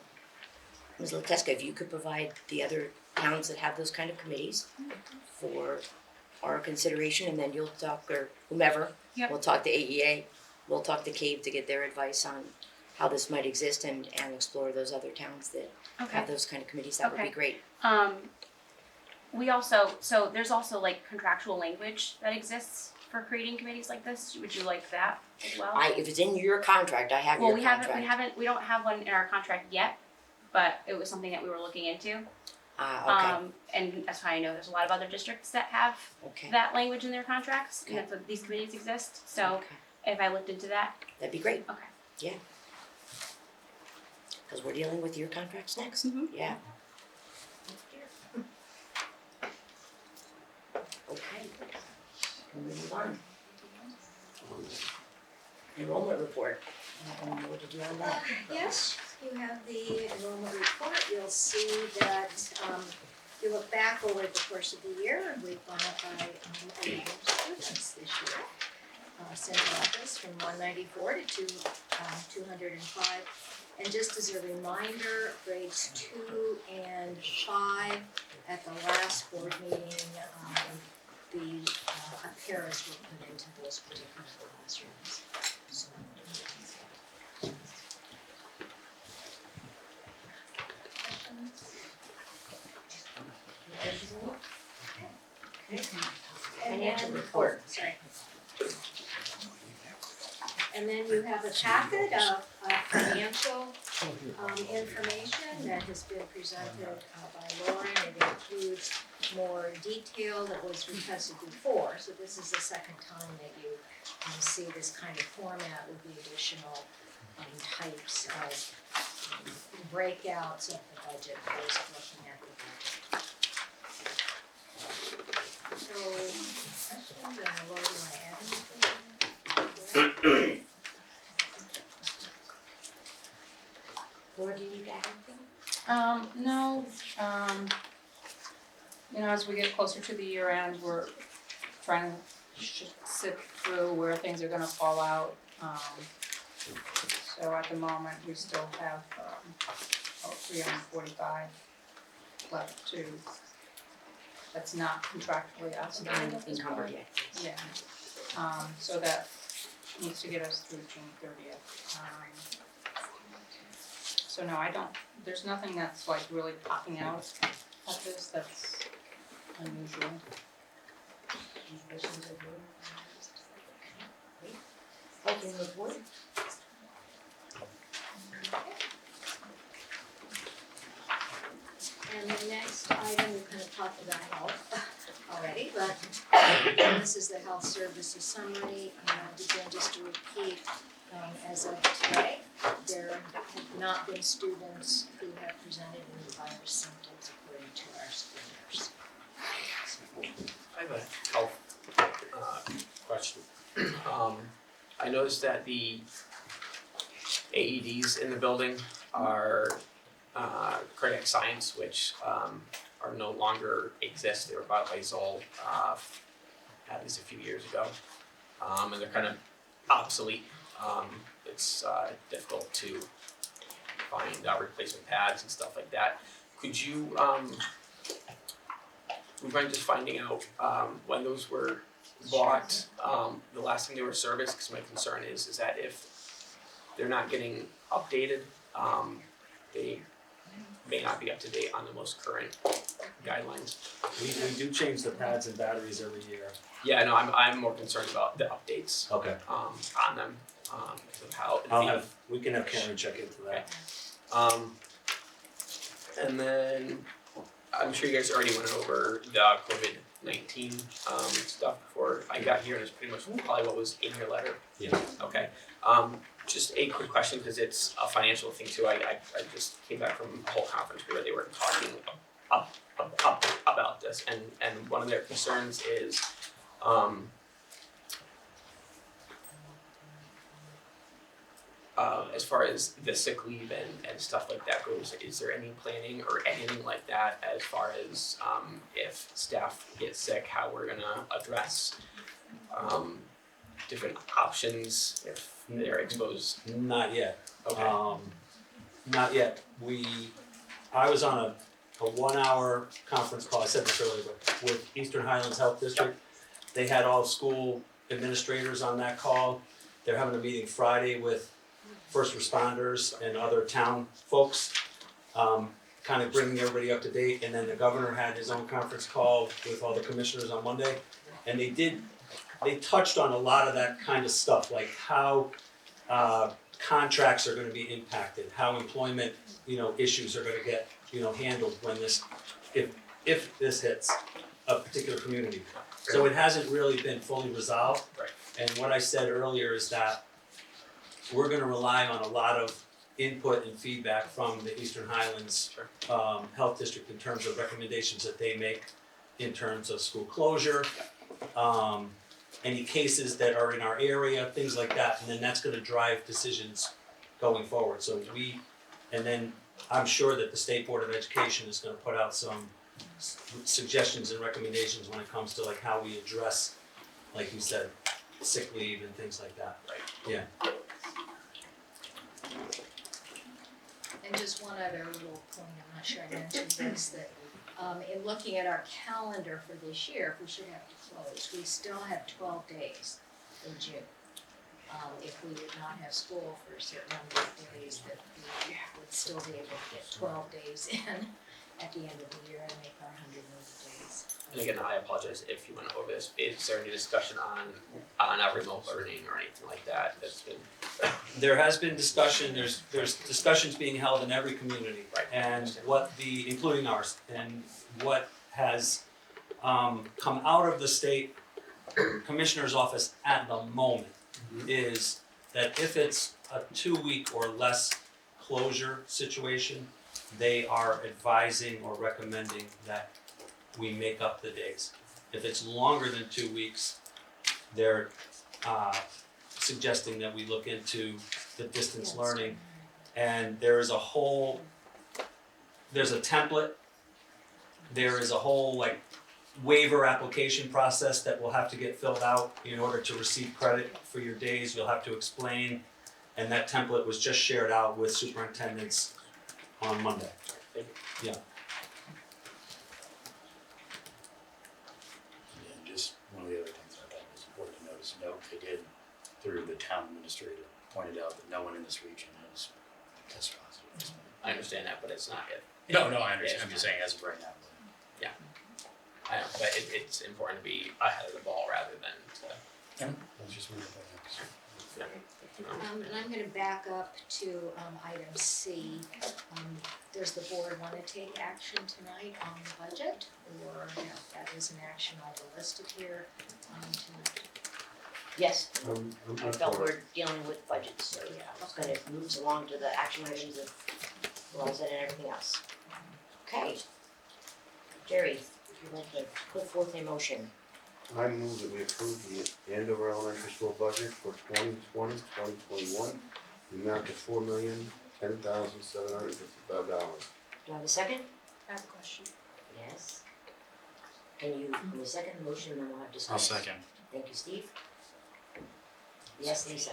Speaker 1: Ms. Leteska, if you could provide the other towns that have those kind of committees for our consideration, and then you'll talk, or whomever,
Speaker 4: Yep.
Speaker 1: we'll talk to AEA, we'll talk to CABE to get their advice on how this might exist and explore those other towns that have those kind of committees, that would be
Speaker 4: Okay.
Speaker 1: great.
Speaker 4: We also, so there's also like contractual language that exists for creating committees like this. Would you like that as well?
Speaker 1: If it's in your contract, I have your
Speaker 4: Well,
Speaker 1: contract.
Speaker 4: we don't have one in our contract yet, but it was something that we were looking into.
Speaker 1: Okay,
Speaker 4: And that's why I know there's a lot of other districts that have
Speaker 1: okay,
Speaker 4: that language in their contracts, and that's what these committees exist. So
Speaker 1: okay,
Speaker 4: if I looked into that,
Speaker 1: that'd be great.
Speaker 4: okay.
Speaker 1: Yeah. Cause we're dealing with your contracts next,
Speaker 4: Mhm.
Speaker 1: yeah. Okay, can we move on? Enrollment report, I don't know what to do on that.
Speaker 7: Yes, you have the enrollment report. You'll see that, if you look back over the course of the year, we've gone up by 11 students this year. Central office from 194 to 205. And just as a reminder, grades 2 and 5, at the last board meeting, the paras were put into those particular classrooms. So,
Speaker 1: Financial report.
Speaker 7: Sorry. And then you have a packet of financial information that has been presented by Lauren. It includes more detail that was requested before. So this is the second time that you see this kind of format with the additional types of breakouts of the budget, for those looking at the budget. So, questions, and Laura, do you want to add anything?
Speaker 1: Laura, do you need to add anything?
Speaker 11: No, as we get closer to the year end, we're trying to sift through where things are gonna fall out. So So at the moment, we still have, 345 left to, that's not contractually obligated at this
Speaker 1: Encumbered
Speaker 11: point.
Speaker 1: yet.
Speaker 11: Yeah, so that needs to get us through June 30th. So no, there's nothing that's like really popping out at this that's unusual.
Speaker 1: Okay, move forward.
Speaker 7: And the next item, we kind of talked about health already, but this is the health services summary, and again, just to repeat, as of today, there have not been students who have presented any virus symptoms according to our school nurse.
Speaker 12: I have a health question. I noticed that the AEDs in the building are cardiac science, which are no longer exist. They were bought by Zoll at least a few years ago, and they're kind of obsolete. It's difficult to find replacement pads and stuff like that. Could you, would you mind just finding out when those were bought, the last time they were serviced? Because my concern is that if they're not getting updated, they may not be up to date on the most current guidelines.
Speaker 8: We do change the pads and batteries every year.
Speaker 12: Yeah, no, I'm more concerned about the updates
Speaker 8: Okay.
Speaker 12: on them, because of how
Speaker 8: We can have Karen check into that.
Speaker 12: And then I'm sure you guys already went over the COVID-19 stuff before I got here, and it's pretty much probably what was in your letter.
Speaker 8: Yeah.
Speaker 12: Okay. Just a quick question, because it's a financial thing too. I just came back from a whole conference where they were talking about this, and one of their concerns is as far as the sick leave and stuff like that goes, is there any planning or anything like that as far as if staff get sick, how we're gonna address different options if they're exposed?
Speaker 8: Not yet.
Speaker 12: Okay.
Speaker 8: Not yet. I was on a 1 hour conference call, I said this earlier, but with Eastern Highlands Health District. They had all school administrators on that call. They're having a meeting Friday with first responders and other town folks, kind of bringing everybody up to date. And then the governor had his own conference call with all the commissioners on Monday. And they touched on a lot of that kind of stuff, like how contracts are gonna be impacted, how employment, issues are gonna get, handled when if this hits a particular community. So it hasn't really been fully resolved.
Speaker 12: Right.
Speaker 8: And what I said earlier is that we're gonna rely on a lot of input and feedback from the Eastern Highlands Health District in terms of recommendations that they make in terms of school closure, any cases that are in our area, things like that, and then that's gonna drive decisions going forward. So and then I'm sure that the State Board of Education is gonna put out some suggestions and recommendations when it comes to like how we address, like you said, sick leave and things like that.
Speaker 12: Right.
Speaker 8: Yeah.
Speaker 7: And just one other little point, I'm not sure I mentioned this, that in looking at our calendar for this year, if we should have to close, we still have 12 days in June. If we did not have school for a certain number of days, that we would still be able to get 12 days in at the end of the year and make our 180 days.
Speaker 12: And again, I apologize if you went over this. Is there any discussion on remote learning or anything like that that's been?
Speaker 8: There has been discussion, there's discussions being held in every community.
Speaker 12: Right.
Speaker 8: And including ours, and what has come out of the state commissioner's office at the moment is that if it's a 2-week or less closure situation, they are advising or recommending that we make up the days. If it's longer than 2 weeks, they're suggesting that we look into the distance learning. And there's a template, there is a whole waiver application process that will have to get filled out in order to receive credit for your days. You'll have to explain And that template was just shared out with superintendents on Monday.
Speaker 10: Yeah, and just one of the other things I thought was important to notice, they did, through the town administrator, pointed out that no one in this region has tested positive at this point.
Speaker 12: I understand that, but it's not yet.
Speaker 10: No, I understand, I'm just saying as of right now.
Speaker 12: I know, but it's important to be ahead of the ball rather than to.
Speaker 10: I was just wondering about that.
Speaker 7: And I'm gonna back up to item C. Does the board wanna take action tonight on the budget? Or if that is an action I'll listed here tonight?
Speaker 1: Yes,
Speaker 9: I'm
Speaker 1: I
Speaker 9: not
Speaker 1: felt
Speaker 9: for it.
Speaker 1: we're dealing with budgets, so yeah, it's gonna move along to the action items of laws and everything else. Okay. Jerry, if you'd like to put forth a motion.
Speaker 9: I move that we approve the Andover Elementary School budget for 2020-2021, the amount of $4,010,755.
Speaker 1: Do I have a second?
Speaker 7: I have a question.
Speaker 1: Yes. Can you second the motion, and then we'll have discussion?
Speaker 10: I'll second.
Speaker 1: Thank you, Steve. Yes, Lisa.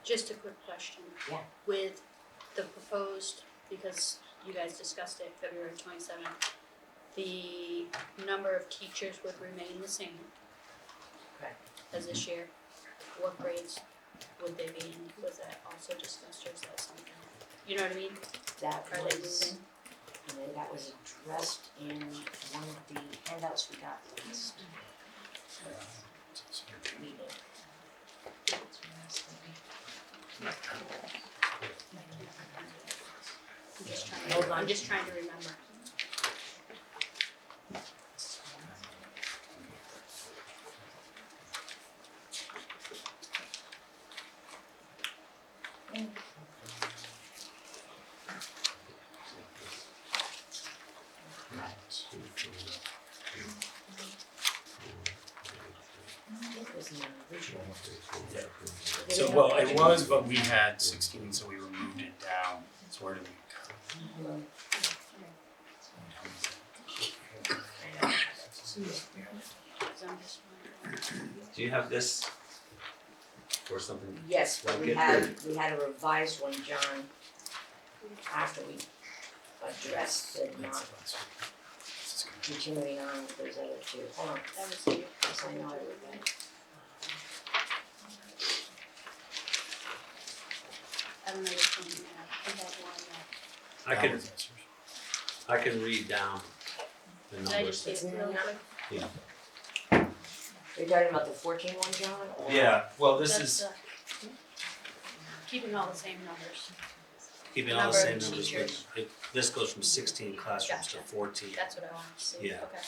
Speaker 14: Just a quick question.
Speaker 1: Yeah.
Speaker 14: With the proposed, because you guys discussed it February 27th, the number of teachers would remain the same.
Speaker 1: Correct.
Speaker 14: As this year. What grades would they be in? Was that also discussed, or is that something? You know what I mean?
Speaker 1: That
Speaker 14: Are they
Speaker 1: was,
Speaker 14: moving?
Speaker 1: and then that was addressed in one of the handouts we got last meeting.
Speaker 14: I'm just trying to remember.
Speaker 1: I think it was in the original.
Speaker 10: So, well, it was, but we had 16, so we removed it down, so where did we go?
Speaker 8: Do you have this or something?
Speaker 1: Yes, but we had a revised one, John, after we addressed the not continuing on with those other two. Hold on,
Speaker 14: That was you.
Speaker 1: yes, I know I read that.
Speaker 14: I don't know which one you have. I have one that.
Speaker 8: I can read down the
Speaker 14: Did I just
Speaker 8: numbers.
Speaker 14: see it really quick?
Speaker 8: Yeah.
Speaker 1: You're talking about the 14 one, John? Or-
Speaker 8: Yeah, well, this
Speaker 14: That's
Speaker 8: is
Speaker 14: the- keeping all the same numbers.
Speaker 8: keeping all the
Speaker 14: number of
Speaker 8: same numbers,
Speaker 14: teachers.
Speaker 8: but this goes from 16 classrooms to
Speaker 14: Gotcha.
Speaker 8: 14.
Speaker 14: That's what I wanted to see.
Speaker 8: Yeah.
Speaker 14: Okay.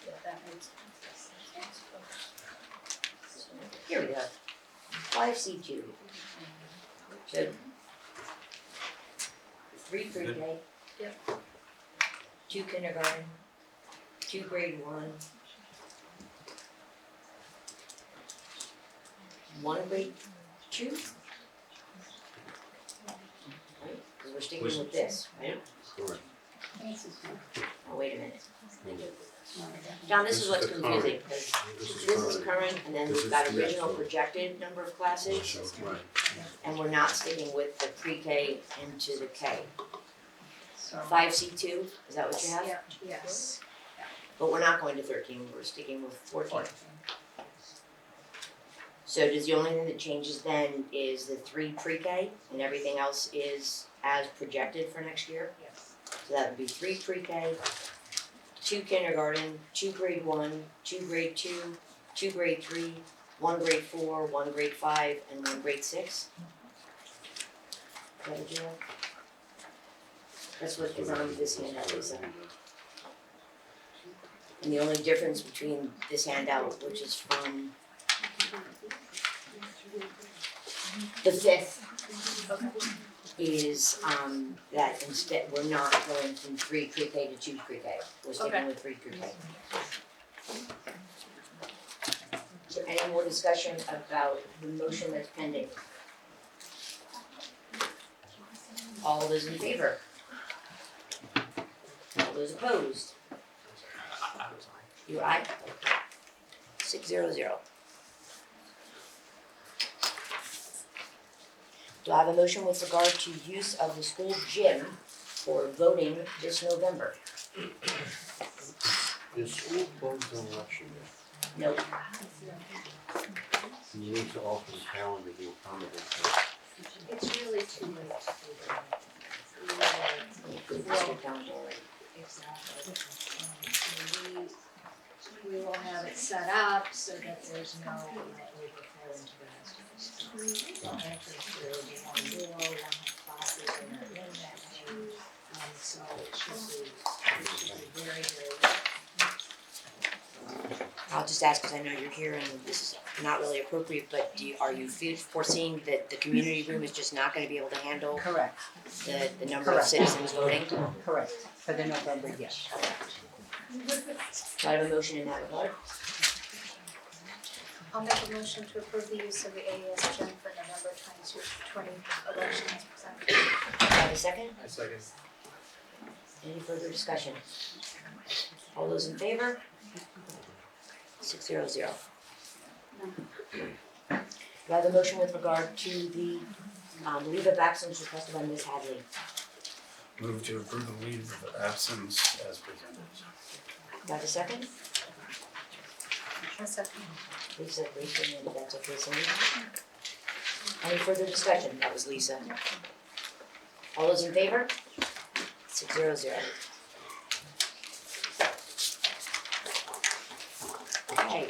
Speaker 14: Yeah, that makes sense.
Speaker 1: Here we go. 5C2. So 3 pre-K.
Speaker 14: Yep.
Speaker 1: 2 kindergarten, 2 grade 1. 1 grade 2? Right, because we're sticking with this, right?
Speaker 9: Correct.
Speaker 1: Oh, wait a minute. John, this is what's
Speaker 9: the
Speaker 1: confusing, because this is current, and then
Speaker 9: This
Speaker 1: we've
Speaker 9: is
Speaker 1: got
Speaker 9: the
Speaker 1: original
Speaker 9: actual.
Speaker 1: projected number of classes,
Speaker 9: Right.
Speaker 1: and we're not sticking with the pre-K into the K.
Speaker 11: So,
Speaker 1: 5C2, is that what you have?
Speaker 7: Yeah, yes.
Speaker 1: But we're not going to 13, we're sticking with 14. So does the only thing that changes then is the 3 pre-K, and everything else is as projected for next year?
Speaker 7: Yes.
Speaker 1: So that would be 3 pre-K, 2 kindergarten, 2 grade 1, 2 grade 2, 2 grade 3, 1 grade 4, 1 grade 5, and 1 grade 6? Is that what you have? That's what is on this handout, Lisa. And the only difference between this handout, which is from the 5th, is that instead, we're not going from 3 pre-K to 2 pre-K. We're sticking
Speaker 14: Okay.
Speaker 1: with 3 pre-K. Is there any more discussion about the motion that's pending? All those in favor? All those opposed?
Speaker 12: I was
Speaker 1: You aye? 600. Do I have a motion with regard to use of the school gym for voting this November?
Speaker 9: Is school closed on election day?
Speaker 1: No.
Speaker 9: You need to alter the calendar to accommodate that.
Speaker 7: It's really too late to do that. Exactly. We will have it set up so that there's no overflow into the rest of the school. So entrance through the one door, one classes in that room that day. So it should be very, very.
Speaker 1: I'll just ask because I know you're here and this is not really appropriate, but are you foreseeing that the community room is just not gonna be able to handle
Speaker 11: Correct,
Speaker 1: the number of
Speaker 11: Correct.
Speaker 1: citizens voting?
Speaker 11: correct, for the November, yes.
Speaker 1: Do I have a motion in that regard?
Speaker 6: I'll make a motion to approve the use of the AES gym for November 20 election as presented.
Speaker 1: Do I have a second?
Speaker 8: I second.
Speaker 1: Any further discussion? All those in favor? 600. Do I have a motion with regard to the leave of absence requested by Ms. Hadley?
Speaker 10: Move to approve the leave of absence as presented.
Speaker 1: Do I have a second?
Speaker 6: A second.
Speaker 1: Lisa, Lisa, and that's okay, Cindy. Any further discussion? That was Lisa. All those in favor? 600. Okay,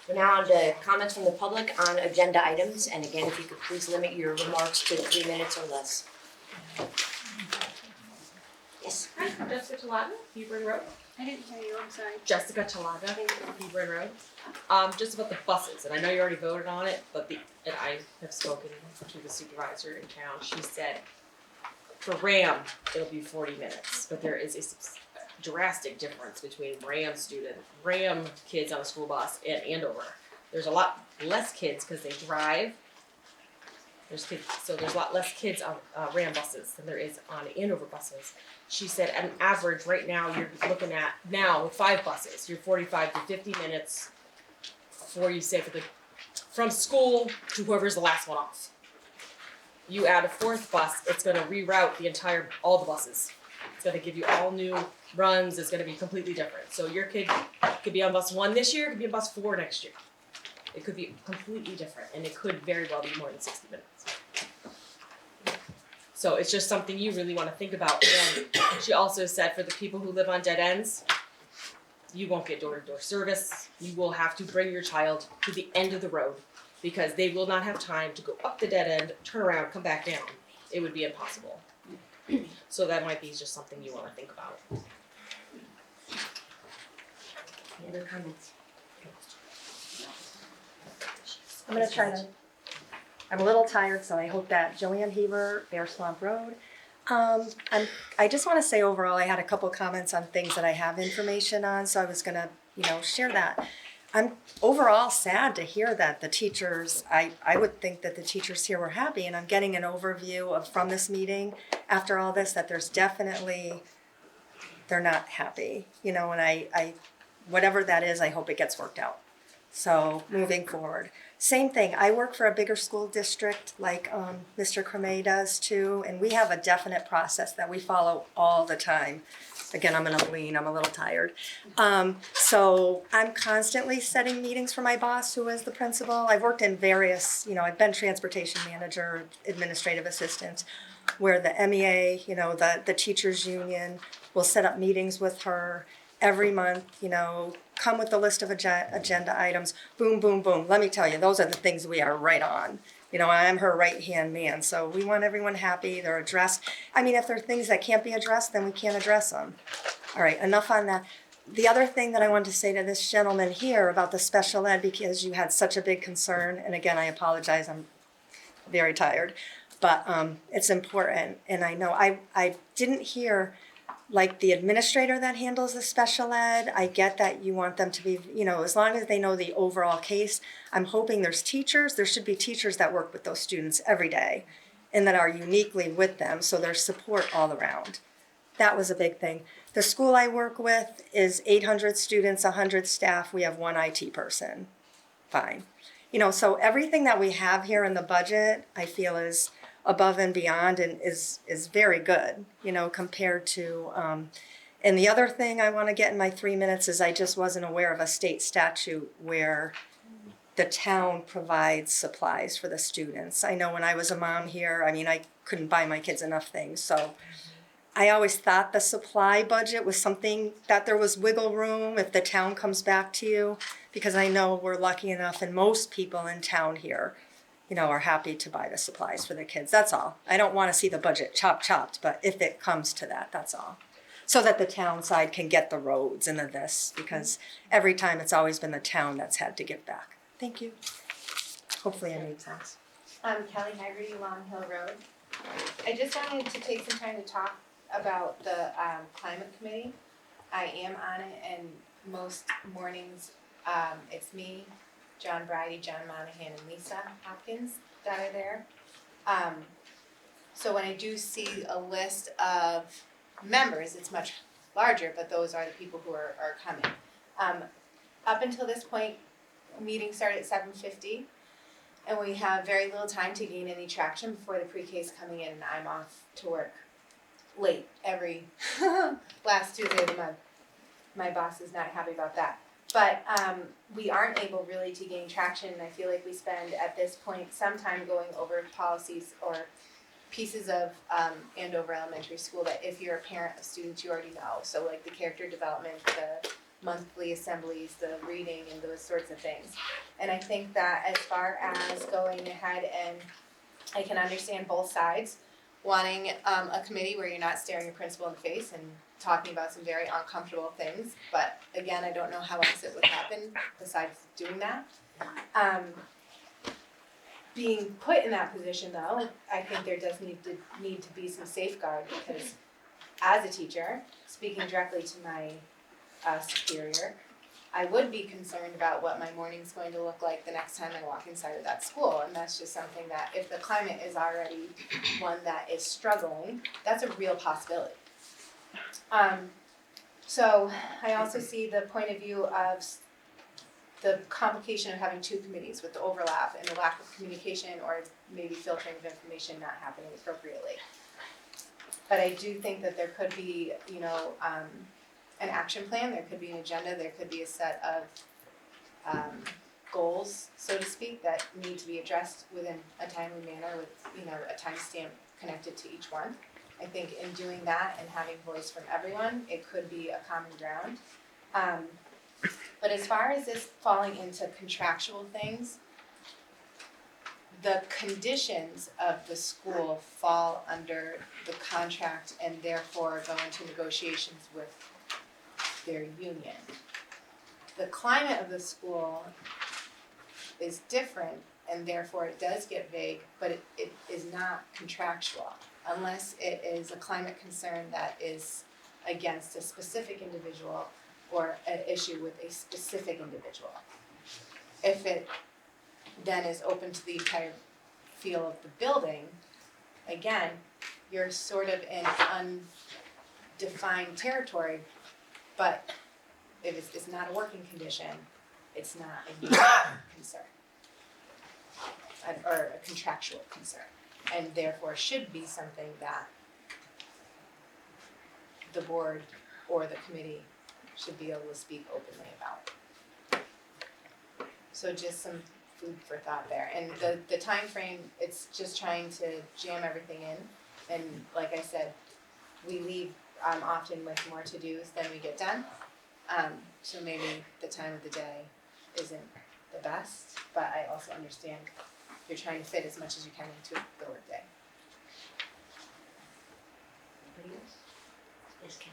Speaker 1: we're now on to comments from the public on agenda items, and again, if you could please limit your remarks to 3 minutes or less. Yes.
Speaker 15: Hi, Jessica Talaga, Hebron Road.
Speaker 4: I didn't hear you, I'm sorry.
Speaker 15: Jessica Talaga, Hebron Road. Just about the buses, and I know you already voted on it, but and I have spoken to the supervisor in town. She said for RAM, it'll be 40 minutes, but there is a drastic difference between RAM kids on a school bus and Andover. There's a lot less kids because they drive. There's a lot less kids on RAM buses than there is on Andover buses. She said at an average right now you're looking at with 5 buses, you're 45 to 50 minutes before you say from school to whoever's the last one off. You add a 4th bus, it's gonna reroute all the buses. It's gonna give you all new runs, it's gonna be completely different. So your kid could be on bus 1 this year, could be on bus 4 next year. It could be completely different, and it could very well be more than 60 minutes. So it's just something you really want to think about. And she also said for the people who live on dead ends, you won't get door-to-door service. You will have to bring your child to the end of the road because they will not have time to go up the dead end, turn around, come back down. It would be impossible. So that might be just something you want to think about.
Speaker 1: Any other comments?
Speaker 5: I'm gonna try to, I'm a little tired, so I hope that Joanne Heber, Bear Swamp Road. I just wanna say overall, I had a couple comments on things that I have information on, so I was gonna, share that. I'm overall sad to hear that the teachers, I would think that the teachers here were happy, and I'm getting an overview from this meeting after all this, that there's definitely, they're not happy, and I whatever that is, I hope it gets worked out. So moving forward. Same thing, I work for a bigger school district like Mr. Creme does too, and we have a definite process that we follow all the time. Again, I'm gonna lean, I'm a little tired. So I'm constantly setting meetings for my boss, who is the principal. I've worked in various, I've been transportation manager, administrative assistant, where the MEA, the teachers union will set up meetings with her every month, come with a list of agenda items, boom, boom, boom. Let me tell you, those are the things we are right on. I'm her right-hand man, so we want everyone happy, they're addressed. I mean, if there are things that can't be addressed, then we can't address them. All right, enough on that. The other thing that I wanted to say to this gentleman here about the special ed, because you had such a big concern, and again, I apologize, I'm very tired, but it's important, and I know I didn't hear like the administrator that handles the special ed. I get that you want them to be, as long as they know the overall case. I'm hoping there should be teachers that work with those students every day and that are uniquely with them, so there's support all around. That was a big thing. The school I work with is 800 students, 100 staff. We have 1 IT person. Fine. So everything that we have here in the budget, I feel is above and beyond and is very good, compared to, and the other thing I want to get in my 3 minutes is I just wasn't aware of a state statute where the town provides supplies for the students. I know when I was a mom here, I couldn't buy my kids enough things, so I always thought the supply budget was something that there was wiggle room if the town comes back to you, because I know we're lucky enough and most people in town here, are happy to buy the supplies for the kids. That's all. I don't want to see the budget chopped, but if it comes to that, that's all. So that the town side can get the roads and the this, because every time it's always been the town that's had to give back. Thank you. Hopefully I made sense.
Speaker 16: I'm Kelly Haggerty, Long Hill Road. I just wanted to take some time to talk about the climate committee. I am on it, and most mornings it's me, John Bridie, John Monahan, and Lisa Hopkins that are there. So when I do see a list of members, it's much larger, but those are the people who are coming. Up until this point, meetings start at 7:50, and we have very little time to gain any traction before the pre-K's coming in, and I'm off to work late every last Tuesday of the month. My boss is not happy about that. But we aren't able really to gain traction, and I feel like we spend at this point some time going over policies or pieces of Andover Elementary School that if you're a parent of students you already know. So like the character development, the monthly assemblies, the reading, and those sorts of things. And I think that as far as going ahead, and I can understand both sides, wanting a committee where you're not staring your principal in the face and talking about some very uncomfortable things, but again, I don't know how else it would happen besides doing that. Being put in that position though, I think there does need to be some safeguard, because as a teacher, speaking directly to my superior, I would be concerned about what my morning's going to look like the next time I walk inside of that school, and that's just something that if the climate is already one that is struggling, that's a real possibility. So I also see the point of view of the complication of having two committees with the overlap and the lack of communication or maybe filtering of information not happening appropriately. But I do think that there could be, an action plan, there could be an agenda, there could be a set of goals, so to speak, that need to be addressed within a timely manner with, a timestamp connected to each one. I think in doing that and having voice from everyone, it could be a common ground. But as far as this falling into contractual things, the conditions of the school fall under the contract and therefore go into negotiations with their union. The climate of the school is different, and therefore it does get vague, but it is not contractual unless it is a climate concern that is against a specific individual or an issue with a specific individual. If it then is open to the entire feel of the building, again, you're sort of in undefined territory, but if it's not a working condition, it's not a union concern or a contractual concern, and therefore should be something that the board or the committee should be able to speak openly about. So just some food for thought there. And the time frame, it's just trying to jam everything in. And like I said, we leave often with more to-dos than we get done. So maybe the time of the day isn't the best, but I also understand you're trying to fit as much as you can into the workday.
Speaker 1: Anybody else? Yes, Kathy.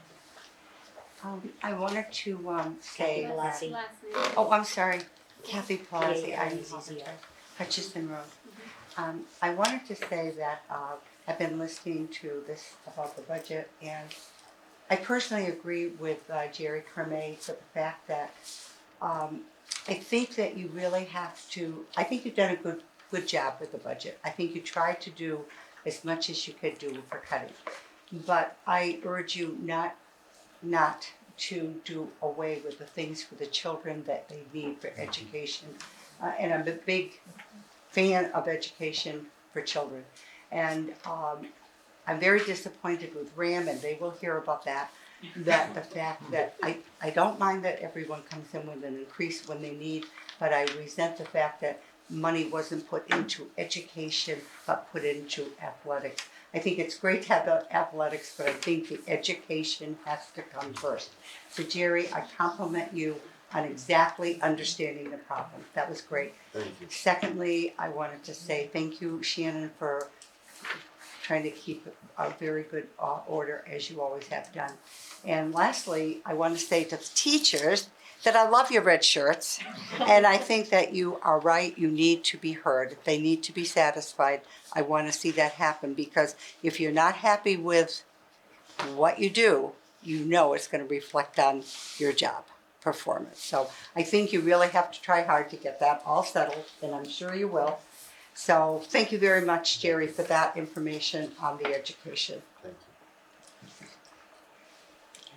Speaker 17: I wanted to say,
Speaker 1: Kathy Blassie.
Speaker 14: Last name.
Speaker 17: oh, I'm sorry, Kathy Blassie,
Speaker 1: Yeah,
Speaker 17: I'm
Speaker 1: easy.
Speaker 17: Hutchison Road. I wanted to say that I've been listening to this about the budget, and I personally agree with Jerry Creme to the fact that I think that you really have to, I think you've done a good job with the budget. I think you tried to do as much as you could do for cutting. But I urge you not to do away with the things for the children that they need for education. And I'm a big fan of education for children. And I'm very disappointed with RAM, and they will hear about that. That the fact that I don't mind that everyone comes in with an increase when they need, but I resent the fact that money wasn't put into education but put into athletics. I think it's great to have the athletics, but I think the education has to come first. So Jerry, I compliment you on exactly understanding the problem. That was great.
Speaker 9: Thank you.
Speaker 17: Secondly, I wanted to say thank you, Shannon, for trying to keep a very good order, as you always have done. And lastly, I want to say to the teachers that I love your red shirts, and I think that you are right. You need to be heard. They need to be satisfied. I want to see that happen, because if you're not happy with what you do, you know it's going to reflect on your job performance. So I think you really have to try hard to get that all settled, and I'm sure you will. So thank you very much, Jerry, for that information on the education.
Speaker 9: Thank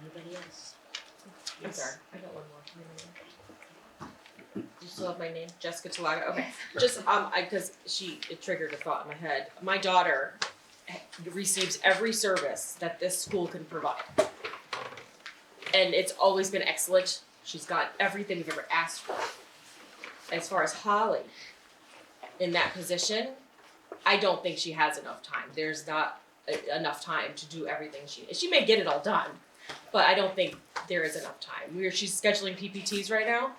Speaker 1: Anybody else?
Speaker 15: I'm sorry, I got one more. Do you still have my name? Jessica Talaga? Okay. Just, because it triggered a thought in my head. My daughter receives every service that this school can provide. And it's always been excellent. She's got everything we've ever asked for. As far as Holly, in that position, I don't think she has enough time. There's not enough time to do everything she may get it all done, but I don't think there is enough time. She's scheduling PPTs right now.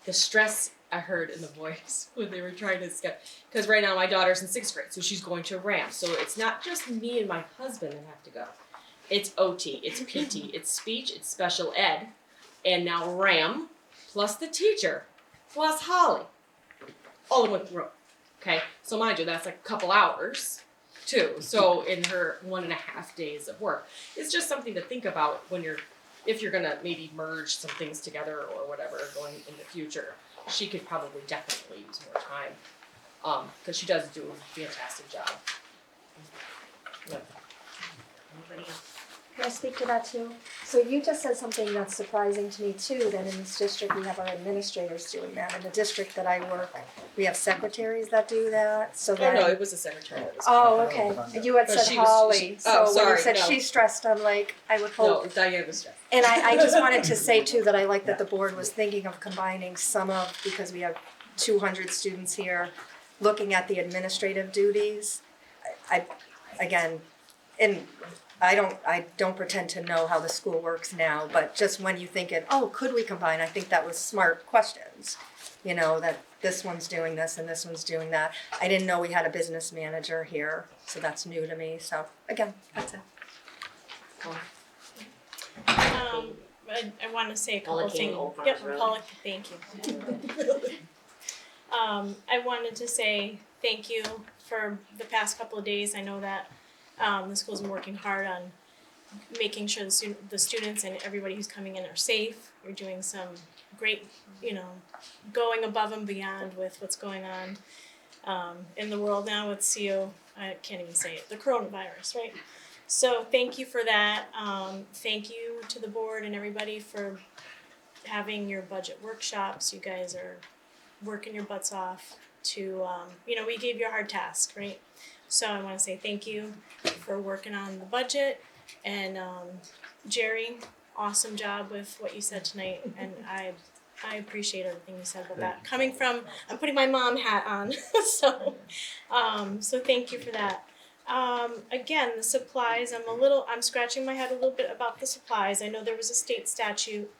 Speaker 15: The stress I heard in the voice when they were trying to schedule, because right now my daughter's in 6th grade, so she's going to RAM. So it's not just me and my husband that have to go. It's OT, it's PT, it's speech, it's special ed, and now RAM, plus the teacher, plus Holly, all in one room. Okay, so mind you, that's like a couple hours too. So in her 1.5 days of work, it's just something to think about if you're gonna maybe merge some things together or whatever going in the future. She could probably definitely use more time, because she does do a fantastic job. Yeah.
Speaker 1: Anybody else?
Speaker 5: Can I speak to that too? So you just said something that's surprising to me too, that in this district we have our administrators doing that. In the district that I work, we have secretaries that do that, so that.
Speaker 15: Oh no, it was a secretary that was.
Speaker 5: Oh, okay. And you had
Speaker 15: No,
Speaker 5: said
Speaker 15: she was-
Speaker 5: Holly,
Speaker 15: she-
Speaker 5: so
Speaker 15: oh,
Speaker 5: when you
Speaker 15: sorry,
Speaker 5: said
Speaker 15: no.
Speaker 5: she's stressed, I'm like, I would hope.
Speaker 15: No, Diane was stressed.
Speaker 5: And I just wanted to say too that I like that the board was thinking of combining because we have 200 students here, looking at the administrative duties. I don't pretend to know how the school works now, but just when you think could we combine, I think that was smart questions. You know, that this one's doing this and this one's doing that. I didn't know we had a business manager here, so that's new to me, so again, that's it.
Speaker 18: I want to say a couple
Speaker 1: Paula
Speaker 18: of
Speaker 1: King,
Speaker 18: things.
Speaker 1: Old Farms
Speaker 18: Yep,
Speaker 1: Road.
Speaker 18: Paula, thank you. I wanted to say thank you for the past couple of days. I know that the school's been working hard on making sure the students and everybody who's coming in are safe. You're doing some great, going above and beyond with what's going on in the world now with I can't even say it, the coronavirus, right? So thank you for that. Thank you to the board and everybody for having your budget workshops. You guys are working your butts off to, we gave you a hard task, right? So I want to say thank you for working on the budget. And Jerry, awesome job with what you said tonight. And I appreciate everything you said about that. Coming from, I'm putting my mom hat on, so thank you for that. Again, the supplies, I'm scratching my head a little bit about the supplies. I know there was a state statute.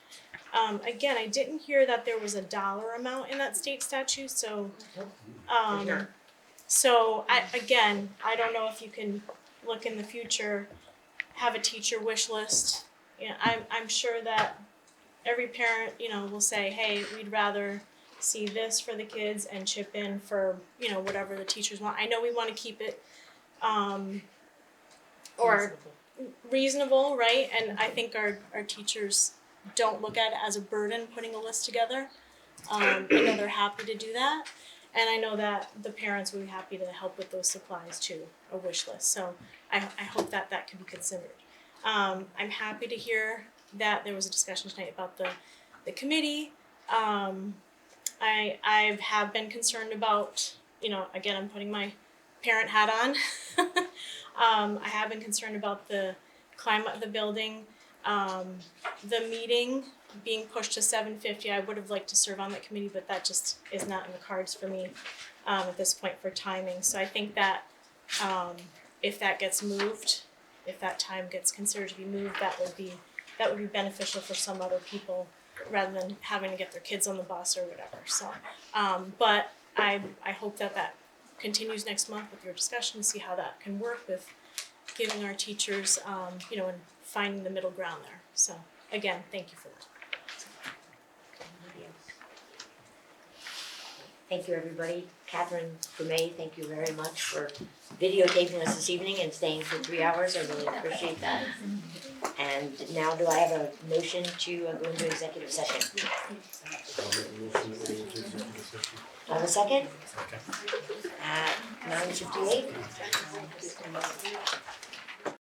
Speaker 18: Again, I didn't hear that there was a dollar amount in that state statute, so, I don't know if you can look in the future, have a teacher wish list. I'm sure that every parent, will say, hey, we'd rather see this for the kids and chip in for, whatever the teachers want. I know we want to keep it, reasonable, right? And I think our teachers don't look at it as a burden putting a list together. I know they're happy to do that. And I know that the parents would be happy to help with those supplies too, a wish list. So I hope that can be considered. I'm happy to hear that there was a discussion tonight about the committee. I have been concerned about, again, I'm putting my parent hat on. I have been concerned about the climate of the building. The meeting being pushed to 7:50, I would have liked to serve on that committee, but that just is not in the cards for me at this point for timing. So I think that if that gets moved, if that time gets considered to be moved, that would be beneficial for some other people rather than having to get their kids on the bus or whatever. So, but I hope that continues next month with your discussion to see how that can work with giving our teachers, and finding the middle ground there. So again, thank you for that.
Speaker 1: Thank you, everybody. Catherine Crumay, thank you very much for videotaping us this evening and staying for 3 hours. I really appreciate that. And now do I have a motion to go into executive session? Do I have a second? At 9:58?